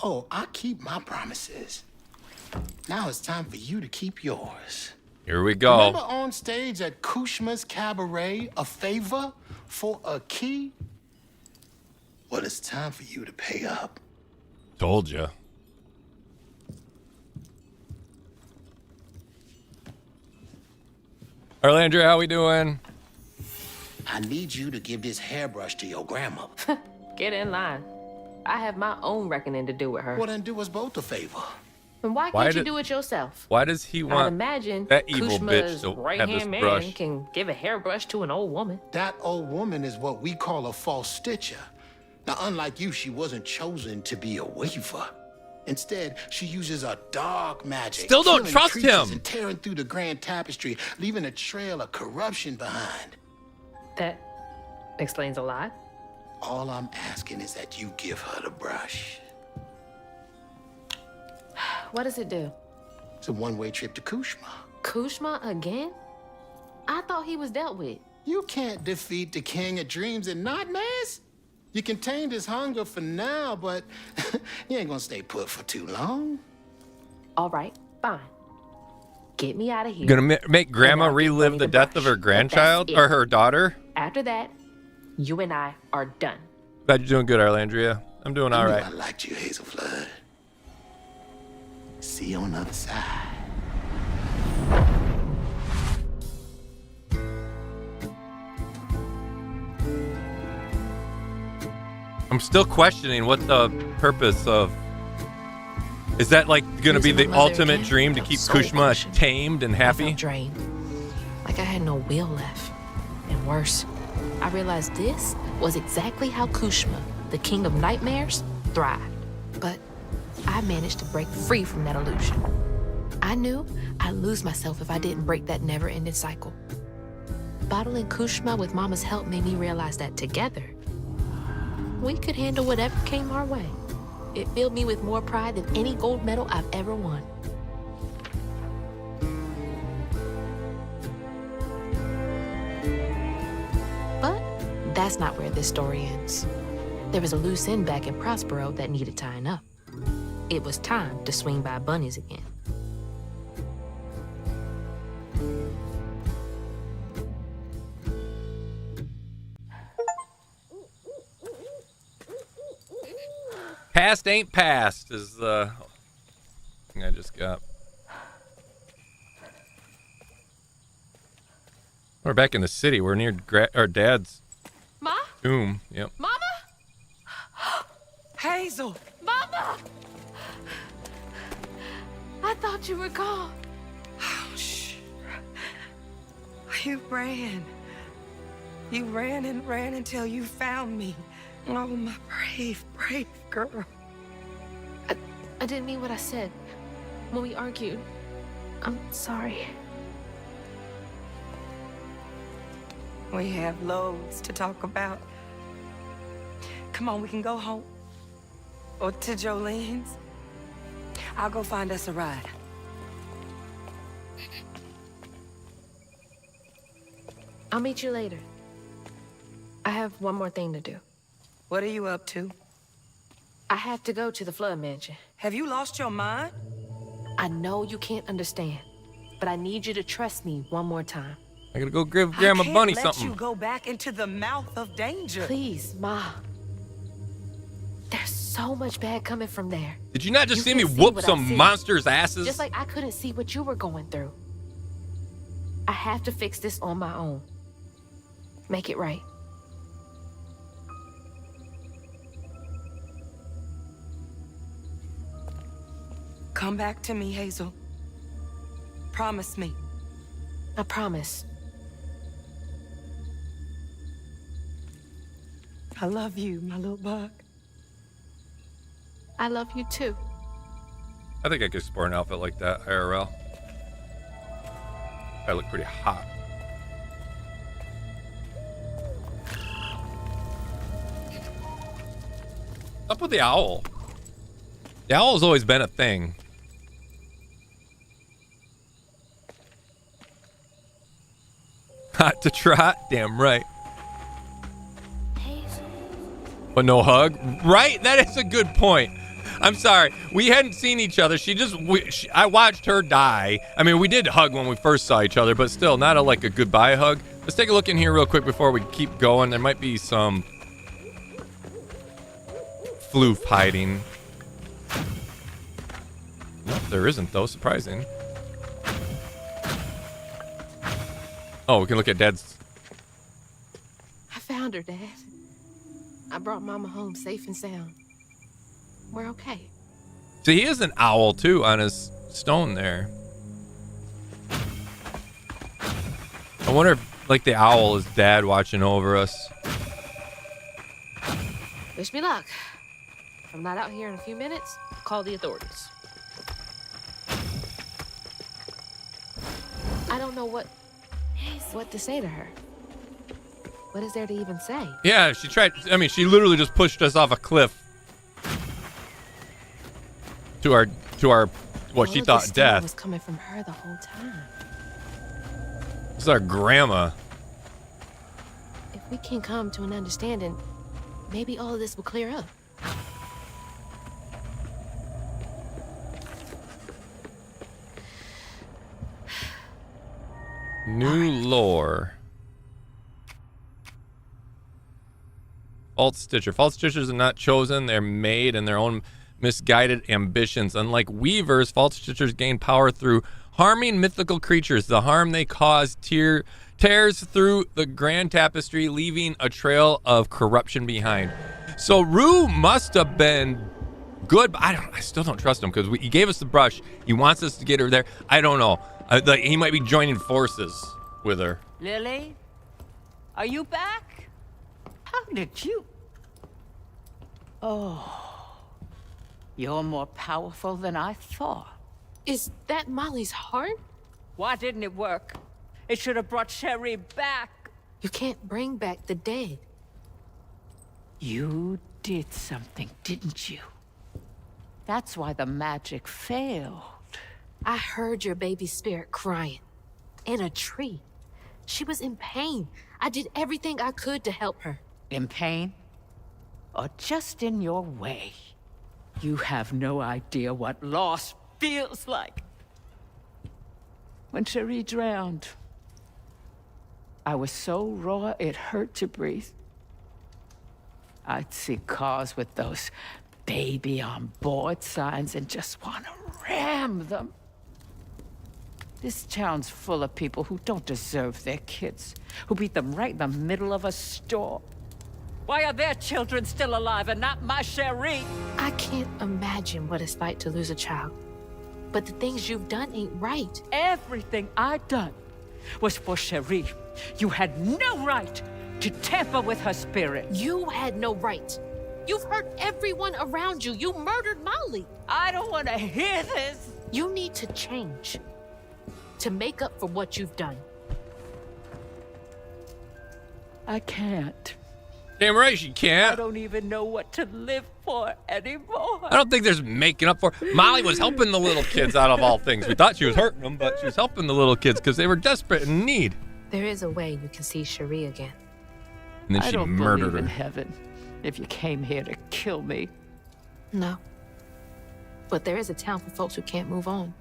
[SPEAKER 8] Oh, I keep my promises. Now it's time for you to keep yours.
[SPEAKER 1] Here we go.
[SPEAKER 8] Remember on stage at Kushma's Cabaret, a favor for a key? Well, it's time for you to pay up.
[SPEAKER 1] Told ya. Arlandria, how we doing?
[SPEAKER 8] I need you to give this hairbrush to your grandmother.
[SPEAKER 3] Get in line. I have my own reckoning to do with her.
[SPEAKER 8] Well, then do us both a favor.
[SPEAKER 3] And why can't you do it yourself?
[SPEAKER 1] Why does he
[SPEAKER 3] I'd
[SPEAKER 1] want
[SPEAKER 3] imagine
[SPEAKER 1] that evil bitch
[SPEAKER 3] Kushma's
[SPEAKER 1] to have this
[SPEAKER 3] right-hand man
[SPEAKER 1] brush?
[SPEAKER 3] can give a hairbrush to an old woman.
[SPEAKER 8] That old woman is what we call a false stitcher. Now, unlike you, she wasn't chosen to be a weaver. Instead, she uses a dark magic.
[SPEAKER 1] Still don't
[SPEAKER 8] killing
[SPEAKER 1] trust
[SPEAKER 8] creatures
[SPEAKER 1] him.
[SPEAKER 8] And tearing through the grand tapestry, leaving a trail of corruption behind.
[SPEAKER 3] That explains a lot.
[SPEAKER 8] All I'm asking is that you give her the brush.
[SPEAKER 3] What does it do?
[SPEAKER 8] It's a one-way trip to Kushma.
[SPEAKER 3] Kushma again? I thought he was dealt with.
[SPEAKER 8] You can't defeat the king of dreams and nightmares. You contained his hunger for now, but you ain't gonna stay put for too long.
[SPEAKER 3] All right, fine. Get me out of here.
[SPEAKER 1] You're gonna make Grandma
[SPEAKER 3] And I'll
[SPEAKER 1] relive
[SPEAKER 3] give
[SPEAKER 1] the
[SPEAKER 3] Bunny
[SPEAKER 1] death of
[SPEAKER 3] brush.
[SPEAKER 1] her
[SPEAKER 3] But
[SPEAKER 1] grandchild
[SPEAKER 3] that's
[SPEAKER 1] or
[SPEAKER 3] it.
[SPEAKER 1] her daughter?
[SPEAKER 3] After that, you and I are done.
[SPEAKER 1] Glad you're doing good, Arlandria. I'm doing all
[SPEAKER 8] I knew
[SPEAKER 1] right.
[SPEAKER 8] I liked you, Hazel Flood. See you on the other side.
[SPEAKER 1] I'm still questioning what the purpose of. Is that like gonna be
[SPEAKER 3] Losing
[SPEAKER 1] the
[SPEAKER 3] my mother
[SPEAKER 1] ultimate
[SPEAKER 3] again
[SPEAKER 1] dream to
[SPEAKER 3] felt
[SPEAKER 1] keep
[SPEAKER 3] so
[SPEAKER 1] Kushma
[SPEAKER 3] crushing.
[SPEAKER 1] tamed and
[SPEAKER 3] I
[SPEAKER 1] happy?
[SPEAKER 3] felt drained. Like I had no will left. And worse, I realized this was exactly how Kushma, the king of nightmares, thrived. But I managed to break free from that illusion. I knew I'd lose myself if I didn't break that never-ending cycle. Bottling Kushma with Mama's help made me realize that together, we could handle whatever came our way. It filled me with more pride than any gold medal I've ever won. But that's not where this story ends. There was a loose end back in Prospero that needed tying up. It was time to swing by Bunny's again.
[SPEAKER 1] Past ain't past is the thing I just got. We're back in the city. We're near our dad's
[SPEAKER 3] Ma?
[SPEAKER 1] tomb. Yep.
[SPEAKER 3] Mama?
[SPEAKER 7] Hazel!
[SPEAKER 3] Mama! I thought you were gone.
[SPEAKER 7] Oh, shh. You ran. You ran and ran until you found me. Oh, my brave, brave girl.
[SPEAKER 3] I didn't mean what I said when we argued. I'm sorry.
[SPEAKER 7] We have loads to talk about. Come on, we can go home. Or to Jolene's. I'll go find us a ride.
[SPEAKER 3] I'll meet you later. I have one more thing to do.
[SPEAKER 7] What are you up to?
[SPEAKER 3] I have to go to the Flood Mansion.
[SPEAKER 7] Have you lost your mind?
[SPEAKER 3] I know you can't understand, but I need you to trust me one more time.
[SPEAKER 1] I gotta go give Grandma
[SPEAKER 7] I can't
[SPEAKER 1] Bunny
[SPEAKER 7] let
[SPEAKER 1] something.
[SPEAKER 7] you go back into the mouth of danger.
[SPEAKER 3] Please, Ma. There's so much bad coming from there.
[SPEAKER 1] Did you not just
[SPEAKER 3] You
[SPEAKER 1] see me
[SPEAKER 3] can see
[SPEAKER 1] whoop
[SPEAKER 3] what I
[SPEAKER 1] some
[SPEAKER 3] see.
[SPEAKER 1] monsters' asses?
[SPEAKER 3] Just like I couldn't see what you were going through. I have to fix this on my own. Make it right.
[SPEAKER 7] Come back to me, Hazel. Promise me.
[SPEAKER 3] I promise.
[SPEAKER 7] I love you, my little bug.
[SPEAKER 3] I love you too.
[SPEAKER 1] I think I could sport an outfit like that, IRL. I look pretty hot. What's up with the owl? The owl's always been a thing. Hot to trot? Damn right.
[SPEAKER 2] Hazel.
[SPEAKER 1] But no hug? Right? That is a good point. I'm sorry. We hadn't seen each other. I watched her die. I mean, we did hug when we first saw each other, but still not like a goodbye hug. Let's take a look in here real quick before we keep going. There might be some floof hiding. Nope, there isn't though. Surprising. Oh, we can look at Dad's.
[SPEAKER 3] I found her, Dad. I brought Mama home safe and sound. We're okay.
[SPEAKER 1] So he is an owl too on his stone there. I wonder if like the owl is Dad watching over us.
[SPEAKER 3] Wish me luck. If I'm not out here in a few minutes, call the authorities. I don't know what to say to her. What is there to even say?
[SPEAKER 1] Yeah, she tried. I mean, she literally just pushed us off a cliff to our what she thought death.
[SPEAKER 3] Was coming from her the whole time.
[SPEAKER 1] This is our grandma.
[SPEAKER 3] If we can come to an understanding, maybe all of this will clear up.
[SPEAKER 1] New lore. False Stitcher. False Stitchers are not chosen. They're made in their own misguided ambitions. Unlike weavers, false Stitchers gain power through harming mythical creatures. The harm they cause tears through the grand tapestry, leaving a trail of corruption behind. So Rue must have been good, but I still don't trust him because he gave us the brush. He wants us to get her there. I don't know. He might be joining forces with her.
[SPEAKER 9] Lily, are you back? How did you? Oh, you're more powerful than I thought.
[SPEAKER 3] Is that Molly's heart?
[SPEAKER 9] Why didn't it work? It should have brought Sherry back.
[SPEAKER 3] You can't bring back the dead.
[SPEAKER 9] You did something, didn't you? That's why the magic failed.
[SPEAKER 3] I heard your baby spirit crying. In a tree. She was in pain. I did everything I could to help her.
[SPEAKER 9] In pain? Or just in your way? You have no idea what loss feels like. When Cherie drowned, I was so raw it hurt to breathe. I'd see cars with those baby on board signs and just want to ram them. This town's full of people who don't deserve their kids, who beat them right in the middle of a store. Why are their children still alive and not my Cherie?
[SPEAKER 3] I can't imagine what it's like to lose a child. But the things you've done ain't right.
[SPEAKER 9] Everything I'd done was for Cherie. You had no right to tamper with her spirit.
[SPEAKER 3] You had no right. You've hurt everyone around you. You murdered Molly.
[SPEAKER 9] I don't want to hear this.
[SPEAKER 3] You need to change. To make up for what you've done.
[SPEAKER 9] I can't.
[SPEAKER 1] Damn right she
[SPEAKER 9] I
[SPEAKER 1] can't.
[SPEAKER 9] don't even know what to live for anymore.
[SPEAKER 1] I don't think there's making up for. Molly was helping the little kids out of all things. We thought she was hurting them, but she was helping the little kids because they were desperate and in need.
[SPEAKER 3] There is a way you can see Cherie again.
[SPEAKER 1] And then
[SPEAKER 9] I
[SPEAKER 1] she
[SPEAKER 9] don't
[SPEAKER 1] murdered
[SPEAKER 9] believe in
[SPEAKER 1] her.
[SPEAKER 9] heaven if you came here to kill me.
[SPEAKER 3] No. But there is a town for folks who can't move on.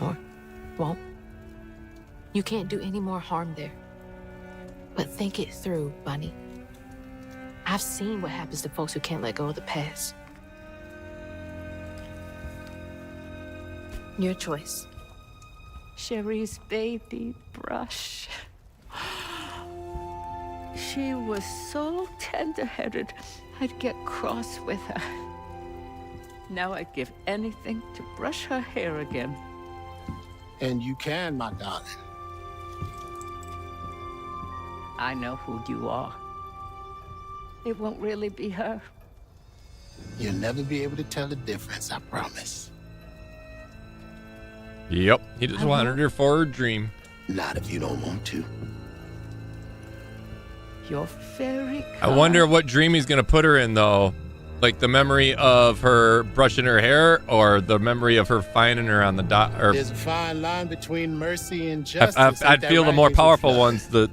[SPEAKER 3] Or won't. You can't do any more harm there. But think it through, Bunny. I've seen what happens to folks who can't let go of the past. Your choice.
[SPEAKER 9] Cherie's baby brush. She was so tender-headed, I'd get cross with her. Now I'd give anything to brush her hair again.
[SPEAKER 8] And you can, my darling.
[SPEAKER 9] I know who you are. It won't really be her.
[SPEAKER 8] You'll never be able to tell the difference, I promise.
[SPEAKER 1] Yep, he just wanted her for her dream.
[SPEAKER 8] Not if you don't want to.
[SPEAKER 9] You're very kind.
[SPEAKER 1] I wonder what dream he's gonna put her in, though. Like the memory of her brushing her hair, or the memory of her finding her on the dot. Or
[SPEAKER 8] There's a fine line between mercy and justice.
[SPEAKER 1] I'd feel the more powerful ones, the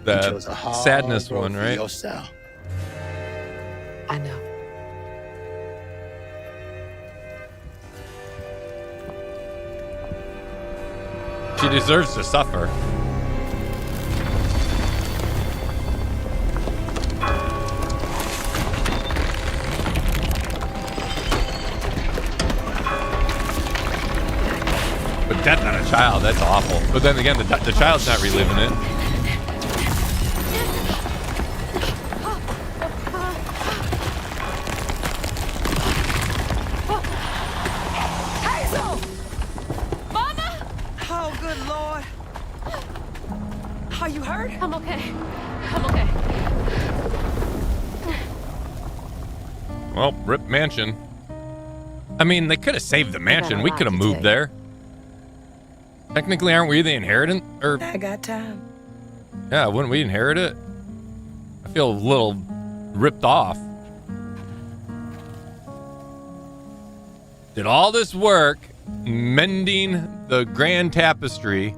[SPEAKER 8] chose a hard
[SPEAKER 1] sadness
[SPEAKER 8] road
[SPEAKER 1] one,
[SPEAKER 8] for
[SPEAKER 1] right?
[SPEAKER 8] your style.
[SPEAKER 3] I know.
[SPEAKER 1] She deserves to suffer. But death on a child, that's awful. But then again, the child's not reliving it.
[SPEAKER 7] Hazel!
[SPEAKER 2] Mama!
[SPEAKER 7] Oh, good Lord. Are you hurt?
[SPEAKER 2] I'm okay. I'm okay.
[SPEAKER 1] Well, rip mansion. I mean, they could have saved the mansion. We could have moved there. Technically, aren't we the inheritance? Or
[SPEAKER 7] I got time.
[SPEAKER 1] yeah, wouldn't we inherit it? I feel a little ripped off. Did all this work mending the grand tapestry.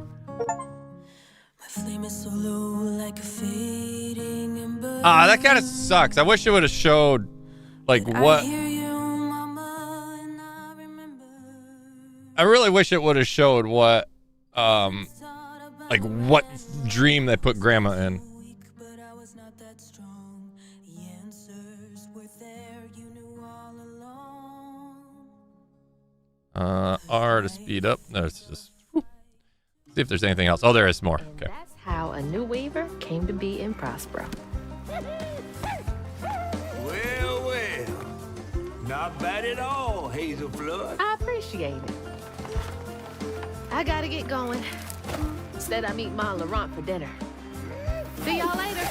[SPEAKER 1] That kind of sucks. I wish it would have showed like what. I really wish it would have showed what like what dream they put grandma in. R to speed up. No, it's just see if there's anything else. Oh, there is more. Okay.
[SPEAKER 3] That's how a new weaver came to be in Prospero.
[SPEAKER 6] Well, well. Not bad at all, Hazel Flood.
[SPEAKER 3] I appreciate it. I gotta get going. Instead, I meet Ma Laurent for dinner. See y'all later.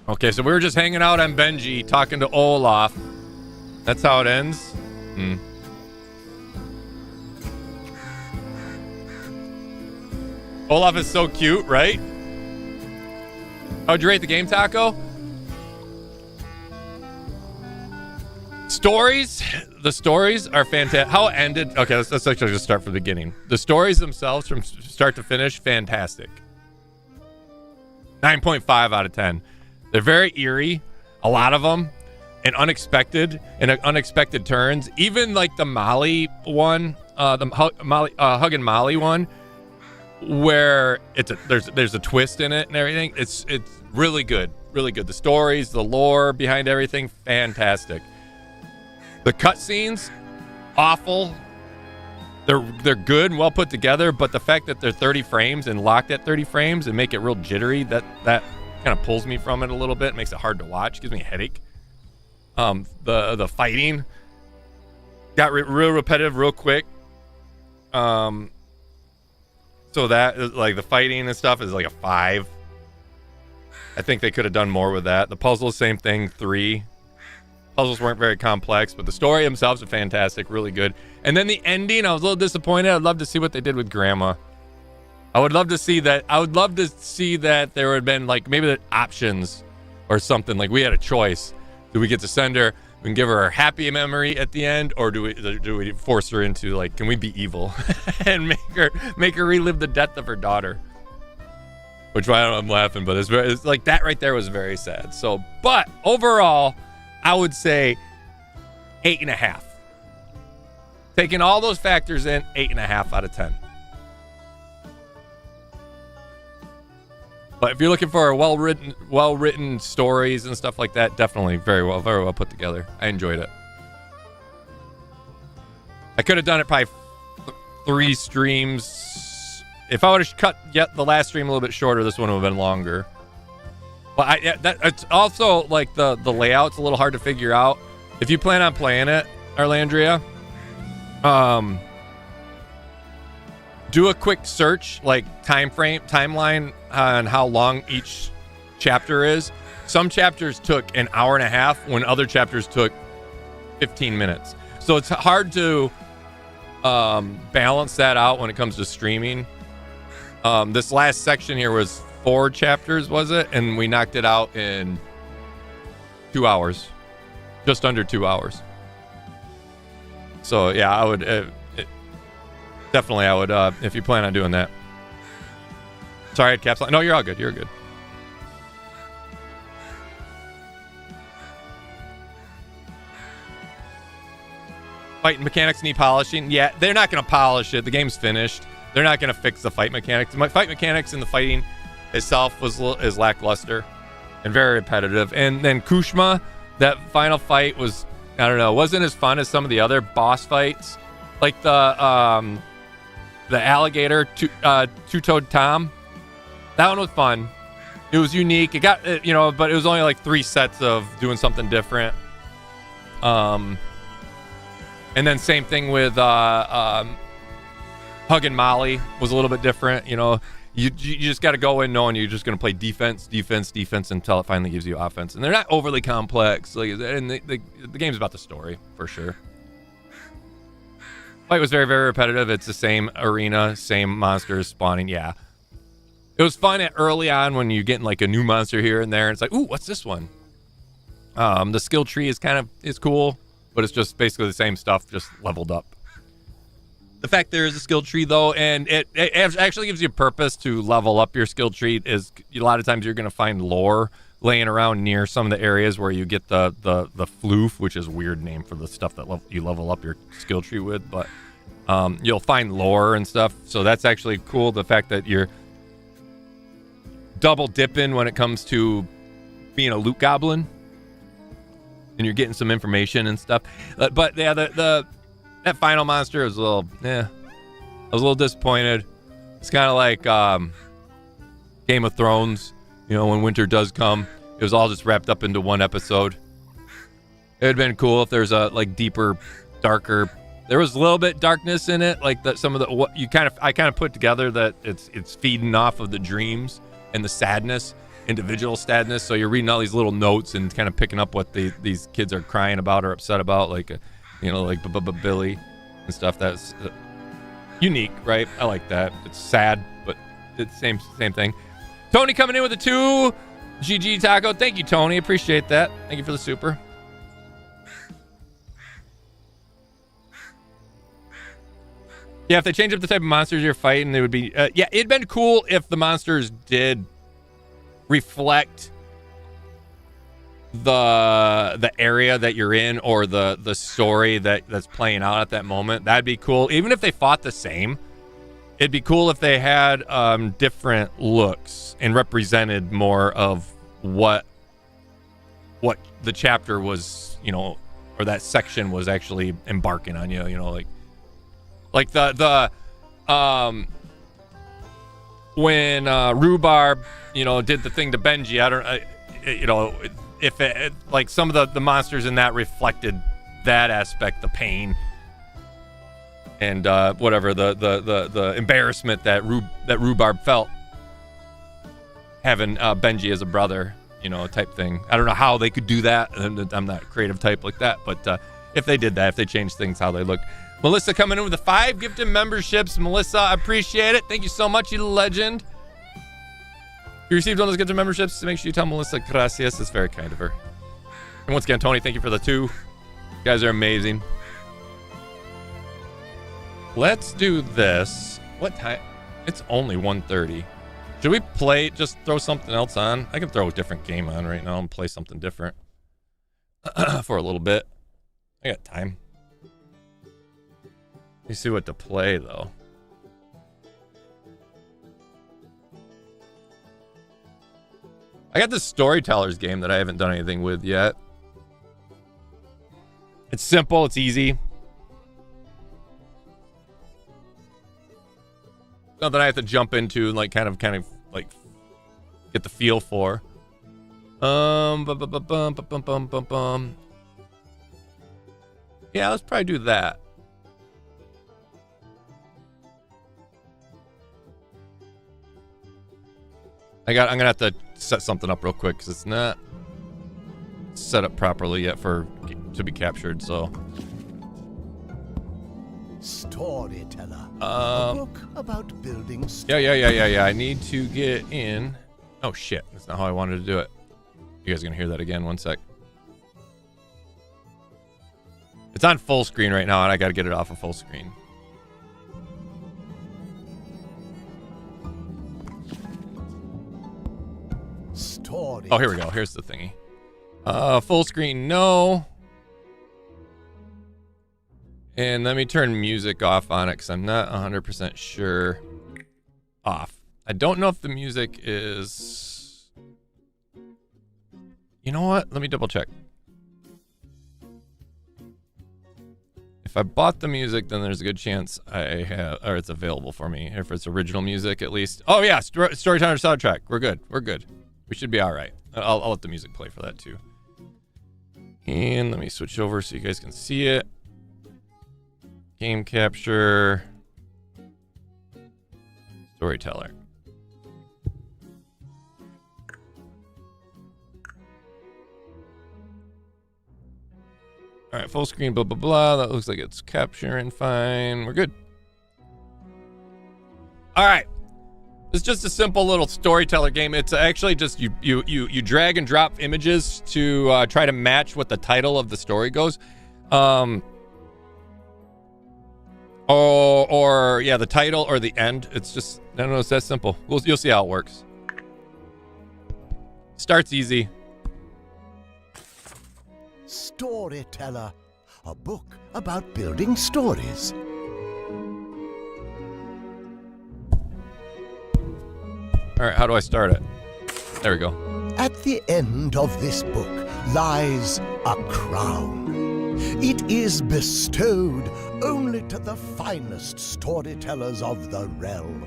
[SPEAKER 1] Okay, so we were just hanging out on Benji, talking to Olaf. That's how it ends. Olaf is so cute, right? How'd you rate the game, Taco? Stories. The stories are fantastic. How it ended. Okay, let's actually just start from the beginning. The stories themselves, from start to finish, fantastic. 9.5 out of 10. They're very eerie, a lot of them, and unexpected turns. Even like the Molly one, Hug and Molly one, where there's a twist in it and everything. It's really good, really good. The stories, the lore behind everything, fantastic. The cutscenes, awful. They're good and well put together, but the fact that they're 30 frames and locked at 30 frames and make it real jittery, that kind of pulls me from it a little bit. Makes it hard to watch. Gives me a headache. The fighting got real repetitive real quick. So that like the fighting and stuff is like a 5. I think they could have done more with that. The puzzles, same thing, 3. Puzzles weren't very complex, but the story themselves are fantastic, really good. And then the ending, I was a little disappointed. I'd love to see what they did with Grandma. I would love to see that. I would love to see that there would have been like maybe the options or something. Like we had a choice. Do we get to send her and give her a happy memory at the end, or do we force her into like, can we be evil and make her relive the death of her daughter? Which I'm laughing, but it's like that right there was very sad. So, but overall, I would say 8.5. Taking all those factors in, 8.5 out of 10. But if you're looking for a well-written stories and stuff like that, definitely very well put together. I enjoyed it. I could have done it probably 3 streams. If I would have cut the last stream a little bit shorter, this one would have been longer. But it's also like the layout's a little hard to figure out. If you plan on playing it, Arlandria, do a quick search, like timeline on how long each chapter is. some chapters took an hour and a half when other chapters took 15 minutes. So it's hard to balance that out when it comes to streaming. This last section here was 4 chapters, was it? And we knocked it out in 2 hours, just under 2 hours. So yeah, I would definitely, I would, if you plan on doing that. Sorry, I had caps lock. No, you're all good. You're good. Fighting mechanics need polishing. Yeah, they're not going to polish it. The game's finished. They're not going to fix the fight mechanics. My fight mechanics and the fighting itself is lackluster and very repetitive. And then Kushma, that final fight was, I don't know, wasn't as fun as some of the other boss fights. Like the alligator, two-toed Tom. That one was fun. It was unique. It got, but it was only like 3 sets of doing something different. And then same thing with Huggin' Molly was a little bit different. You just got to go in knowing you're just going to play defense until it finally gives you offense. And they're not overly complex. And the game's about the story for sure. Fight was very, very repetitive. It's the same arena, same monsters spawning. Yeah. It was fun early on when you're getting like a new monster here and there. And it's like, ooh, what's this one? The skill tree is cool, but it's just basically the same stuff, just leveled up. The fact there is a skill tree, though, and it actually gives you a purpose to level up your skill tree, is a lot of times you're going to find lore laying around near some of the areas where you get the floof, which is a weird name for the stuff that you level up your skill tree with, but you'll find lore and stuff, so that's actually cool. The fact that you're double dipping when it comes to being a loot goblin, and you're getting some information and stuff. But yeah, that final monster was a little, I was a little disappointed. It's kind of like Game of Thrones, when winter does come. It was all just wrapped up into one episode. It would have been cool if there's a deeper, darker. There was a little bit darkness in it, like that. Some of the I kind of put together that it's feeding off of the dreams and the sadness, individual sadness. So you're reading all these little notes and kind of picking up what these kids are crying about or upset about, like Billy and stuff. That's unique, right? I like that. It's sad, but it's same thing. Tony coming in with a 2 GG taco. Thank you, Tony. Appreciate that. Thank you for the super. Yeah, if they change up the type of monsters you're fighting, they would be it'd been cool if the monsters did reflect the area that you're in, or the story that's playing out at that moment. That'd be cool. Even if they fought the same, it'd be cool if they had different looks and represented more of what the chapter was, or that section was actually embarking on. Like the when Rhubarb did the thing to Benji, if it, like some of the monsters in that reflected that aspect, the pain and whatever the embarrassment that Rhubarb felt having Benji as a brother, type thing. I don't know how they could do that. I'm not a creative type like that, but if they did that, if they changed things how they look. Melissa coming in with the 5 gifted memberships. Melissa, I appreciate it. Thank you so much, you legend. If you received one of those gifted memberships, make sure you tell Melissa gracias. It's very kind of her. And once again, Tony, thank you for the 2. You guys are amazing. Let's do this. What time? It's only 1:30. Should we just throw something else on? I can throw a different game on right now and play something different for a little bit. I got time. Let me see what to play, though. I got this Storytellers game that I haven't done anything with yet. It's simple. It's easy. Something I have to jump into and kind of get the feel for. Yeah, let's probably do that. I'm gonna have to set something up real quick because it's not set up properly yet for to be captured, so.
[SPEAKER 6] Storyteller. A book about building.
[SPEAKER 1] Yeah. I need to get in. Oh shit, that's not how I wanted to do it. You guys are gonna hear that again, one sec. It's on full screen right now, and I gotta get it off of full screen.
[SPEAKER 6] Story.
[SPEAKER 1] Oh, here we go. Here's the thingy. Full screen, no. And let me turn music off on it because I'm not 100% sure. Off. I don't know if the music is... You know what? Let me double check. If I bought the music, then there's a good chance I have, or it's available for me. If it's original music, at least. Oh yeah, Storyteller soundtrack. We're good. We're good. We should be all right. I'll let the music play for that too. And let me switch over so you guys can see it. Game capture. Storyteller. All right, full screen, blah, blah, blah. That looks like it's capturing fine. We're good. All right. It's just a simple little storyteller game. It's actually just you drag and drop images to try to match what the title of the story goes. Or yeah, the title or the end. It's just, I don't know, it's that simple. You'll see how it works. Starts easy.
[SPEAKER 6] Storyteller, a book about building stories.
[SPEAKER 1] All right, how do I start it? There we go.
[SPEAKER 6] At the end of this book lies a crown. It is bestowed only to the finest storytellers of the realm.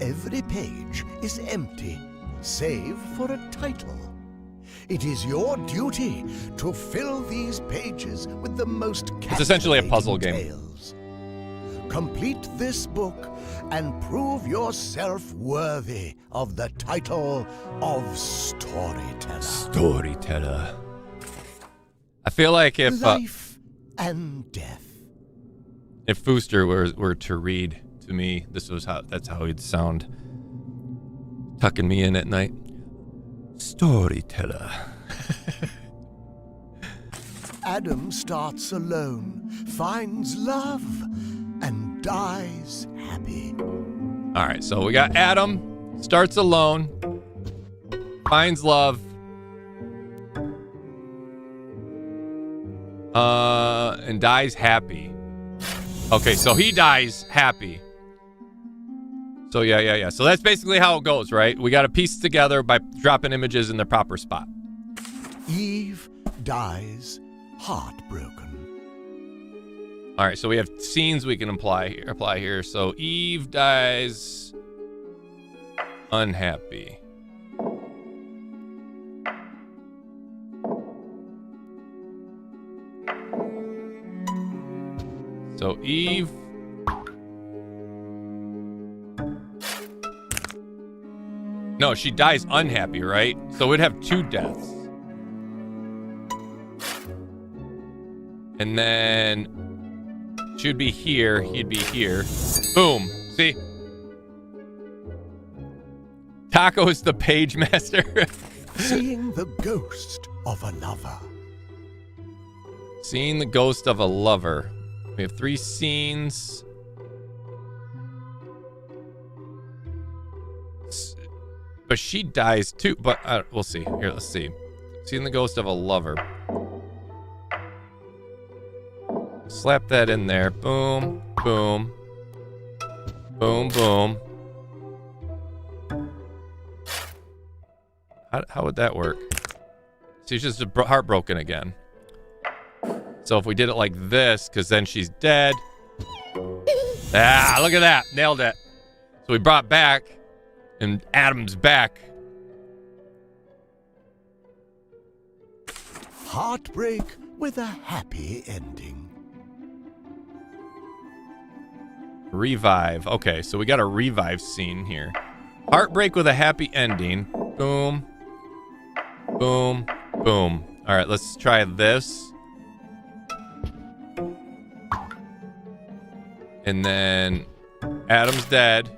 [SPEAKER 6] Every page is empty, save for a title. It is your duty to fill these pages with the most
[SPEAKER 1] It's essentially a puzzle game.
[SPEAKER 6] tales. Complete this book and prove yourself worthy of the title of Storyteller.
[SPEAKER 1] Storyteller. I feel like if
[SPEAKER 6] Life and death.
[SPEAKER 1] If Fooster were to read to me, that's how he'd sound, tucking me in at night. Storyteller.
[SPEAKER 6] Adam starts alone, finds love, and dies happy.
[SPEAKER 1] All right, so we got Adam, starts alone, finds love, and dies happy. Okay, so he dies happy. So yeah. So that's basically how it goes, right? We got to piece it together by dropping images in the proper spot.
[SPEAKER 6] Eve dies heartbroken.
[SPEAKER 1] All right, so we have scenes we can apply here. So Eve dies unhappy. So Eve No, she dies unhappy, right? So we'd have two deaths. And then she'd be here, he'd be here. Boom. See? Taco's the page master.
[SPEAKER 6] Seeing the ghost of a lover.
[SPEAKER 1] Seeing the ghost of a lover. We have 3 scenes. But she dies too. But we'll see. Here, let's see. Seeing the ghost of a lover. Slap that in there. Boom, boom. Boom, boom. How would that work? She's just heartbroken again. So if we did it like this, because then she's dead. Ah, look at that. Nailed it. So we brought back, and Adam's back.
[SPEAKER 6] Heartbreak with a happy ending.
[SPEAKER 1] Revive. Okay, so we got a revive scene here. Heartbreak with a happy ending. Boom. Boom. Boom. All right, let's try this. And then Adam's dead.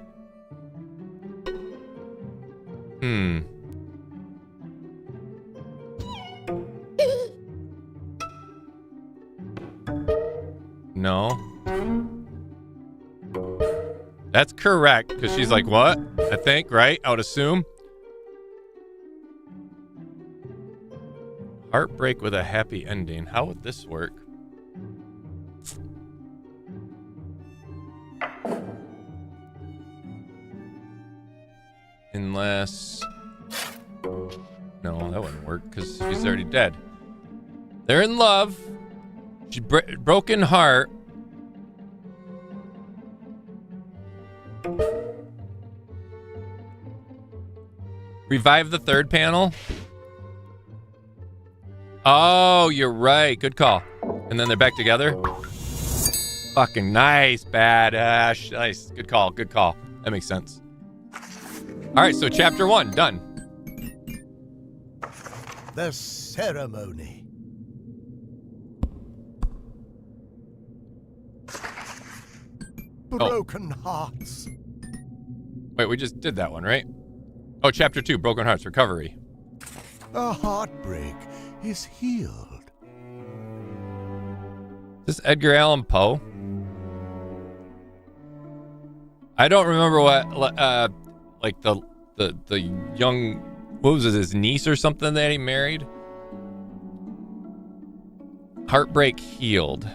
[SPEAKER 1] No. That's correct, because she's like, what? I think, right? I would assume. Heartbreak with a happy ending. How would this work? Unless... No, that wouldn't work, because she's already dead. They're in love. She broken heart. Revive the third panel. Oh, you're right. Good call. And then they're back together. Fucking nice, badass. Nice. Good call. Good call. That makes sense. All right, so chapter 1 done.
[SPEAKER 6] The ceremony. Broken hearts.
[SPEAKER 1] Wait, we just did that one, right? Oh, chapter 2, Broken Hearts Recovery.
[SPEAKER 6] A heartbreak is healed.
[SPEAKER 1] Is this Edgar Allan Poe? I don't remember what, like the young, what was it, his niece or something that he married? Heartbreak healed.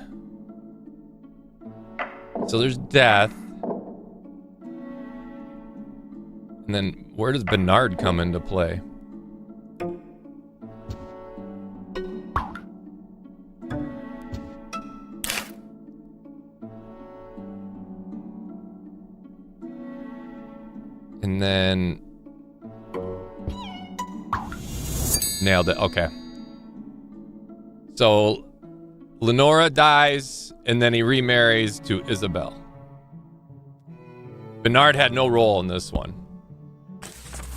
[SPEAKER 1] So there's death. And then where does Bernard come into play? And then nailed it. Okay. So Lenora dies and then he remarries to Isabel. Bernard had no role in this one.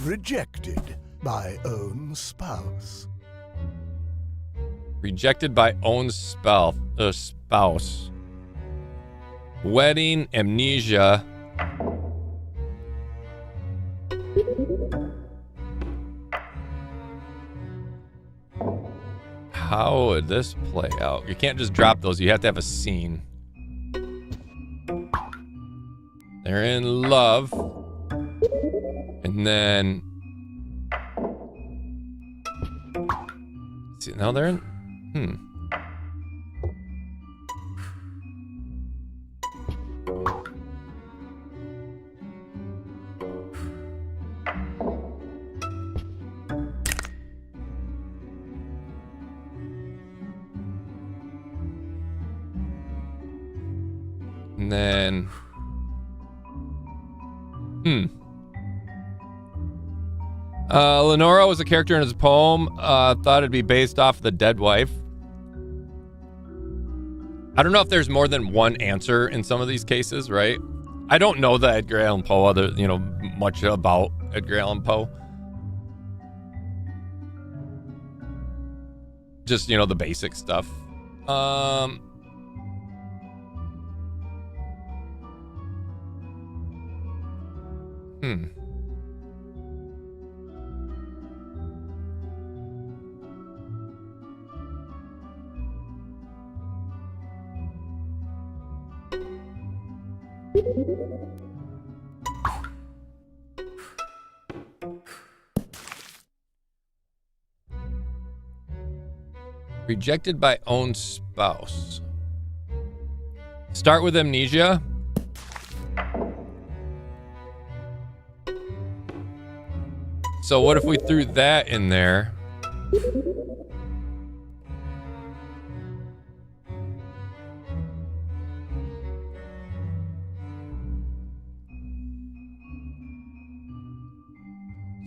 [SPEAKER 6] Rejected by own spouse.
[SPEAKER 1] Rejected by own spouse. Wedding, amnesia. How would this play out? You can't just drop those. You have to have a scene. They're in love. And then... See, now they're in... And then... Lenora was a character in his poem. Thought it'd be based off the dead wife. I don't know if there's more than one answer in some of these cases, right? I don't know the Edgar Allan Poe, much about Edgar Allan Poe. Just, the basic stuff. Rejected by own spouse. Start with amnesia. So what if we threw that in there?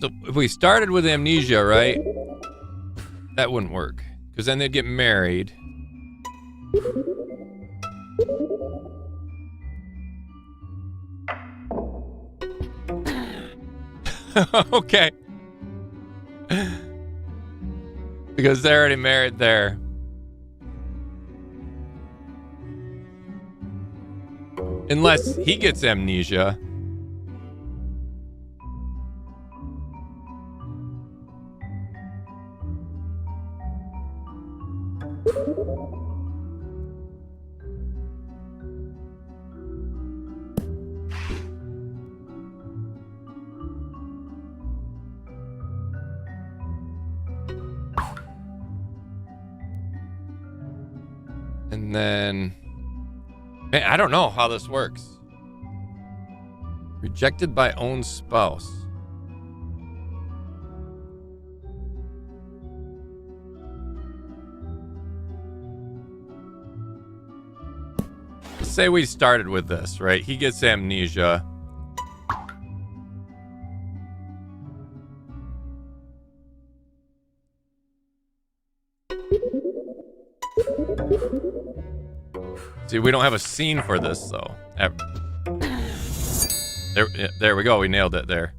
[SPEAKER 1] So if we started with amnesia, right? That wouldn't work. Because then they'd get married. Okay. Because they're already married there. Unless he gets amnesia. And then, man, I don't know how this works. Rejected by own spouse. Let's say we started with this, right? He gets amnesia. See, we don't have a scene for this, though. There we go. We nailed it there.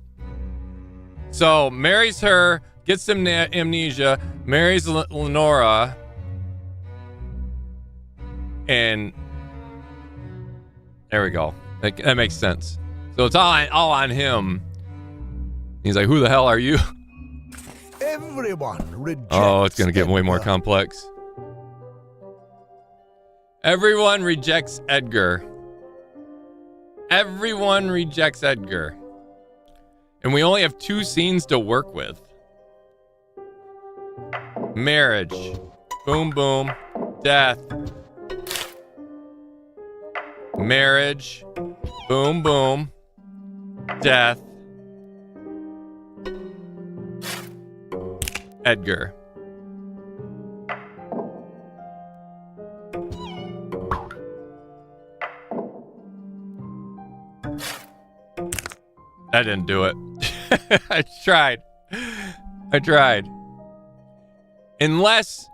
[SPEAKER 1] So, marries her, gets amnesia, marries Lenora, and there we go. That makes sense. So it's all on him. He's like, who the hell are you?
[SPEAKER 6] Everyone rejects.
[SPEAKER 1] Oh, it's going to get way more complex. Everyone rejects Edgar. Everyone rejects Edgar. And we only have 2 scenes to work with. Marriage. Boom, boom. Death. Marriage. Boom, boom. Death. Edgar. I didn't do it. I tried. Unless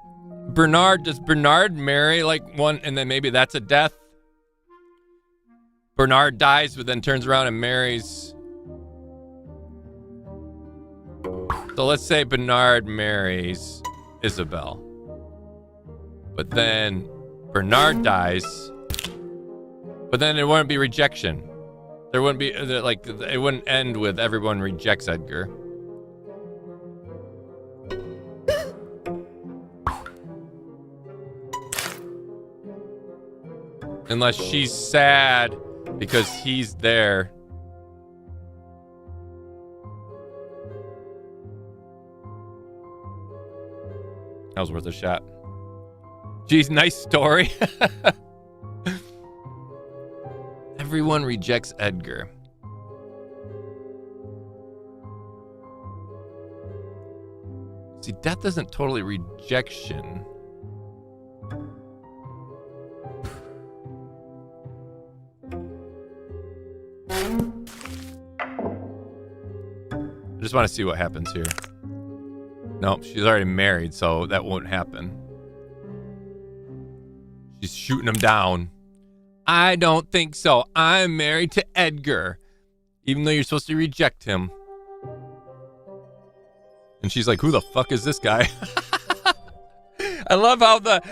[SPEAKER 1] does Bernard marry like one and then maybe that's a death? Bernard dies but then turns around and marries. So let's say Bernard marries Isabel. But then Bernard dies. But then it wouldn't be rejection. There wouldn't be, like, it wouldn't end with everyone rejects Edgar. Unless she's sad because he's there. That was worth a shot. Geez, nice story. Everyone rejects Edgar. See, death isn't totally rejection. I just want to see what happens here. Nope, she's already married, so that won't happen. She's shooting him down. I don't think so. I'm married to Edgar. Even though you're supposed to reject him. And she's like, who the fuck is this guy? I love how the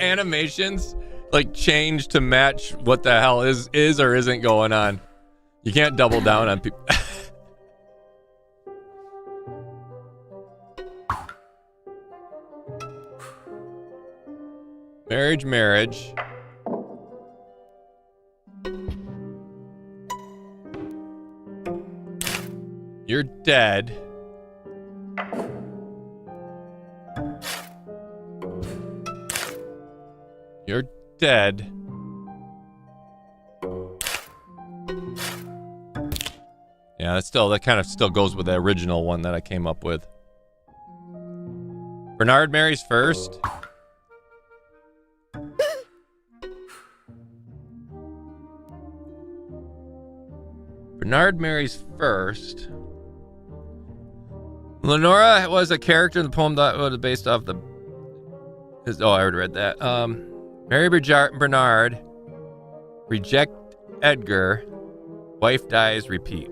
[SPEAKER 1] animations like change to match what the hell is or isn't going on. You can't double down on people. Marriage. You're dead. You're dead. Yeah, that kind of still goes with the original one that I came up with. Bernard marries first. Bernard marries first. Lenora was a character in the poem that was based off the... Oh, I already read that. Marry Bernard. Reject Edgar. Wife dies, repeat.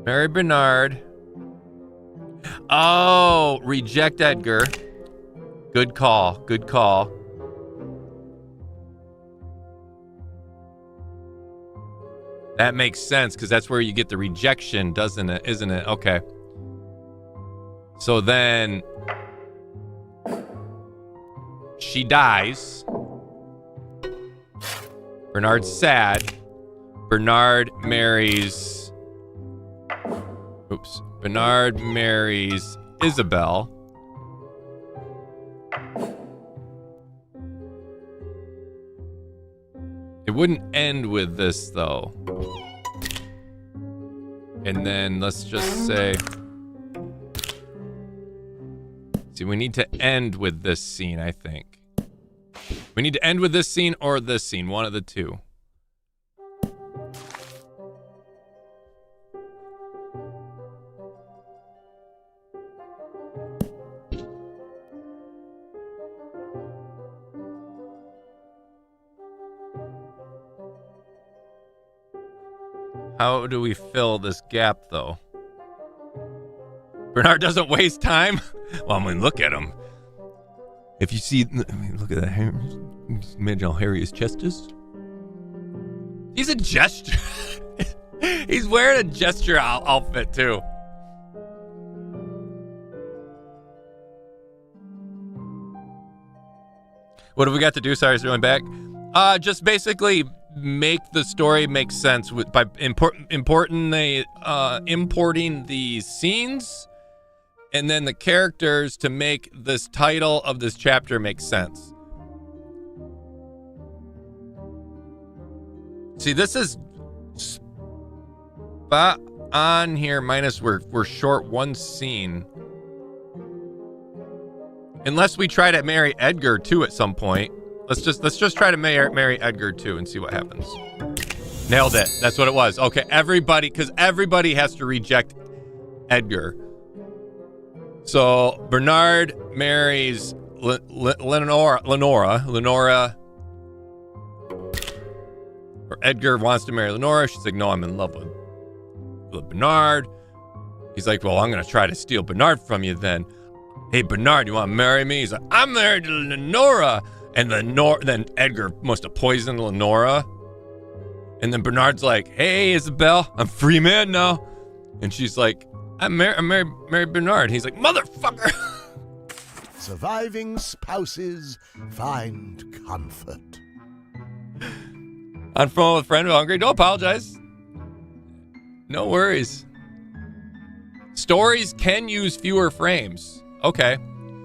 [SPEAKER 1] Marry Bernard. Oh, reject Edgar. Good call. Good call. That makes sense because that's where you get the rejection, doesn't it? Isn't it? Okay. So then she dies. Bernard's sad. Bernard marries. Oops. Bernard marries Isabel. It wouldn't end with this, though. And then let's just say... See, we need to end with this scene, I think. We need to end with this scene or this scene, one of the two. How do we fill this gap, though? Bernard doesn't waste time? Well, I mean, look at him. If you see... I mean, look at that hair. Just imagine how hairy his chest is. He's a gesture. He's wearing a gesture outfit, too. What have we got to do? Sorry, it's going back. Just basically... make the story make sense by importing the scenes and then the characters to make this title of this chapter make sense. See, this is spot on here, minus we're short one scene. Unless we try to marry Edgar too at some point. Let's just try to marry Edgar too and see what happens. Nailed it. That's what it was. Okay, because everybody has to reject Edgar. So Bernard marries Lenora, or Edgar wants to marry Lenora. She's like, no, I'm in love with Bernard. He's like, well, I'm gonna try to steal Bernard from you then. Hey, Bernard, you want to marry me? He's like, I'm married to Lenora. And then Edgar must have poisoned Lenora. And then Bernard's like, hey, Isabel, I'm free man now. And she's like, I'm married Bernard. He's like, motherfucker.
[SPEAKER 6] Surviving spouses find comfort.
[SPEAKER 1] On phone with friend hungry. Don't apologize. No worries. Stories can use fewer frames. Okay.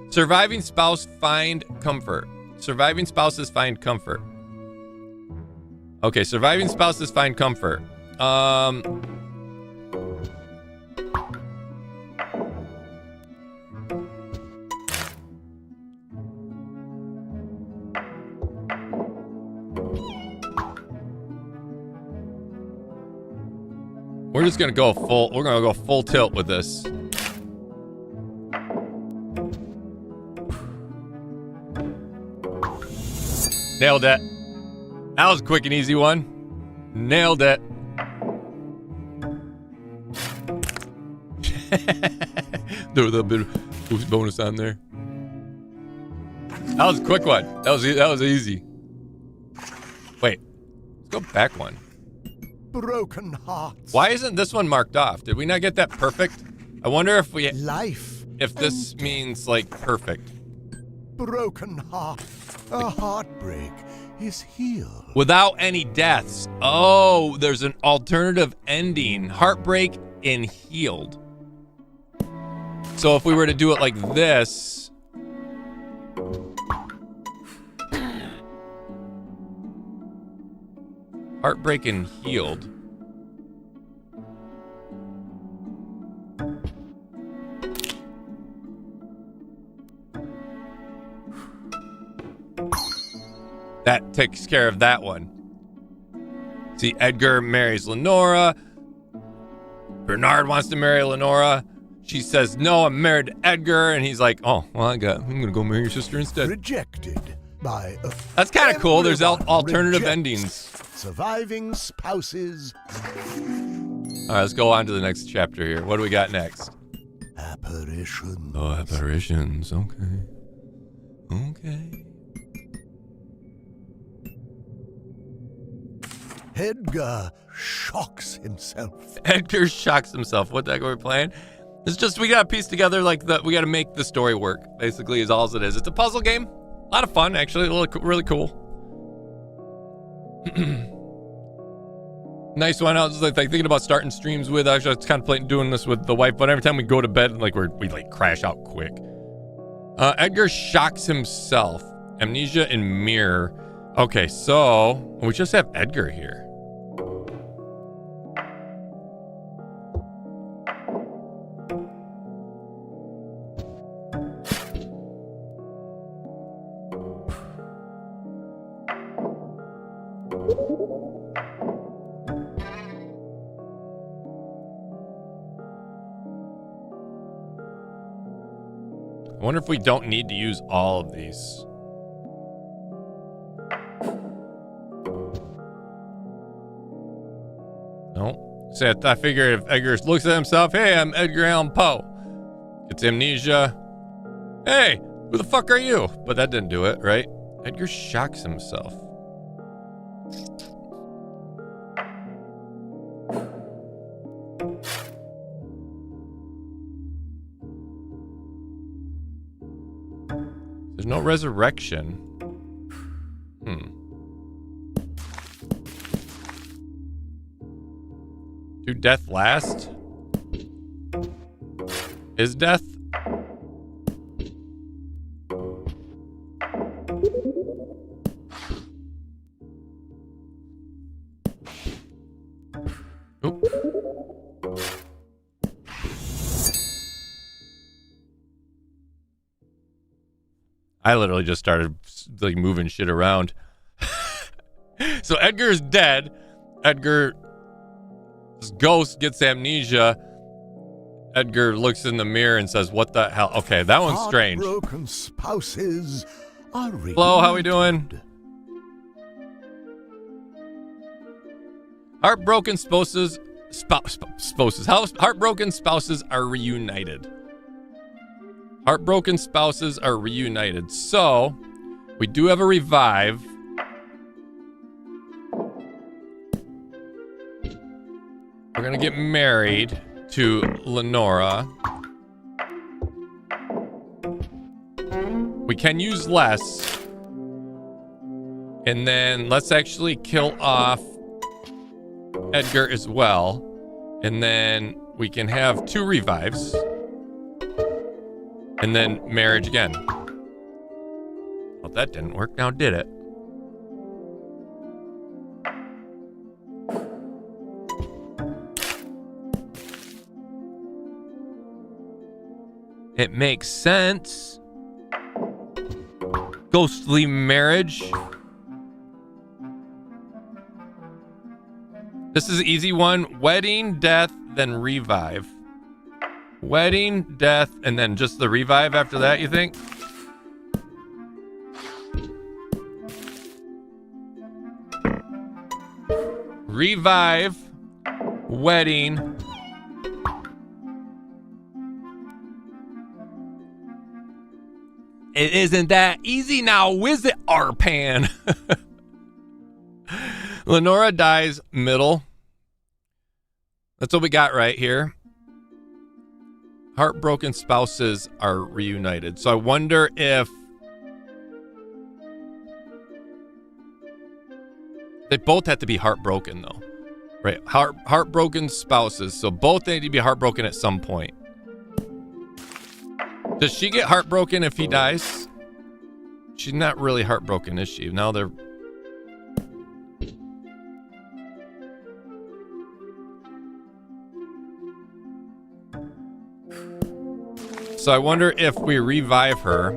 [SPEAKER 1] Surviving spouse find comfort. Surviving spouses find comfort. Okay, surviving spouses find comfort. We're just gonna go full tilt with this. Nailed it. That was a quick and easy one. Nailed it. There was a bit of boost bonus on there. That was a quick one. That was easy. Wait, let's go back one.
[SPEAKER 6] Broken hearts.
[SPEAKER 1] Why isn't this one marked off? Did we not get that perfect? I wonder if we
[SPEAKER 6] if
[SPEAKER 1] this means like perfect.
[SPEAKER 6] Broken heart. A heartbreak is healed.
[SPEAKER 1] Without any deaths. Oh, there's an alternative ending. Heartbreak and healed. So if we were to do it like this. Heartbreak and healed. That takes care of that one. See, Edgar marries Lenora. Bernard wants to marry Lenora. She says, no, I'm married to Edgar. And he's like, oh, well, I'm going to go marry your sister instead.
[SPEAKER 6] Rejected by
[SPEAKER 1] That's kind of cool. There's alternative endings.
[SPEAKER 6] Surviving spouses.
[SPEAKER 1] All right, let's go on to the next chapter here. What do we got next?
[SPEAKER 6] A Apparitions.
[SPEAKER 1] Oh, apparitions. Okay. Okay.
[SPEAKER 6] Edgar shocks himself.
[SPEAKER 1] Edgar shocks himself. What the heck are we playing? It's just we gotta piece together we gotta make the story work. Basically, is all it is. It's a puzzle game. A lot of fun, actually. Really cool. Nice one. I was like thinking about starting streams with. Actually, I was contemplating doing this with the wife, but every time we go to bed, we crash out quick. Edgar shocks himself. Amnesia and mirror. Okay, so we just have Edgar here. I wonder if we don't need to use all of these. No. So I figure if Edgar looks at himself, hey, I'm Edgar Allan Poe. Gets amnesia. Hey, who the fuck are you? But that didn't do it, right? Edgar shocks himself. There's no resurrection. Do death last? Is death? Oop. I literally just started moving shit around. So Edgar is dead. Edgar's ghost gets amnesia. Edgar looks in the mirror and says, what the hell? Okay, that one's strange.
[SPEAKER 6] Heartbroken spouses are
[SPEAKER 1] Hello, how we doing? Heartbroken spouses heartbroken spouses are reunited. Heartbroken spouses are reunited. So, we do have a revive. We're gonna get married to Lenora. We can use less. And then let's actually kill off Edgar as well. And then we can have 2 revives. And then marriage again. Well, that didn't work now, did it? It makes sense. Ghostly marriage. This is an easy one. Wedding, death, then revive. Wedding, death, and then just the revive after that, you think? Revive, wedding. It isn't that easy now, is it, Arpan? Lenora dies middle. That's what we got right here. Heartbroken spouses are reunited. So I wonder if they both have to be heartbroken, though. Right? Heartbroken spouses. So both need to be heartbroken at some point. Does she get heartbroken if he dies? She's not really heartbroken, is she? Now they're... So I wonder if we revive her.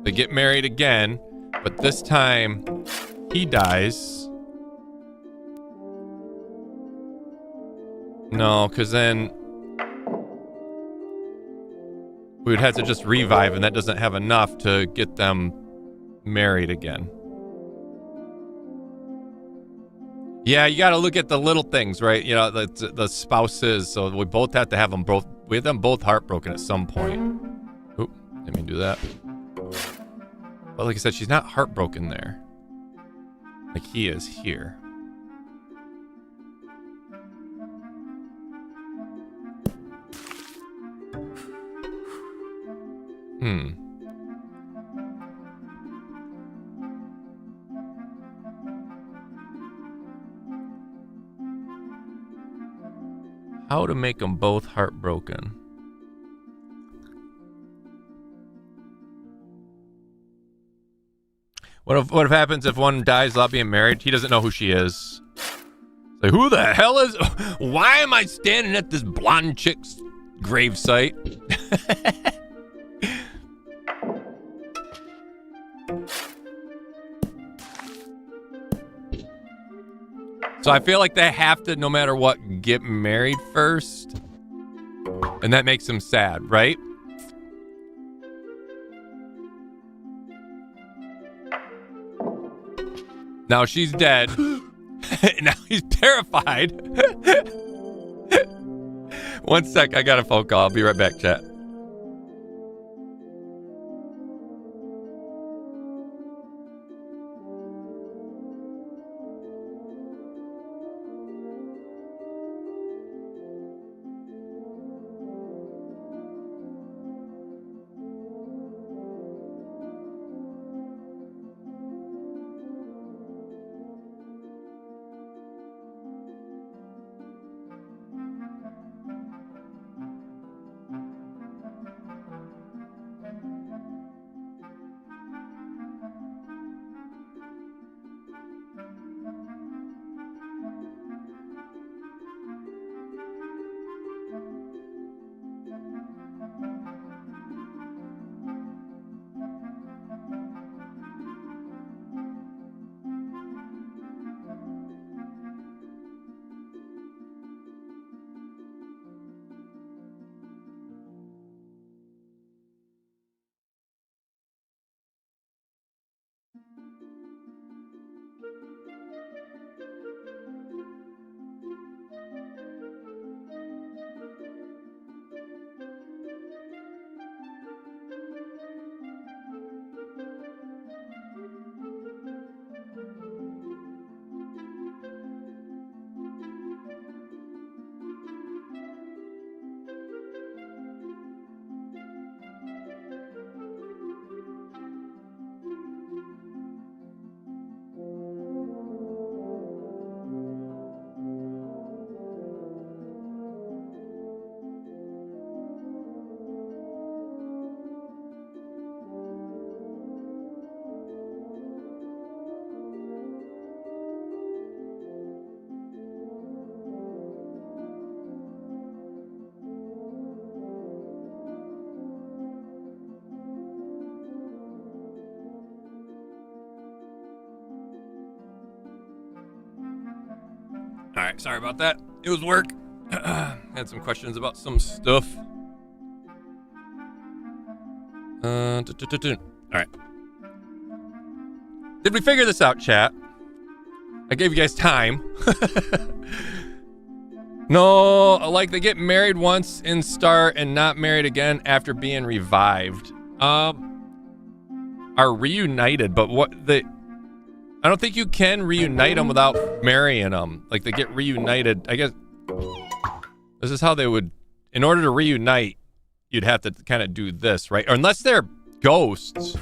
[SPEAKER 1] They get married again, but this time he dies. No, because then we would have to just revive, and that doesn't have enough to get them married again. Yeah, you got to look at the little things, right? You know, the spouses. So we both have to have them both we had them both heartbroken at some point. Oop, didn't mean to do that. But like I said, she's not heartbroken there. Like he is here. How to make them both heartbroken. What if happens if one dies without being married? He doesn't know who she is. Like, who the hell is... Why am I standing at this blonde chick's gravesite? So I feel like they have to, no matter what, get married first. And that makes them sad, right? Now she's dead. Now he's terrified. 1 sec, I got a phone call. I'll be right back, chat. All right, sorry about that. It was work. Had some questions about some stuff. All right. Did we figure this out, chat? I gave you guys time. No, like they get married once in Star and not married again after being revived. Are reunited, but I don't think you can reunite them without marrying them. Like they get reunited. I guess this is how they would, in order to reunite, you'd have to kind of do this, right? Or unless they're ghosts.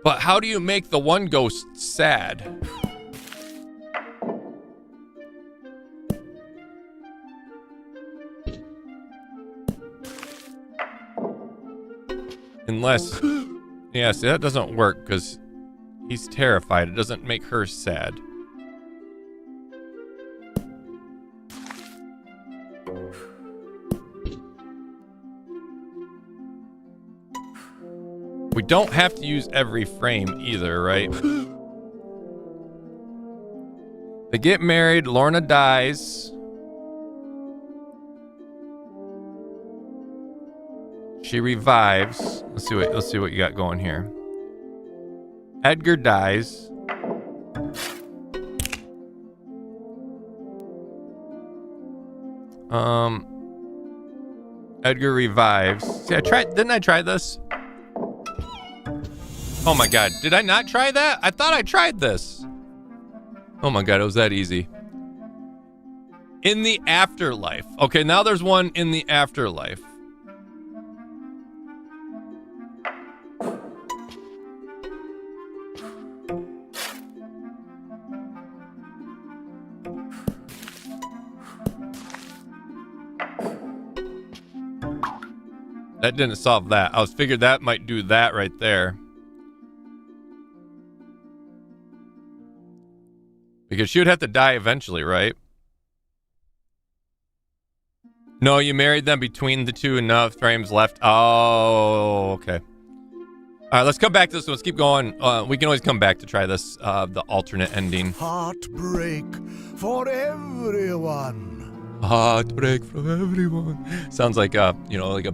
[SPEAKER 1] But how do you make the one ghost sad? Unless, yeah, see, that doesn't work because he's terrified. It doesn't make her sad. We don't have to use every frame either, right? They get married. Lorna dies. She revives. Let's see what you got going here. Edgar dies. Edgar revives. See, didn't I try this? Oh my god, did I not try that? I thought I tried this. Oh my god, it was that easy. In the afterlife. Okay, now there's one in the afterlife. That didn't solve that. I was figured that might do that right there. Because she would have to die eventually, right? No, you married them between the two enough frames left. Oh, okay. All right, let's come back to this one. Let's keep going. We can always come back to try this, the alternate ending.
[SPEAKER 6] Heartbreak for everyone.
[SPEAKER 1] Heartbreak for everyone. Sounds like a, like a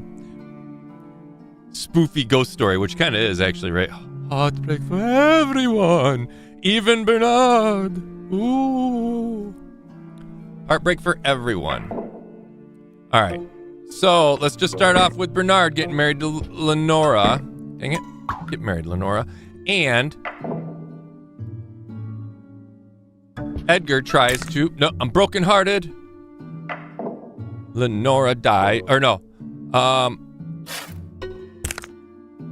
[SPEAKER 1] spoofy ghost story, which kind of is actually, right? Heartbreak for everyone, even Bernard. Ooh. Heartbreak for everyone. All right, so let's just start off with Bernard getting married to Lenora. Dang it, get married to Lenora. And Edgar tries to, no, I'm brokenhearted. Lenora died, or no.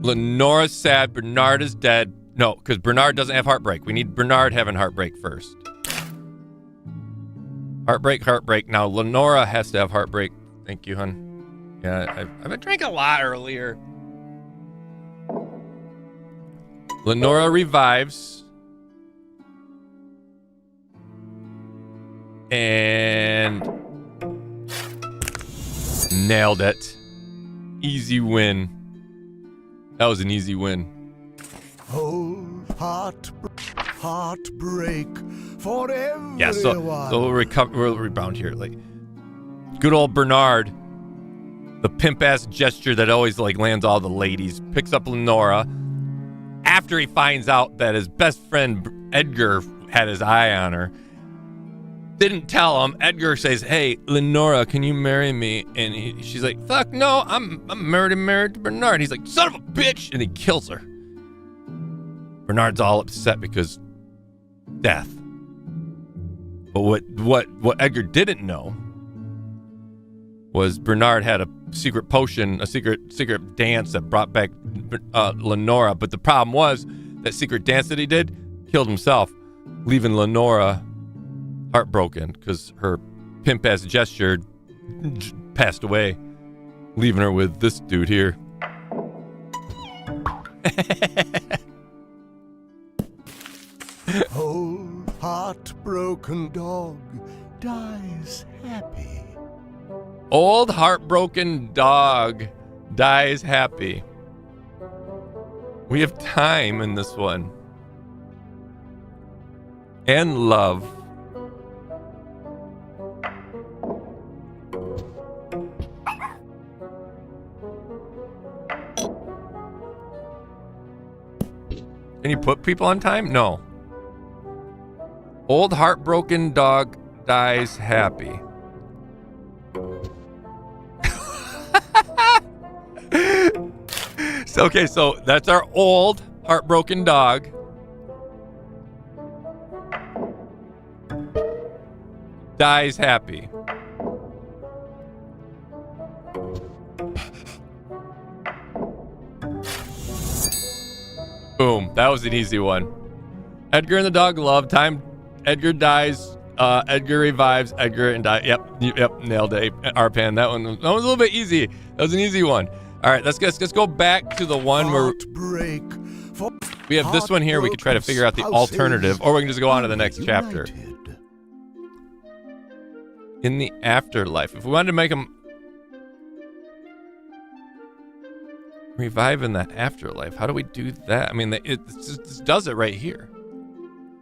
[SPEAKER 1] Lenora's sad, Bernard is dead. No, because Bernard doesn't have heartbreak. We need Bernard having heartbreak first. Heartbreak. Now Lenora has to have heartbreak. Thank you, hun. Yeah, I've drank a lot earlier. Lenora revives. And nailed it. Easy win. That was an easy win.
[SPEAKER 6] Oh, heartbreak for everyone.
[SPEAKER 1] Yeah, so we'll rebound here. Like, good old Bernard, the pimp-ass gesture that always lands all the ladies, picks up Lenora after he finds out that his best friend Edgar had his eye on her. Didn't tell him. Edgar says, "Hey, Lenora, can you marry me?" And she's like, "Fuck no, I'm married to Bernard." He's like, "Son of a bitch," and he kills her. Bernard's all upset because death. But what Edgar didn't know was Bernard had a secret potion, a secret dance that brought back Lenora. But the problem was that secret dance that he did killed himself, leaving Lenora heartbroken because her pimp-ass gesture passed away, leaving her with this dude here.
[SPEAKER 6] Whole heartbroken dog dies happy.
[SPEAKER 1] Old heartbroken dog dies happy. We have time in this one. And love. Can you put people on time? No. Old heartbroken dog dies happy. So that's our old heartbroken dog. Dies happy. Boom. That was an easy one. Edgar and the dog love. Time. Edgar dies. Edgar revives. Edgar and die. Yep. Nailed it. Arpan. That was a little bit easy. That was an easy one. All right. Let's go back to the one where we have this one here. We could try to figure out the alternative, or we can just go on to the next chapter. In the afterlife. If we wanted to make them revive in the afterlife, how do we do that? I mean, it just does it right here.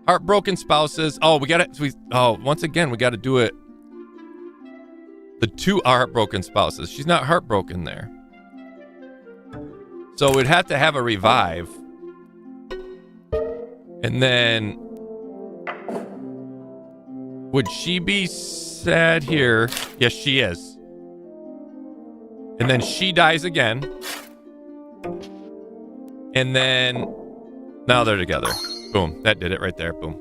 [SPEAKER 1] Heartbroken spouses. Oh, once again, we got to do it. The two are heartbroken spouses. She's not heartbroken there. So we'd have to have a revive. And then would she be sad here? Yes, she is. And then she dies again. And then now they're together. Boom. That did it right there. Boom.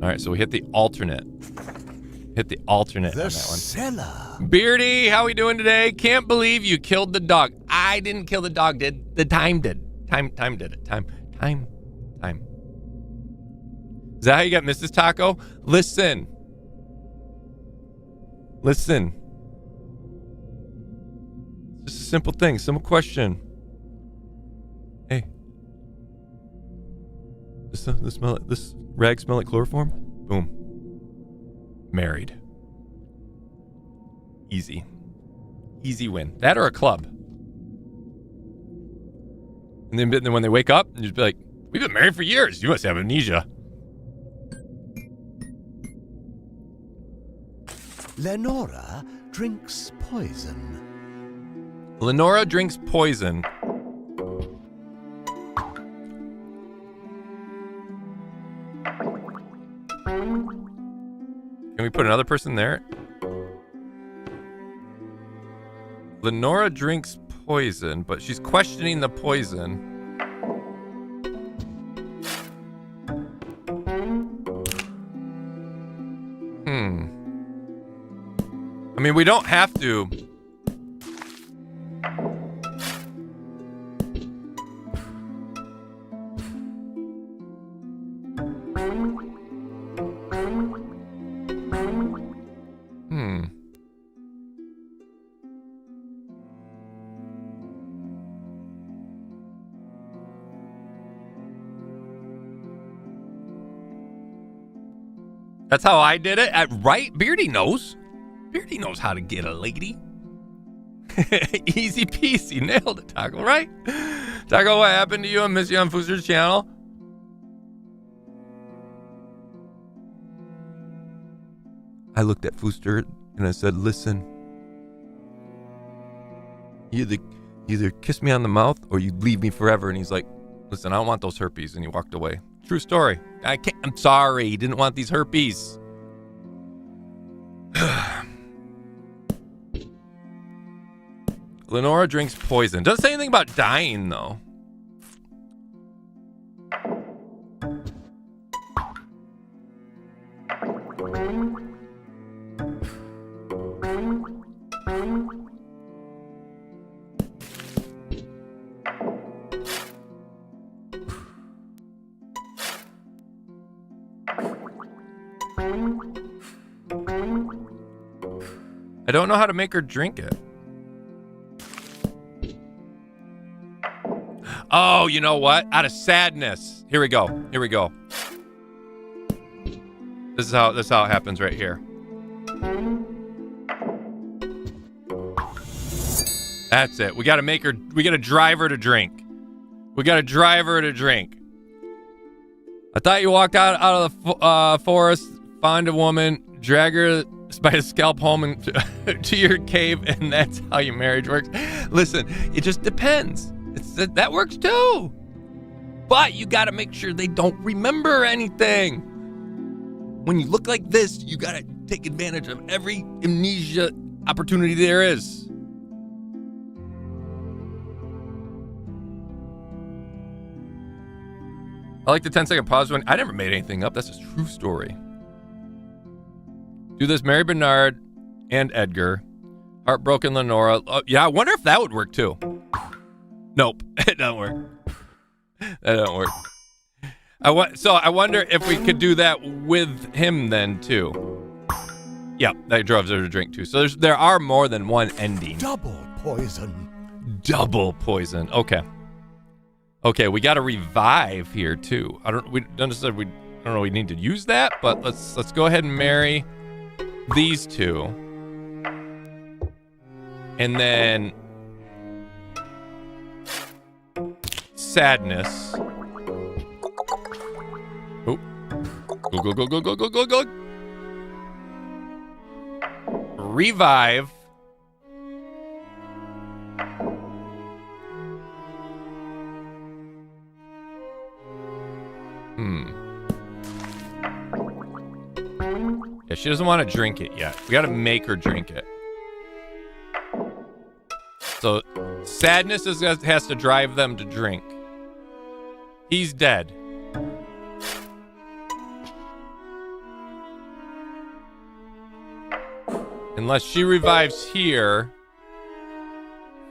[SPEAKER 1] All right, so we hit the alternate. Hit the alternate on that one.
[SPEAKER 6] Cellar.
[SPEAKER 1] Beardy, how we doing today? Can't believe you killed the dog. I didn't kill the dog, did. The time did. Time did it. Time. Is that how you got Mrs. Taco? Listen. It's just a simple thing, simple question. Hey. This rag smell like chloroform? Boom. Married. Easy win. That or a club. And then when they wake up, you just be like, we've been married for years. You must have amnesia.
[SPEAKER 6] Lenora drinks poison.
[SPEAKER 1] Lenora drinks poison. Can we put another person there? Lenora drinks poison, but she's questioning the poison. I mean, we don't have to. That's how I did it. Right? Beardy knows. Beardy knows how to get a lady. Easy peasy. Nailed it, Taco, right? Taco, what happened to you? I miss you on Fooster's channel. I looked at Fooster and I said, listen. You either kiss me on the mouth or you leave me forever. And he's like, listen, I don't want those herpes. And he walked away. True story. I'm sorry. He didn't want these herpes. Lenora drinks poison. Doesn't say anything about dying, though. I don't know how to make her drink it. Oh, you know what? Out of sadness. Here we go. This is how it happens right here. That's it. We got to drive her to drink. I thought you walked out of the forest, find a woman, drag her by the scalp home and to your cave, and that's how your marriage works. Listen, it just depends. That works too. But you got to make sure they don't remember anything. When you look like this, you got to take advantage of every amnesia opportunity there is. I like the 10-second pause when I never made anything up. That's a true story. Do this, Mary Bernard and Edgar. Heartbroken Lenora. Oh, yeah, I wonder if that would work too. Nope, it doesn't work. That don't work. So I wonder if we could do that with him then too. Yep, that drives her to drink too. So there are more than one ending.
[SPEAKER 6] Double poison.
[SPEAKER 1] Okay, we got to revive here too. I don't know we need to use that, but let's go ahead and marry these two. And then sadness. Oh. Go. Revive. Yeah, she doesn't want to drink it yet. We got to make her drink it. So sadness has to drive them to drink. He's dead. Unless she revives here,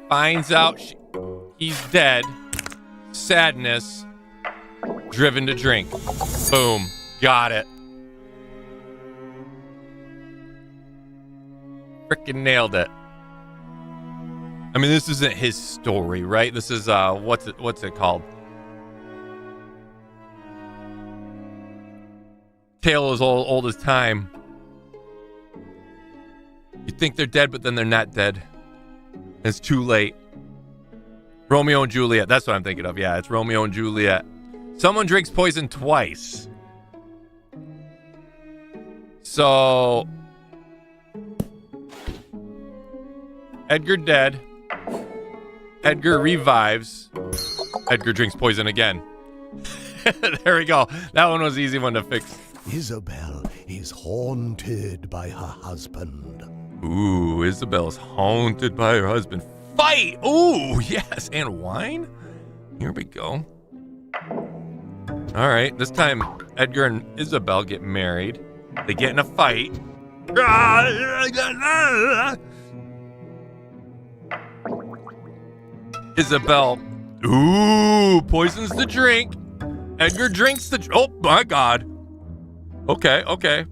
[SPEAKER 1] finds out he's dead, sadness, driven to drink. Boom. Got it. Frickin' nailed it. I mean, this isn't his story, right? This is, what's it called? Tale as old as time. You think they're dead, but then they're not dead. It's too late. Romeo and Juliet. That's what I'm thinking of. Yeah, it's Romeo and Juliet. Someone drinks poison twice. So Edgar dead. Edgar revives. Edgar drinks poison again. There we go. That one was an easy one to fix.
[SPEAKER 6] Isabel is haunted by her husband.
[SPEAKER 1] Ooh, Isabel's haunted by her husband. Fight! Ooh, yes. And wine? Here we go. All right. This time, Edgar and Isabel get married. They get in a fight. Isabel. Ooh, poisons the drink. Edgar drinks the... Oh, my God. Okay.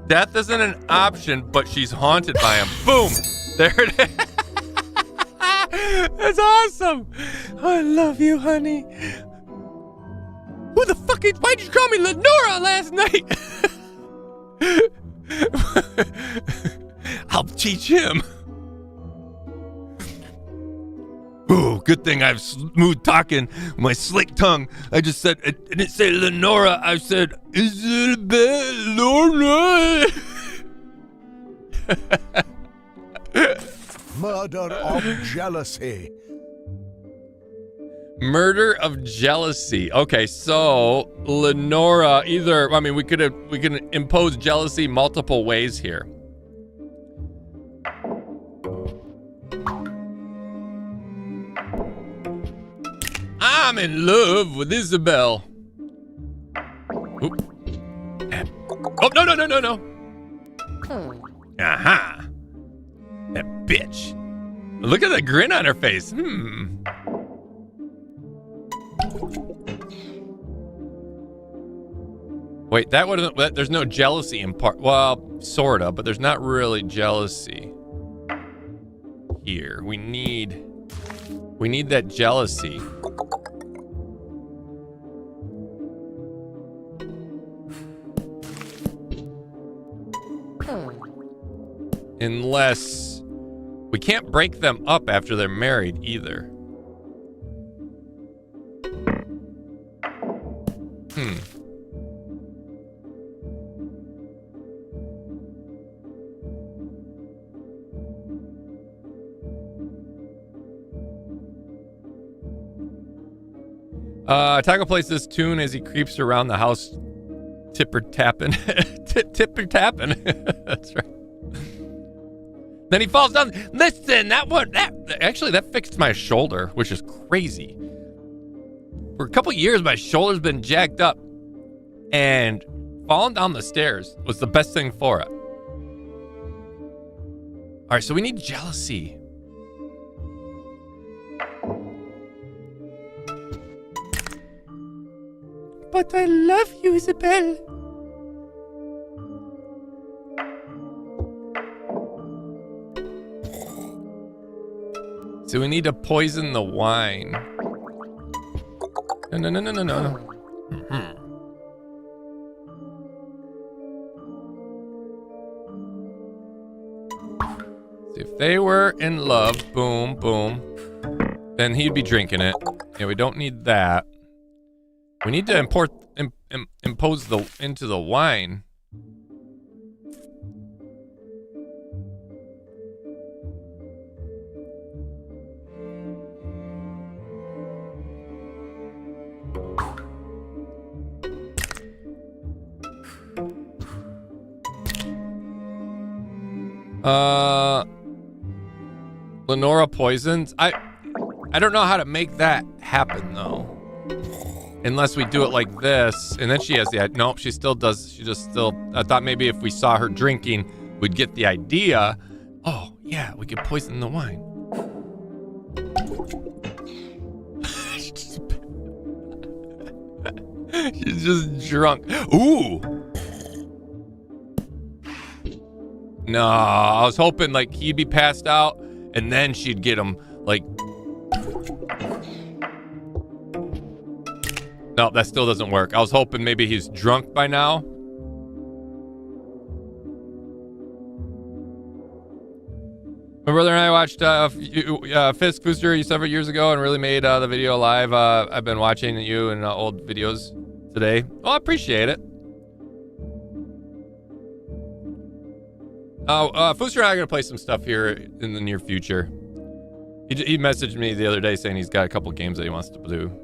[SPEAKER 1] Death isn't an option, but she's haunted by him. Boom. There it is. That's awesome. I love you, honey. Who the fuck is... Why did you call me Lenora last night? I'll teach him. Oh, good thing I have smooth talking, my slick tongue. I just said, I didn't say Lenora, I said, Isabel Lorna.
[SPEAKER 6] Murder of jealousy.
[SPEAKER 1] Murder of jealousy. Okay, so Lenora either, I mean, we can impose jealousy multiple ways here. I'm in love with Isabel. Oop. Oh, no. Aha. That bitch. Look at the grin on her face. Wait, that wasn't, there's no jealousy in part. Well, sorta, but there's not really jealousy here. We need that jealousy. Unless we can't break them up after they're married either. Taco plays this tune as he creeps around the house, tipper-tapping. Tipper-tapping. That's right. Then he falls down. Listen, that fixed my shoulder, which is crazy. For a couple years, my shoulder's been jacked up, and falling down the stairs was the best thing for it. All right, so we need jealousy. But I love you, Isabel. So we need to poison the wine. No. Mm-hmm. See, if they were in love, boom, then he'd be drinking it. Yeah, we don't need that. We need to impose into the wine. Lenora poisons. I don't know how to make that happen though. Unless we do it like this, and then she has the nope. She still does. She just still. I thought maybe if we saw her drinking, we'd get the idea. Oh yeah, we could poison the wine. She's just drunk. Ooh. No, I was hoping like he'd be passed out, and then she'd get him like. No, that still doesn't work. I was hoping maybe he's drunk by now. My brother and I watched Fisk Booster several years ago and really made the video live. I've been watching you in old videos today. Well, I appreciate it. Fooster and I are going to play some stuff here in the near future. He messaged me the other day saying he's got a couple games that he wants to do.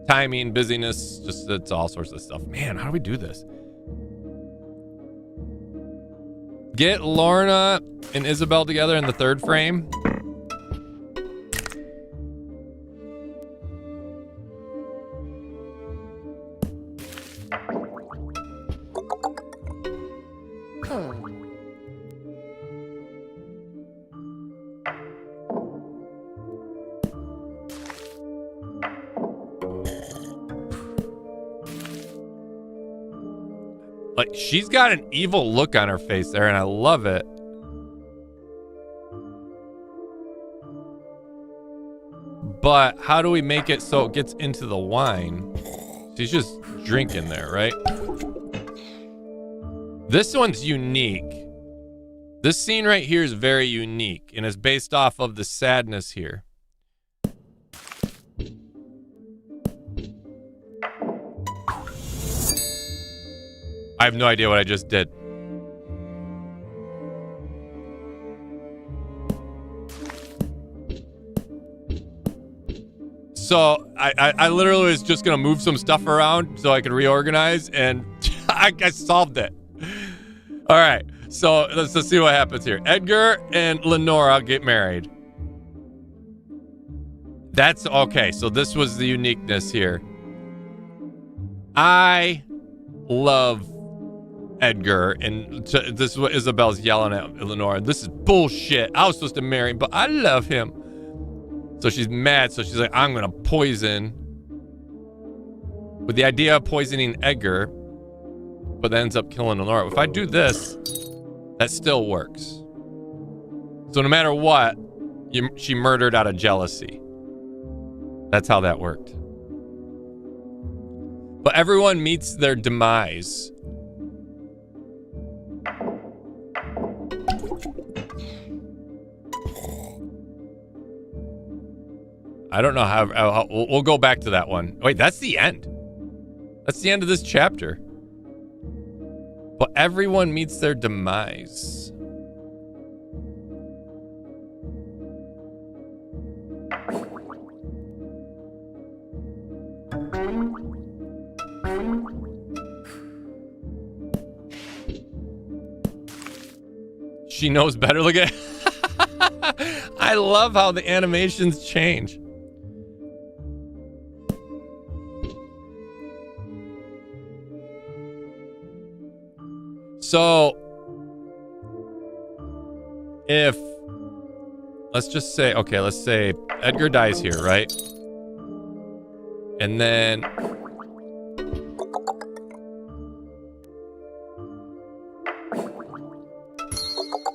[SPEAKER 1] Timing, busyness, just it's all sorts of stuff. Man, how do we do this? Get Lorna and Isabel together in the third frame. Like, she's got an evil look on her face there, and I love it. But how do we make it so it gets into the wine? She's just drinking there, right? This one's unique. This scene right here is very unique, and it's based off of the sadness here. I have no idea what I just did. So I literally was just gonna move some stuff around so I could reorganize, and I solved it. All right, so let's see what happens here. Edgar and Lenora get married. That's okay. So this was the uniqueness here. I love Edgar, and this is what Isabel's yelling at Lenora. This is bullshit. I was supposed to marry him, but I love him. So she's mad. So she's like, I'm gonna poison. With the idea of poisoning Edgar, but that ends up killing Lenora. If I do this, that still works. So no matter what, she murdered out of jealousy. That's how that worked. But everyone meets their demise. I don't know how we'll go back to that one. Wait, that's the end. That's the end of this chapter. But everyone meets their demise. She knows better. Look at I love how the animations change. So, if, let's just say, okay, let's say Edgar dies here, right? And then,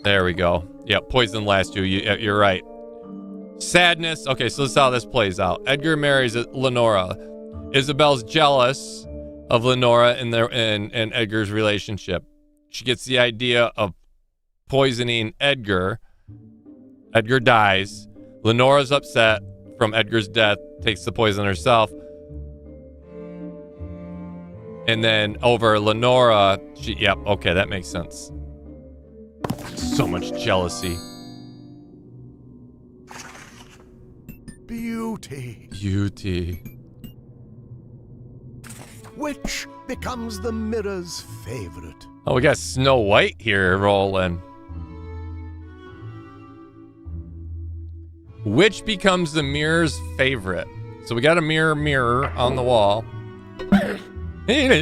[SPEAKER 1] there we go. Yep, poison lasts you. You're right. Sadness. Okay, so this is how this plays out. Edgar marries Lenora. Isabel's jealous of Lenora and Edgar's relationship. She gets the idea of poisoning Edgar. Edgar dies. Lenora's upset from Edgar's death, takes the poison herself. And then over Lenora, yep, okay, that makes sense. So much jealousy.
[SPEAKER 6] Beauty.
[SPEAKER 1] Beauty.
[SPEAKER 6] Which becomes the mirror's favorite.
[SPEAKER 1] Oh, we got Snow White here rolling. Which becomes the mirror's favorite? So we got a mirror on the wall. And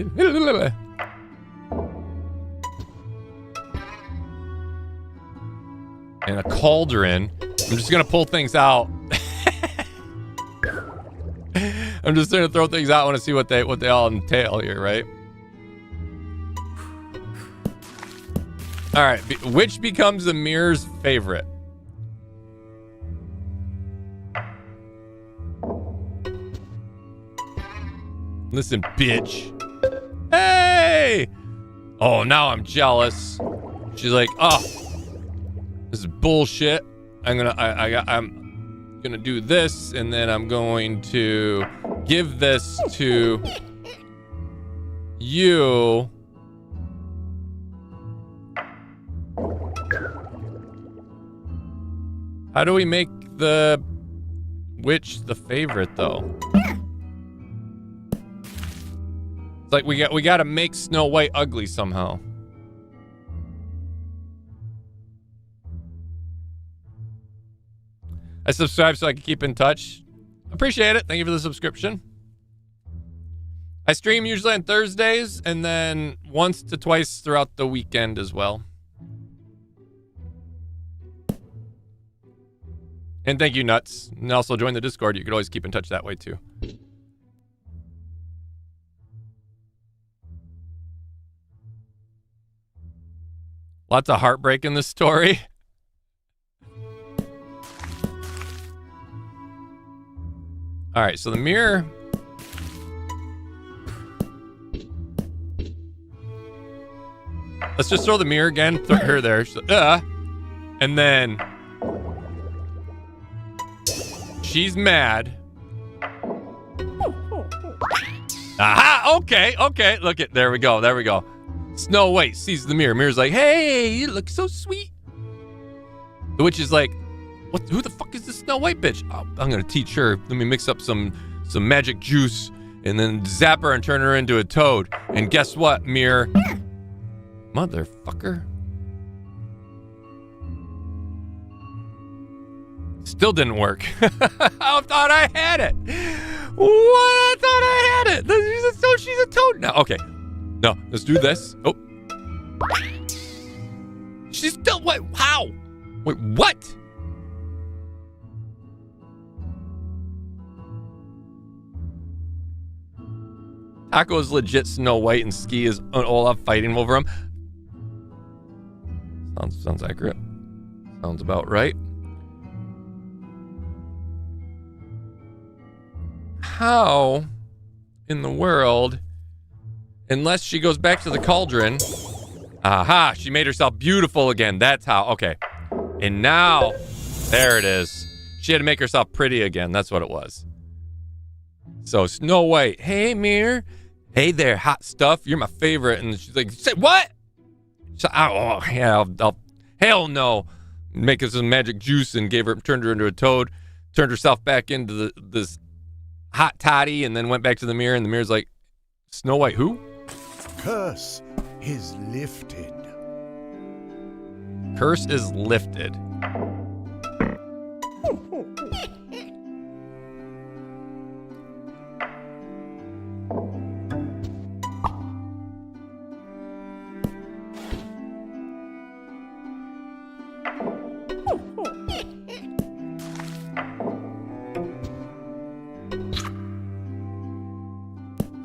[SPEAKER 1] a cauldron. I'm just gonna pull things out. I'm just gonna throw things out. I want to see what they all entail here, right? All right, which becomes the mirror's favorite? Listen, bitch. Hey! Oh, now I'm jealous. She's like, oh, this is bullshit. I'm gonna do this, and then I'm going to give this to you. How do we make the witch the favorite, though? It's like we got to make Snow White ugly somehow. I subscribe so I can keep in touch. Appreciate it. Thank you for the subscription. I stream usually on Thursdays and then once to twice throughout the weekend as well. And thank you, Nuts. And also join the Discord. You could always keep in touch that way too. Lots of heartbreak in this story. All right, so the mirror. Let's just throw the mirror again. Throw her there. And then she's mad. Aha! Okay. Look it. There we go. Snow White sees the mirror. Mirror's like, hey, you look so sweet. The witch is like, what? Who the fuck is this Snow White bitch? Oh, I'm gonna teach her. Let me mix up some magic juice and then zap her and turn her into a toad. And guess what, mirror? Motherfucker. Still didn't work. I thought I had it. What? I thought I had it. She's a toad now. Okay. No, let's do this. Oh. She's still, what? How? Wait, what? Taco is legit Snow White and Ski is Olaf fighting over him. Sounds accurate. Sounds about right. How in the world, unless she goes back to the cauldron. Aha, she made herself beautiful again. That's how. Okay. And now, there it is. She had to make herself pretty again. That's what it was. So Snow White, hey, mirror. Hey there, hot stuff. You're my favorite. And she's like, say what? So, oh, yeah, I'll hell no. Make her some magic juice and turned her into a toad. Turned herself back into this hot toddy and then went back to the mirror. And the mirror's like, Snow White, who?
[SPEAKER 6] Curse is lifted.
[SPEAKER 1] Curse is lifted.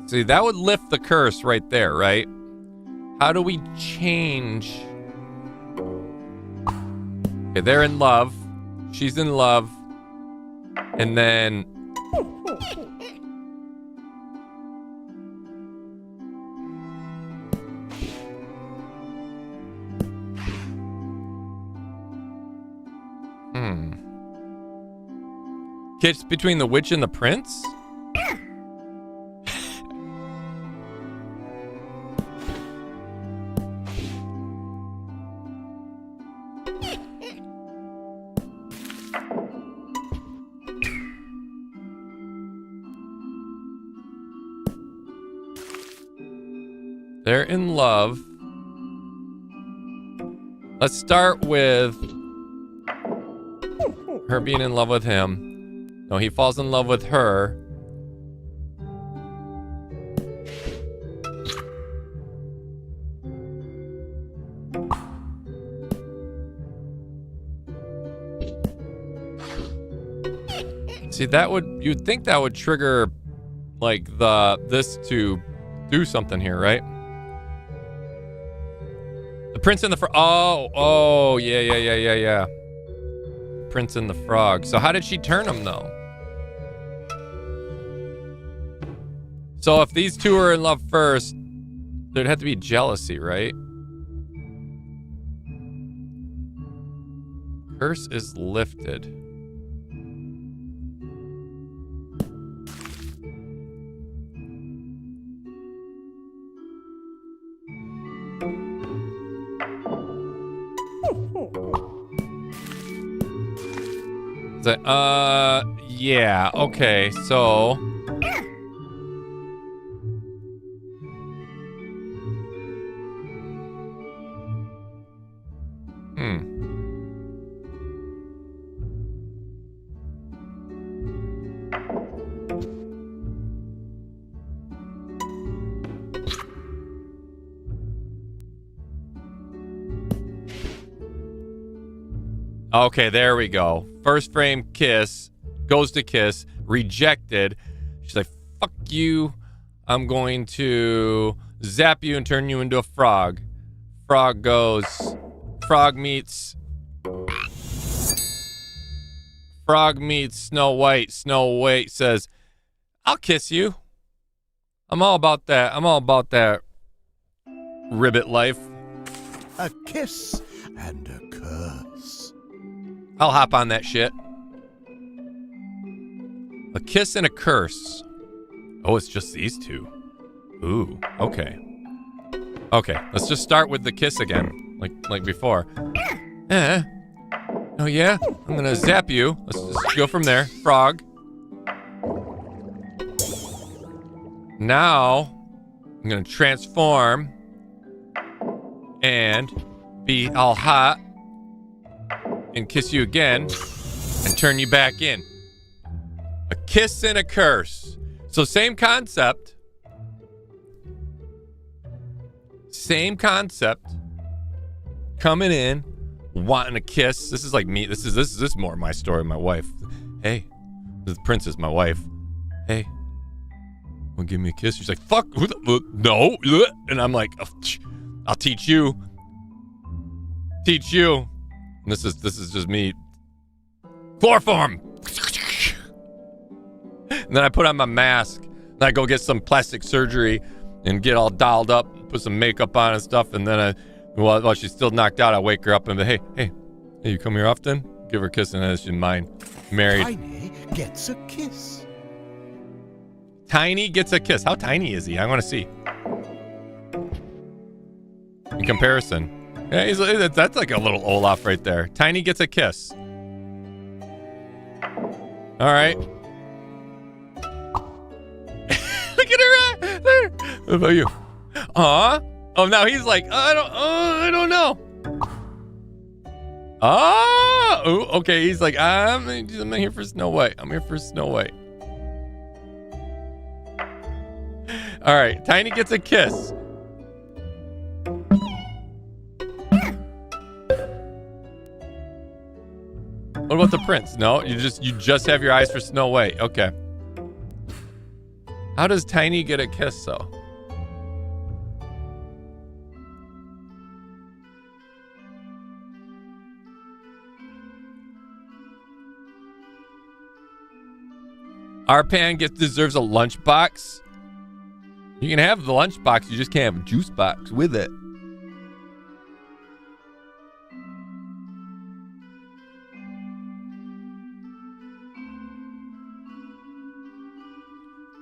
[SPEAKER 1] See, that would lift the curse right there, right? How do we change? Okay, they're in love. She's in love. And then... Kiss between the witch and the prince? They're in love. Let's start with her being in love with him. No, he falls in love with her. See, you'd think that would trigger like this to do something here, right? The Prince and the Frog. Oh, yeah. Prince and the Frog. So how did she turn him though? So if these two are in love first, there'd have to be jealousy, right? Curse is lifted. Yeah, okay, so... Okay, there we go. First frame kiss, goes to kiss, rejected. She's like, fuck you. I'm going to zap you and turn you into a frog. Frog goes, frog meets Snow White. Snow White says, I'll kiss you. I'm all about that ribbit life.
[SPEAKER 6] A kiss and a curse.
[SPEAKER 1] I'll hop on that shit. A kiss and a curse. Oh, it's just these two. Ooh, okay. Okay, let's just start with the kiss again, like before. Oh yeah? I'm gonna zap you. Let's just go from there. Frog. Now, I'm gonna transform and be all hot and kiss you again and turn you back in. A kiss and a curse. So same concept. Same concept. Coming in, wanting a kiss. This is like me. This is more my story. My wife. Hey, the princess, my wife. Hey, wanna give me a kiss? She's like, fuck. No. And I'm like, I'll teach you. Teach you. And this is just me. Chloroform. And then I put on my mask. And I go get some plastic surgery and get all dolled up, put some makeup on and stuff. And then while she's still knocked out, I wake her up and be, hey, you come here often? Give her a kiss and then she's mine. Married.
[SPEAKER 6] Tiny gets a kiss.
[SPEAKER 1] Tiny gets a kiss. How tiny is he? I want to see. In comparison. Yeah, that's like a little Olaf right there. Tiny gets a kiss. All right. Look at her there. What about you? Oh, now he's like, I don't know. Oh, okay. He's like, I'm here for Snow White. I'm here for Snow White. All right. Tiny gets a kiss. What about the prince? No, you just have your eyes for Snow White. Okay. How does Tiny get a kiss though? Arpan deserves a lunchbox. You can have the lunchbox, you just can't have a juice box with it.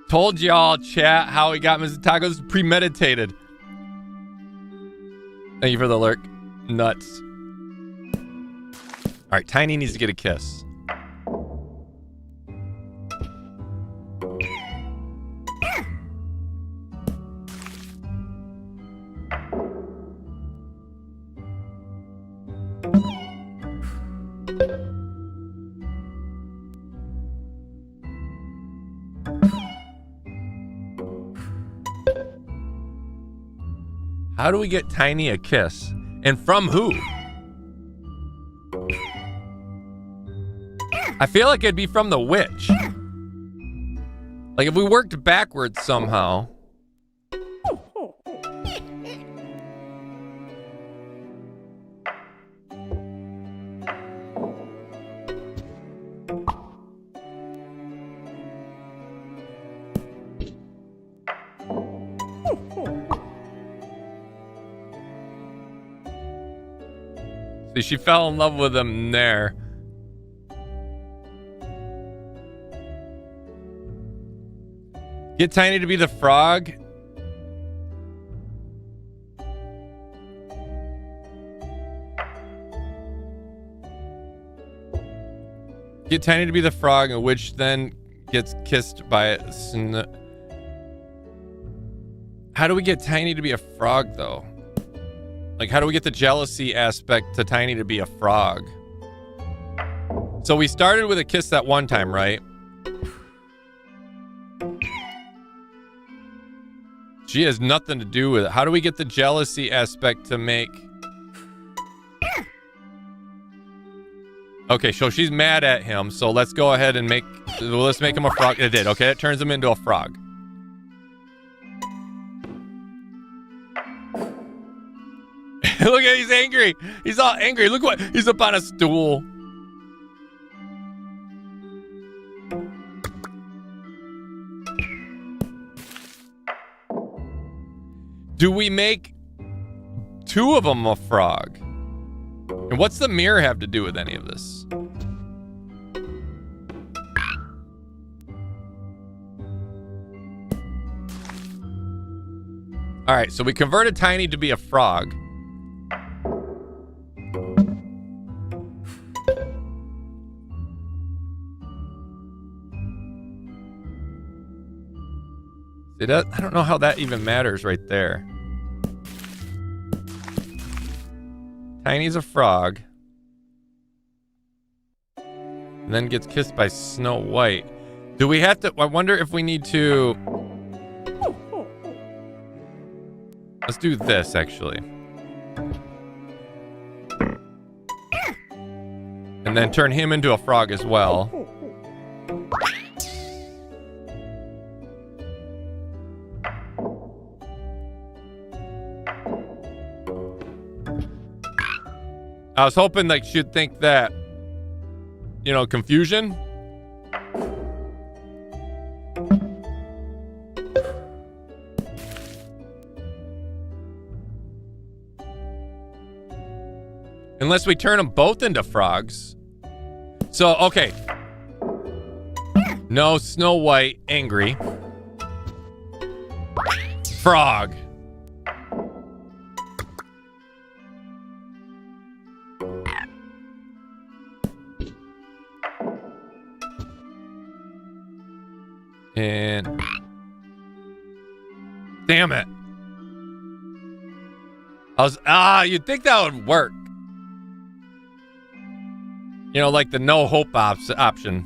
[SPEAKER 1] Told y'all, chat, how he got Mrs. Tacos premeditated. Thank you for the lurk. Nuts. All right, Tiny needs to get a kiss. How do we get Tiny a kiss? And from who? I feel like it'd be from the witch. Like if we worked backwards somehow. See, she fell in love with him there. Get Tiny to be the frog. Get Tiny to be the frog, which then gets kissed by a How do we get Tiny to be a frog, though? Like, how do we get the jealousy aspect to Tiny to be a frog? So we started with a kiss that one time, right? She has nothing to do with it. How do we get the jealousy aspect to make... Okay, so she's mad at him, so let's go ahead and make... Well, let's make him a frog. It did, okay? It turns him into a frog. Look at, he's angry. He's all angry. Look what, he's up on a stool. Do we make two of them a frog? And what's the mirror have to do with any of this? All right, so we converted Tiny to be a frog. See that? I don't know how that even matters right there. Tiny's a frog. And then gets kissed by Snow White. Do we have to... I wonder if we need to... Let's do this, actually. And then turn him into a frog as well. I was hoping like she'd think that, you know, confusion. Unless we turn them both into frogs. So, okay. No, Snow White, angry. Frog. And damn it. You'd think that would work. You know, like the no hope option.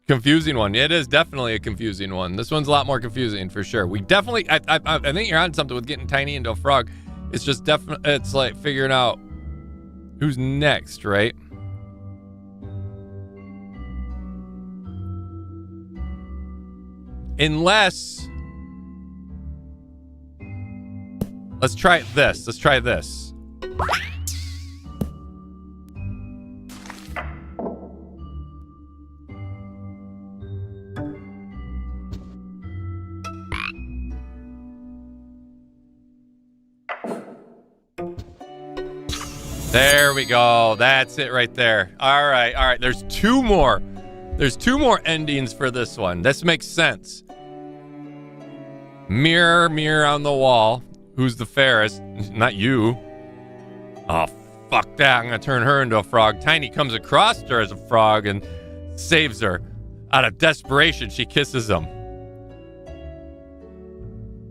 [SPEAKER 1] Confusing one. It is definitely a confusing one. This one's a lot more confusing for sure. We definitely, I think you're on something with getting Tiny into a frog. It's just definitely, it's like figuring out who's next, right? Unless, let's try this. Let's try this. There we go. That's it right there. All right. All right. There's two more. There's two more endings for this one. This makes sense. Mirror, mirror on the wall. Who's the fairest? Not you. Oh, fuck that. I'm going to turn her into a frog. Tiny comes across her as a frog and saves her. Out of desperation, she kisses him.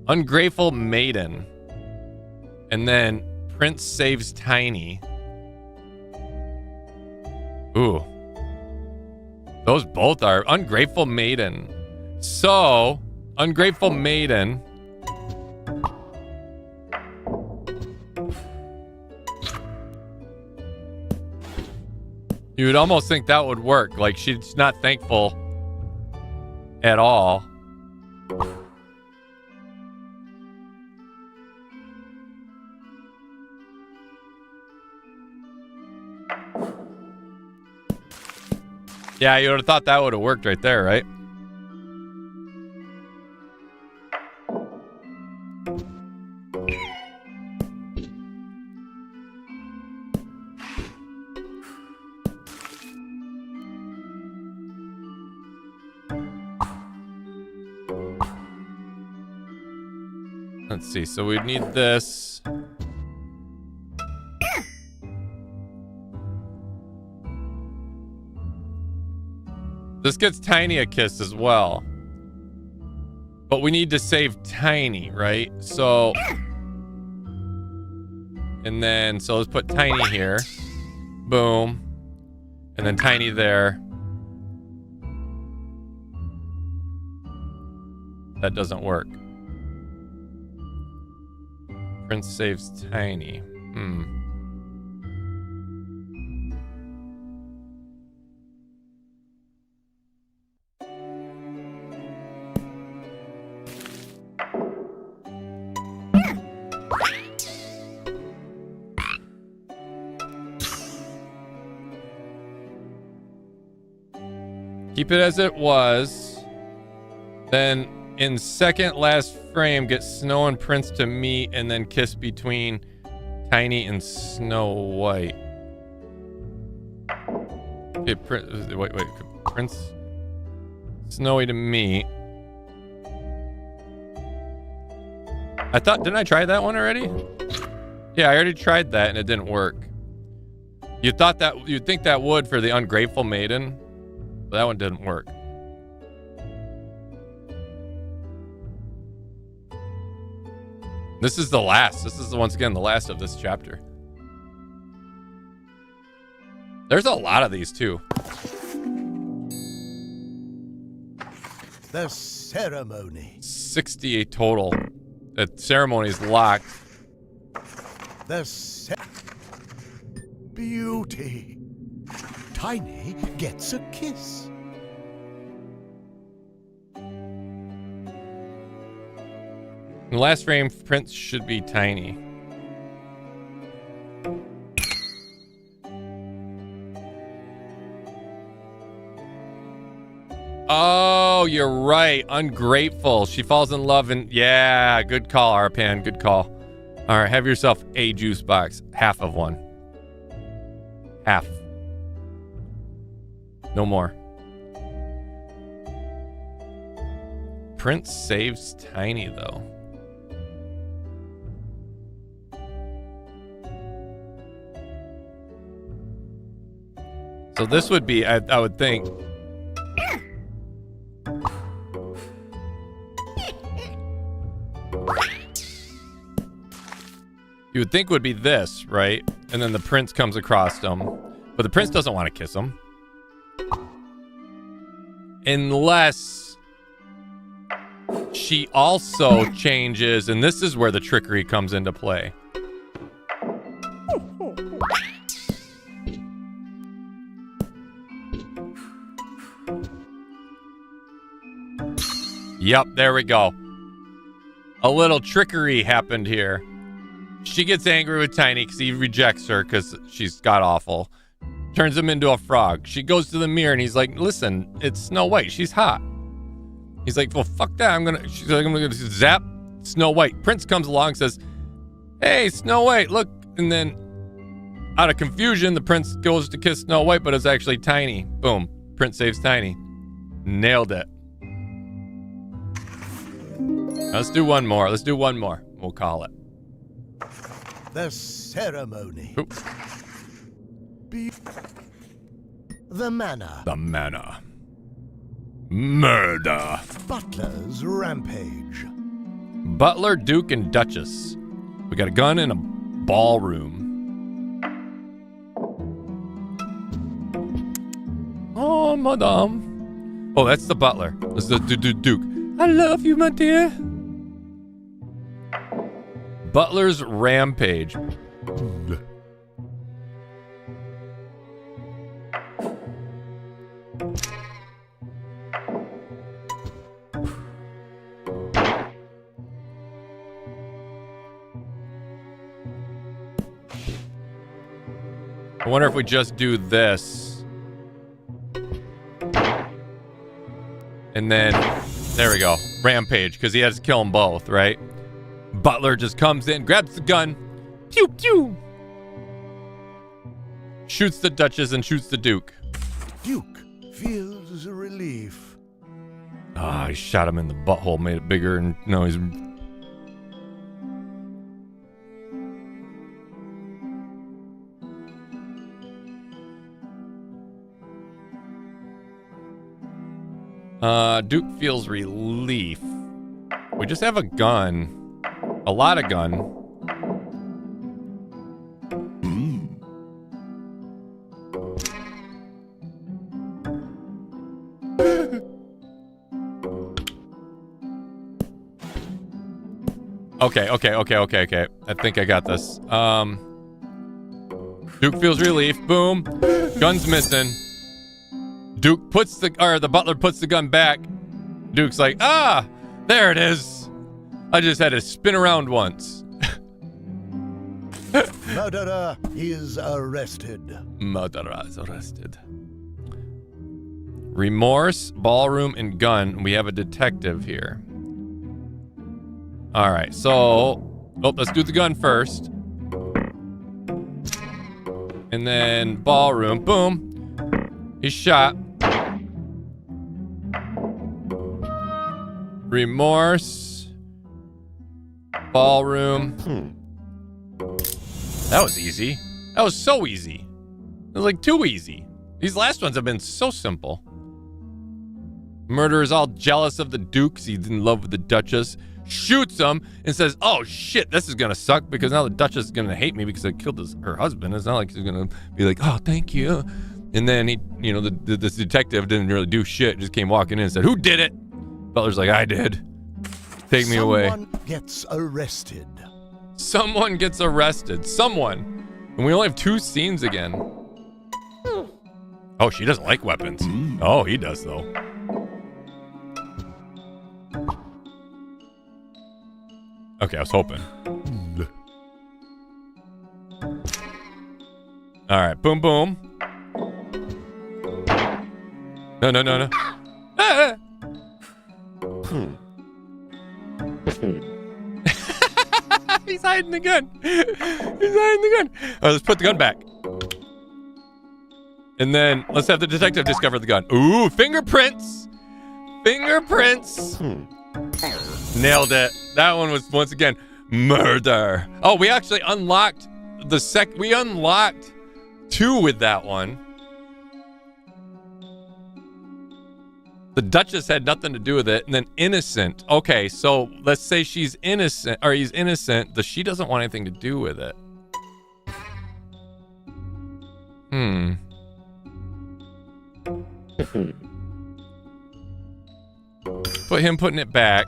[SPEAKER 1] Ungrateful maiden. And then Prince saves Tiny. Ooh. Those both are ungrateful maiden. So, ungrateful maiden. You would almost think that would work. Like, she's not thankful at all. Yeah, you would have thought that would have worked right there, right? Let's see. So we need this. This gets Tiny a kiss as well. But we need to save Tiny, right? So... And then... So let's put Tiny here. Boom. And then Tiny there. That doesn't work. Prince saves Tiny. Keep it as it was. Then in second last frame, get Snow and Prince to meet and then kiss between Tiny and Snow White. Okay, wait. Prince Snowy to meet. Didn't I try that one already? Yeah, I already tried that and it didn't work. You'd think that would for the ungrateful maiden. But that one didn't work. This is the last. This is once again the last of this chapter. There's a lot of these too.
[SPEAKER 6] The ceremony.
[SPEAKER 1] 68 total. That ceremony is locked.
[SPEAKER 6] Beauty. Tiny gets a kiss.
[SPEAKER 1] In the last frame, Prince should be Tiny. Oh, you're right. Ungrateful. She falls in love and... Yeah, good call, Arpan. Good call. All right, have yourself a juice box. Half of one. Half. No more. Prince saves Tiny, though. So this would be, I would think... You would think would be this, right? And then the prince comes across him. But the prince doesn't want to kiss him. Unless she also changes, and this is where the trickery comes into play. Yep, there we go. A little trickery happened here. She gets angry with Tiny because he rejects her because she's god-awful. Turns him into a frog. She goes to the mirror and he's like, listen, it's Snow White. She's hot. He's like, well, fuck that. She's like, I'm gonna zap Snow White. Prince comes along and says, hey, Snow White, look. And then out of confusion, the prince goes to kiss Snow White, but it's actually Tiny. Boom. Prince saves Tiny. Nailed it. Let's do one more. We'll call it.
[SPEAKER 6] The ceremony.
[SPEAKER 1] Oop.
[SPEAKER 6] The manor.
[SPEAKER 1] Murder.
[SPEAKER 6] Butler's rampage.
[SPEAKER 1] Butler, Duke, and Duchess. We got a gun in a ballroom. Oh, madame. Oh, that's the butler. That's the Duke. I love you, my dear. Butler's rampage. I wonder if we just do this. And then, there we go. Rampage, because he has to kill them both, right? Butler just comes in, grabs the gun. Pew, pew. Shoots the Duchess and shoots the Duke.
[SPEAKER 6] Duke feels a relief.
[SPEAKER 1] Ah, he shot him in the butthole, made it bigger, and no, he's... Duke feels relief. We just have a gun. A lot of gun. Okay. I think I got this. Duke feels relief. Boom. Gun's missing. Duke puts the butler puts the gun back. Duke's like, ah, there it is. I just had to spin around once.
[SPEAKER 6] Murderer is arrested.
[SPEAKER 1] Murderer is arrested. Remorse, ballroom, and gun. We have a detective here. All right, so let's do the gun first. And then ballroom. Boom. He's shot. Remorse. Ballroom. That was easy. That was so easy. It was like too easy. These last ones have been so simple. Murderer's all jealous of the Duke 'cause he's in love with the Duchess. Shoots him and says, oh shit, this is gonna suck because now the Duchess is gonna hate me because I killed her husband. It's not like he's gonna be like, oh, thank you. And then he, this detective didn't really do shit, just came walking in and said, who did it? Butler's like, I did. Take me away.
[SPEAKER 6] Someone gets arrested.
[SPEAKER 1] Someone gets arrested. Someone. And we only have 2 scenes again. Oh, she doesn't like weapons. Oh, he does though. Okay, I was hoping. All right, boom, boom. No. Ah! He's hiding the gun. All right, let's put the gun back. And then let's have the detective discover the gun. Ooh, fingerprints. Nailed it. That one was, once again, murder. Oh, we actually unlocked we unlocked 2 with that one. The Duchess had nothing to do with it. And then innocent. Okay, so let's say she's innocent, or he's innocent. She doesn't want anything to do with it. Put him putting it back.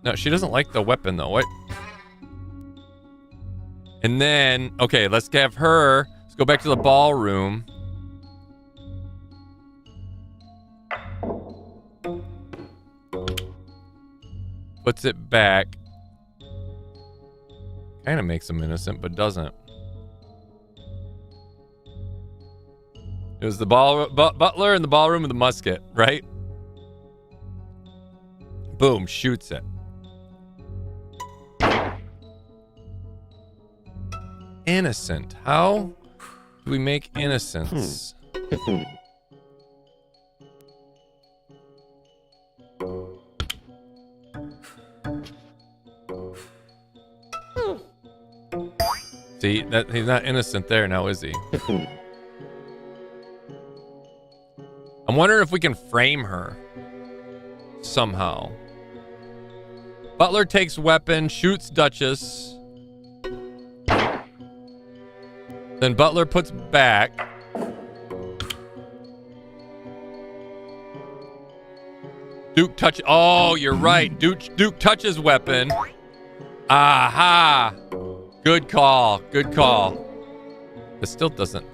[SPEAKER 1] No, she doesn't like the weapon though. What? And then, okay, let's have her. Let's go back to the ballroom. Puts it back. Kind of makes him innocent, but doesn't. It was the butler in the ballroom with the musket, right? Boom, shoots it. Innocent. How do we make innocence? See, that he's not innocent there now, is he? I'm wondering if we can frame her somehow. Butler takes weapon, shoots Duchess. Then Butler puts back. Duke touch. Oh, you're right. Duke touches weapon. Aha. Good call. Good call. It still doesn't.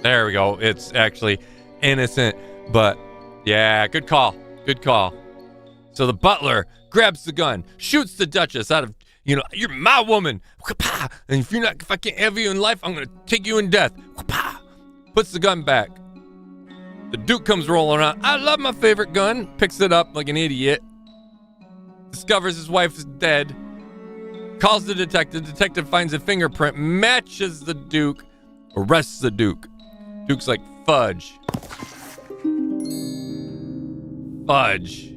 [SPEAKER 1] There we go. It's actually innocent, but yeah, good call. Good call. So the butler grabs the gun, shoots the Duchess out of, you're my woman. And if I can't have you in life, I'm going to take you in death. Puts the gun back. The Duke comes rolling around. I love my favorite gun. Picks it up like an idiot. Discovers his wife is dead. Calls the detective. Detective finds a fingerprint, matches the Duke, arrests the Duke. Duke's like, fudge. Fudge.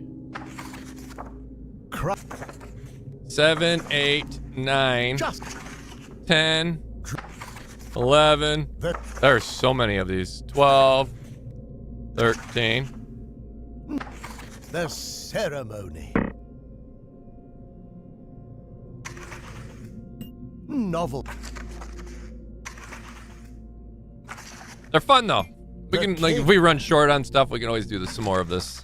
[SPEAKER 1] 7, 8, 9, 10, 11. There are so many of these. 12, 13.
[SPEAKER 6] The ceremony. Novel.
[SPEAKER 1] They're fun though. We can, like, if we run short on stuff, we can always do some more of this.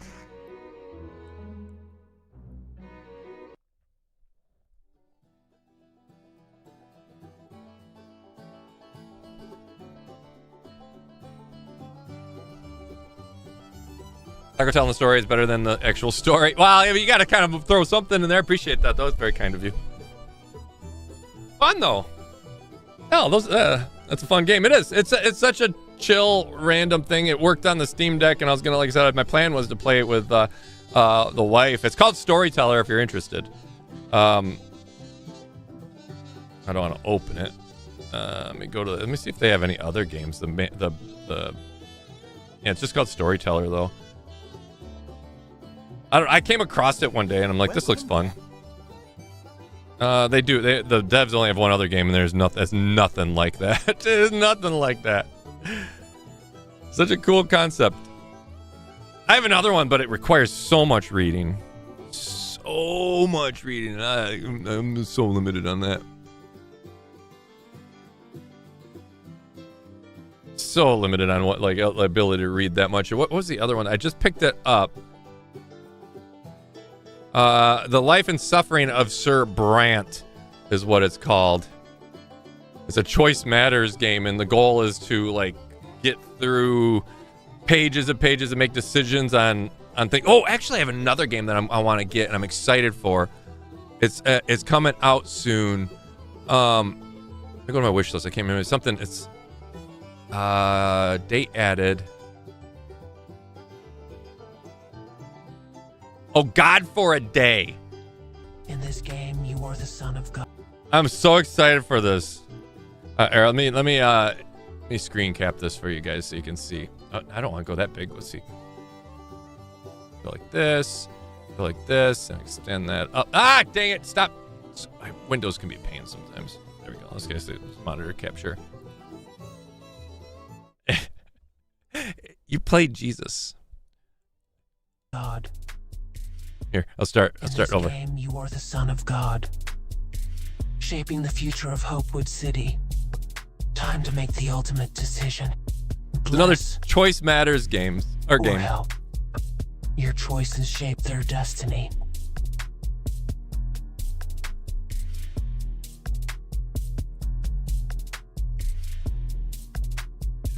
[SPEAKER 1] Taco telling the story is better than the actual story. Well, you got to kind of throw something in there. Appreciate that, though. It's very kind of you. Fun though. Hell, that's a fun game. It is. It's such a chill, random thing. It worked on the Steam Deck, and I was gonna, like I said, my plan was to play it with the wife. It's called Storyteller if you're interested. I don't want to open it. Let me see if they have any other games. Yeah, it's just called Storyteller though. I came across it one day and I'm like, this looks fun. The devs only have one other game and there's nothing like that. There's nothing like that. Such a cool concept. I have another one, but it requires so much reading. So much reading. I'm so limited on that. So limited on what, like, ability to read that much. What was the other one? I just picked it up. The Life and Suffering of Sir Brant is what it's called. It's a Choice Matters game, and the goal is to, like, get through pages and pages and make decisions on things. Oh, actually, I have another game that I want to get, and I'm excited for. It's coming out soon. I go to my wish list. I can't remember something. It's date added. Oh, God for a Day.
[SPEAKER 10] In this game, you are the son of God.
[SPEAKER 1] I'm so excited for this. Let me screen cap this for you guys so you can see. I don't want to go that big. Let's see. Go like this. Go like this, and extend that up. Ah, dang it! Stop. Windows can be a pain sometimes. There we go. Let's get this monitor capture. You played Jesus.
[SPEAKER 10] God.
[SPEAKER 1] Here, I'll start over.
[SPEAKER 10] In this game, you are the son of God, shaping the future of Hopewood City. Time to make the ultimate decision.
[SPEAKER 1] It's another Choice Matters game.
[SPEAKER 10] Or help. Your choices shape their destiny.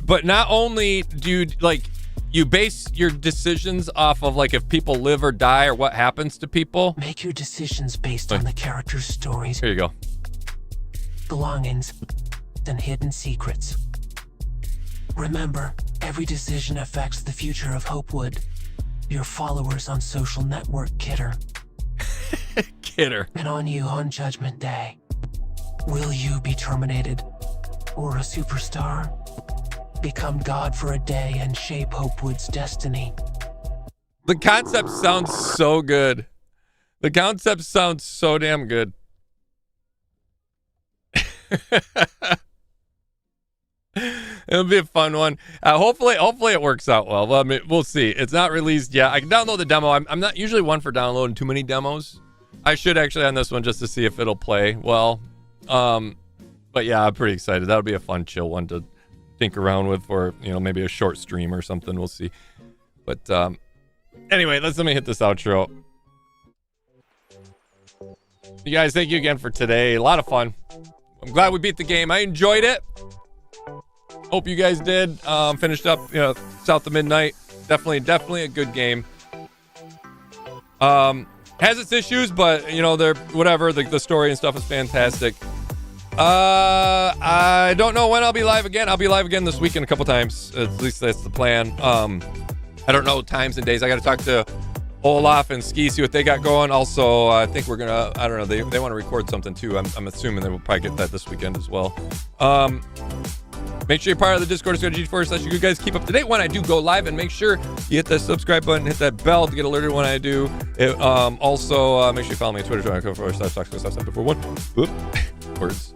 [SPEAKER 1] But not only do you, like, you base your decisions off of, like, if people live or die or what happens to people.
[SPEAKER 10] Make your decisions based on the characters' stories.
[SPEAKER 1] Here you go.
[SPEAKER 10] Belongings and hidden secrets. Remember, every decision affects the future of Hopewood. Your followers on social network, Kidder.
[SPEAKER 1] Kidder.
[SPEAKER 10] And on you on Judgment Day. Will you be terminated? Or a superstar? Become God for a day and shape Hopewood's destiny.
[SPEAKER 1] The concept sounds so good. The concept sounds so damn good. It'll be a fun one. Hopefully it works out well. Well, I mean, we'll see. It's not released yet. I can download the demo. I'm not usually one for downloading too many demos. I should actually on this one just to see if it'll play well. But yeah, I'm pretty excited. That'll be a fun, chill one to tinker around with for, you know, maybe a short stream or something. We'll see. But anyway, let me hit this outro. You guys, thank you again for today. A lot of fun. I'm glad we beat the game. I enjoyed it. Hope you guys did. Finished up, you know, South of Midnight. Definitely a good game. Has its issues, but you know, they're whatever. The story and stuff is fantastic. I don't know when I'll be live again. I'll be live again this weekend a couple times. At least that's the plan. I don't know times and days. I got to talk to Olaf and Ski, see what they got going. Also, I think we're gonna. I don't know. They want to record something too. I'm assuming they will probably get that this weekend as well. Make sure you're part of the Discord. It's G4/ you guys keep up to date when I do go live, and make sure you hit that subscribe button, hit that bell to get alerted when I do. Also, make sure you follow me on Twitter. Words.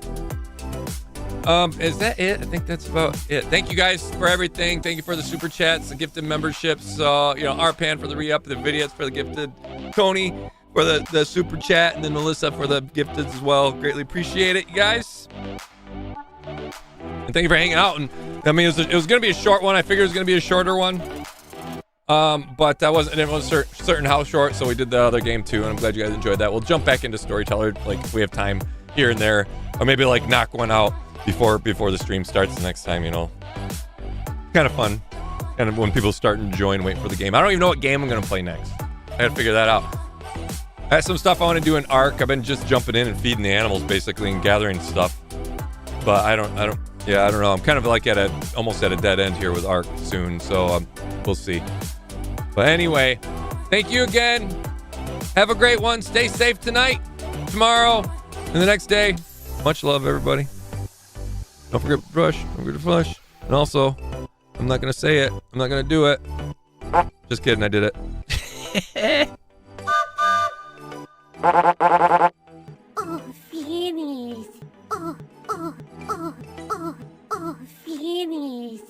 [SPEAKER 1] Is that it? I think that's about it. Thank you guys for everything. Thank you for the super chats, the gifted memberships. You know, Arpan for the re-up, the Vidiots for the gifted, Tony for the super chat, and then Melissa for the gifted as well. Greatly appreciate it, you guys. And thank you for hanging out. And I mean, it was going to be a short one. I figured it was going to be a shorter one. But that wasn't, it was certain how short, so we did the other game too, and I'm glad you guys enjoyed that. We'll jump back into Storyteller, like, if we have time here and there, or maybe like knock one out before the stream starts the next time, you know. Kind of fun. Kind of when people start and join, wait for the game. I don't even know what game I'm going to play next. I got to figure that out. I have some stuff I want to do in Ark. I've been just jumping in and feeding the animals basically and gathering stuff. But I don't know. I'm kind of like almost at a dead end here with Ark soon, so we'll see. But anyway, thank you again. Have a great one. Stay safe tonight, tomorrow, and the next day. Much love, everybody. Don't forget to brush. Don't forget to flush. And also, I'm not going to say it. I'm not going to do it. Just kidding. I did it.
[SPEAKER 11] Oh, Phineas. Oh, Phineas.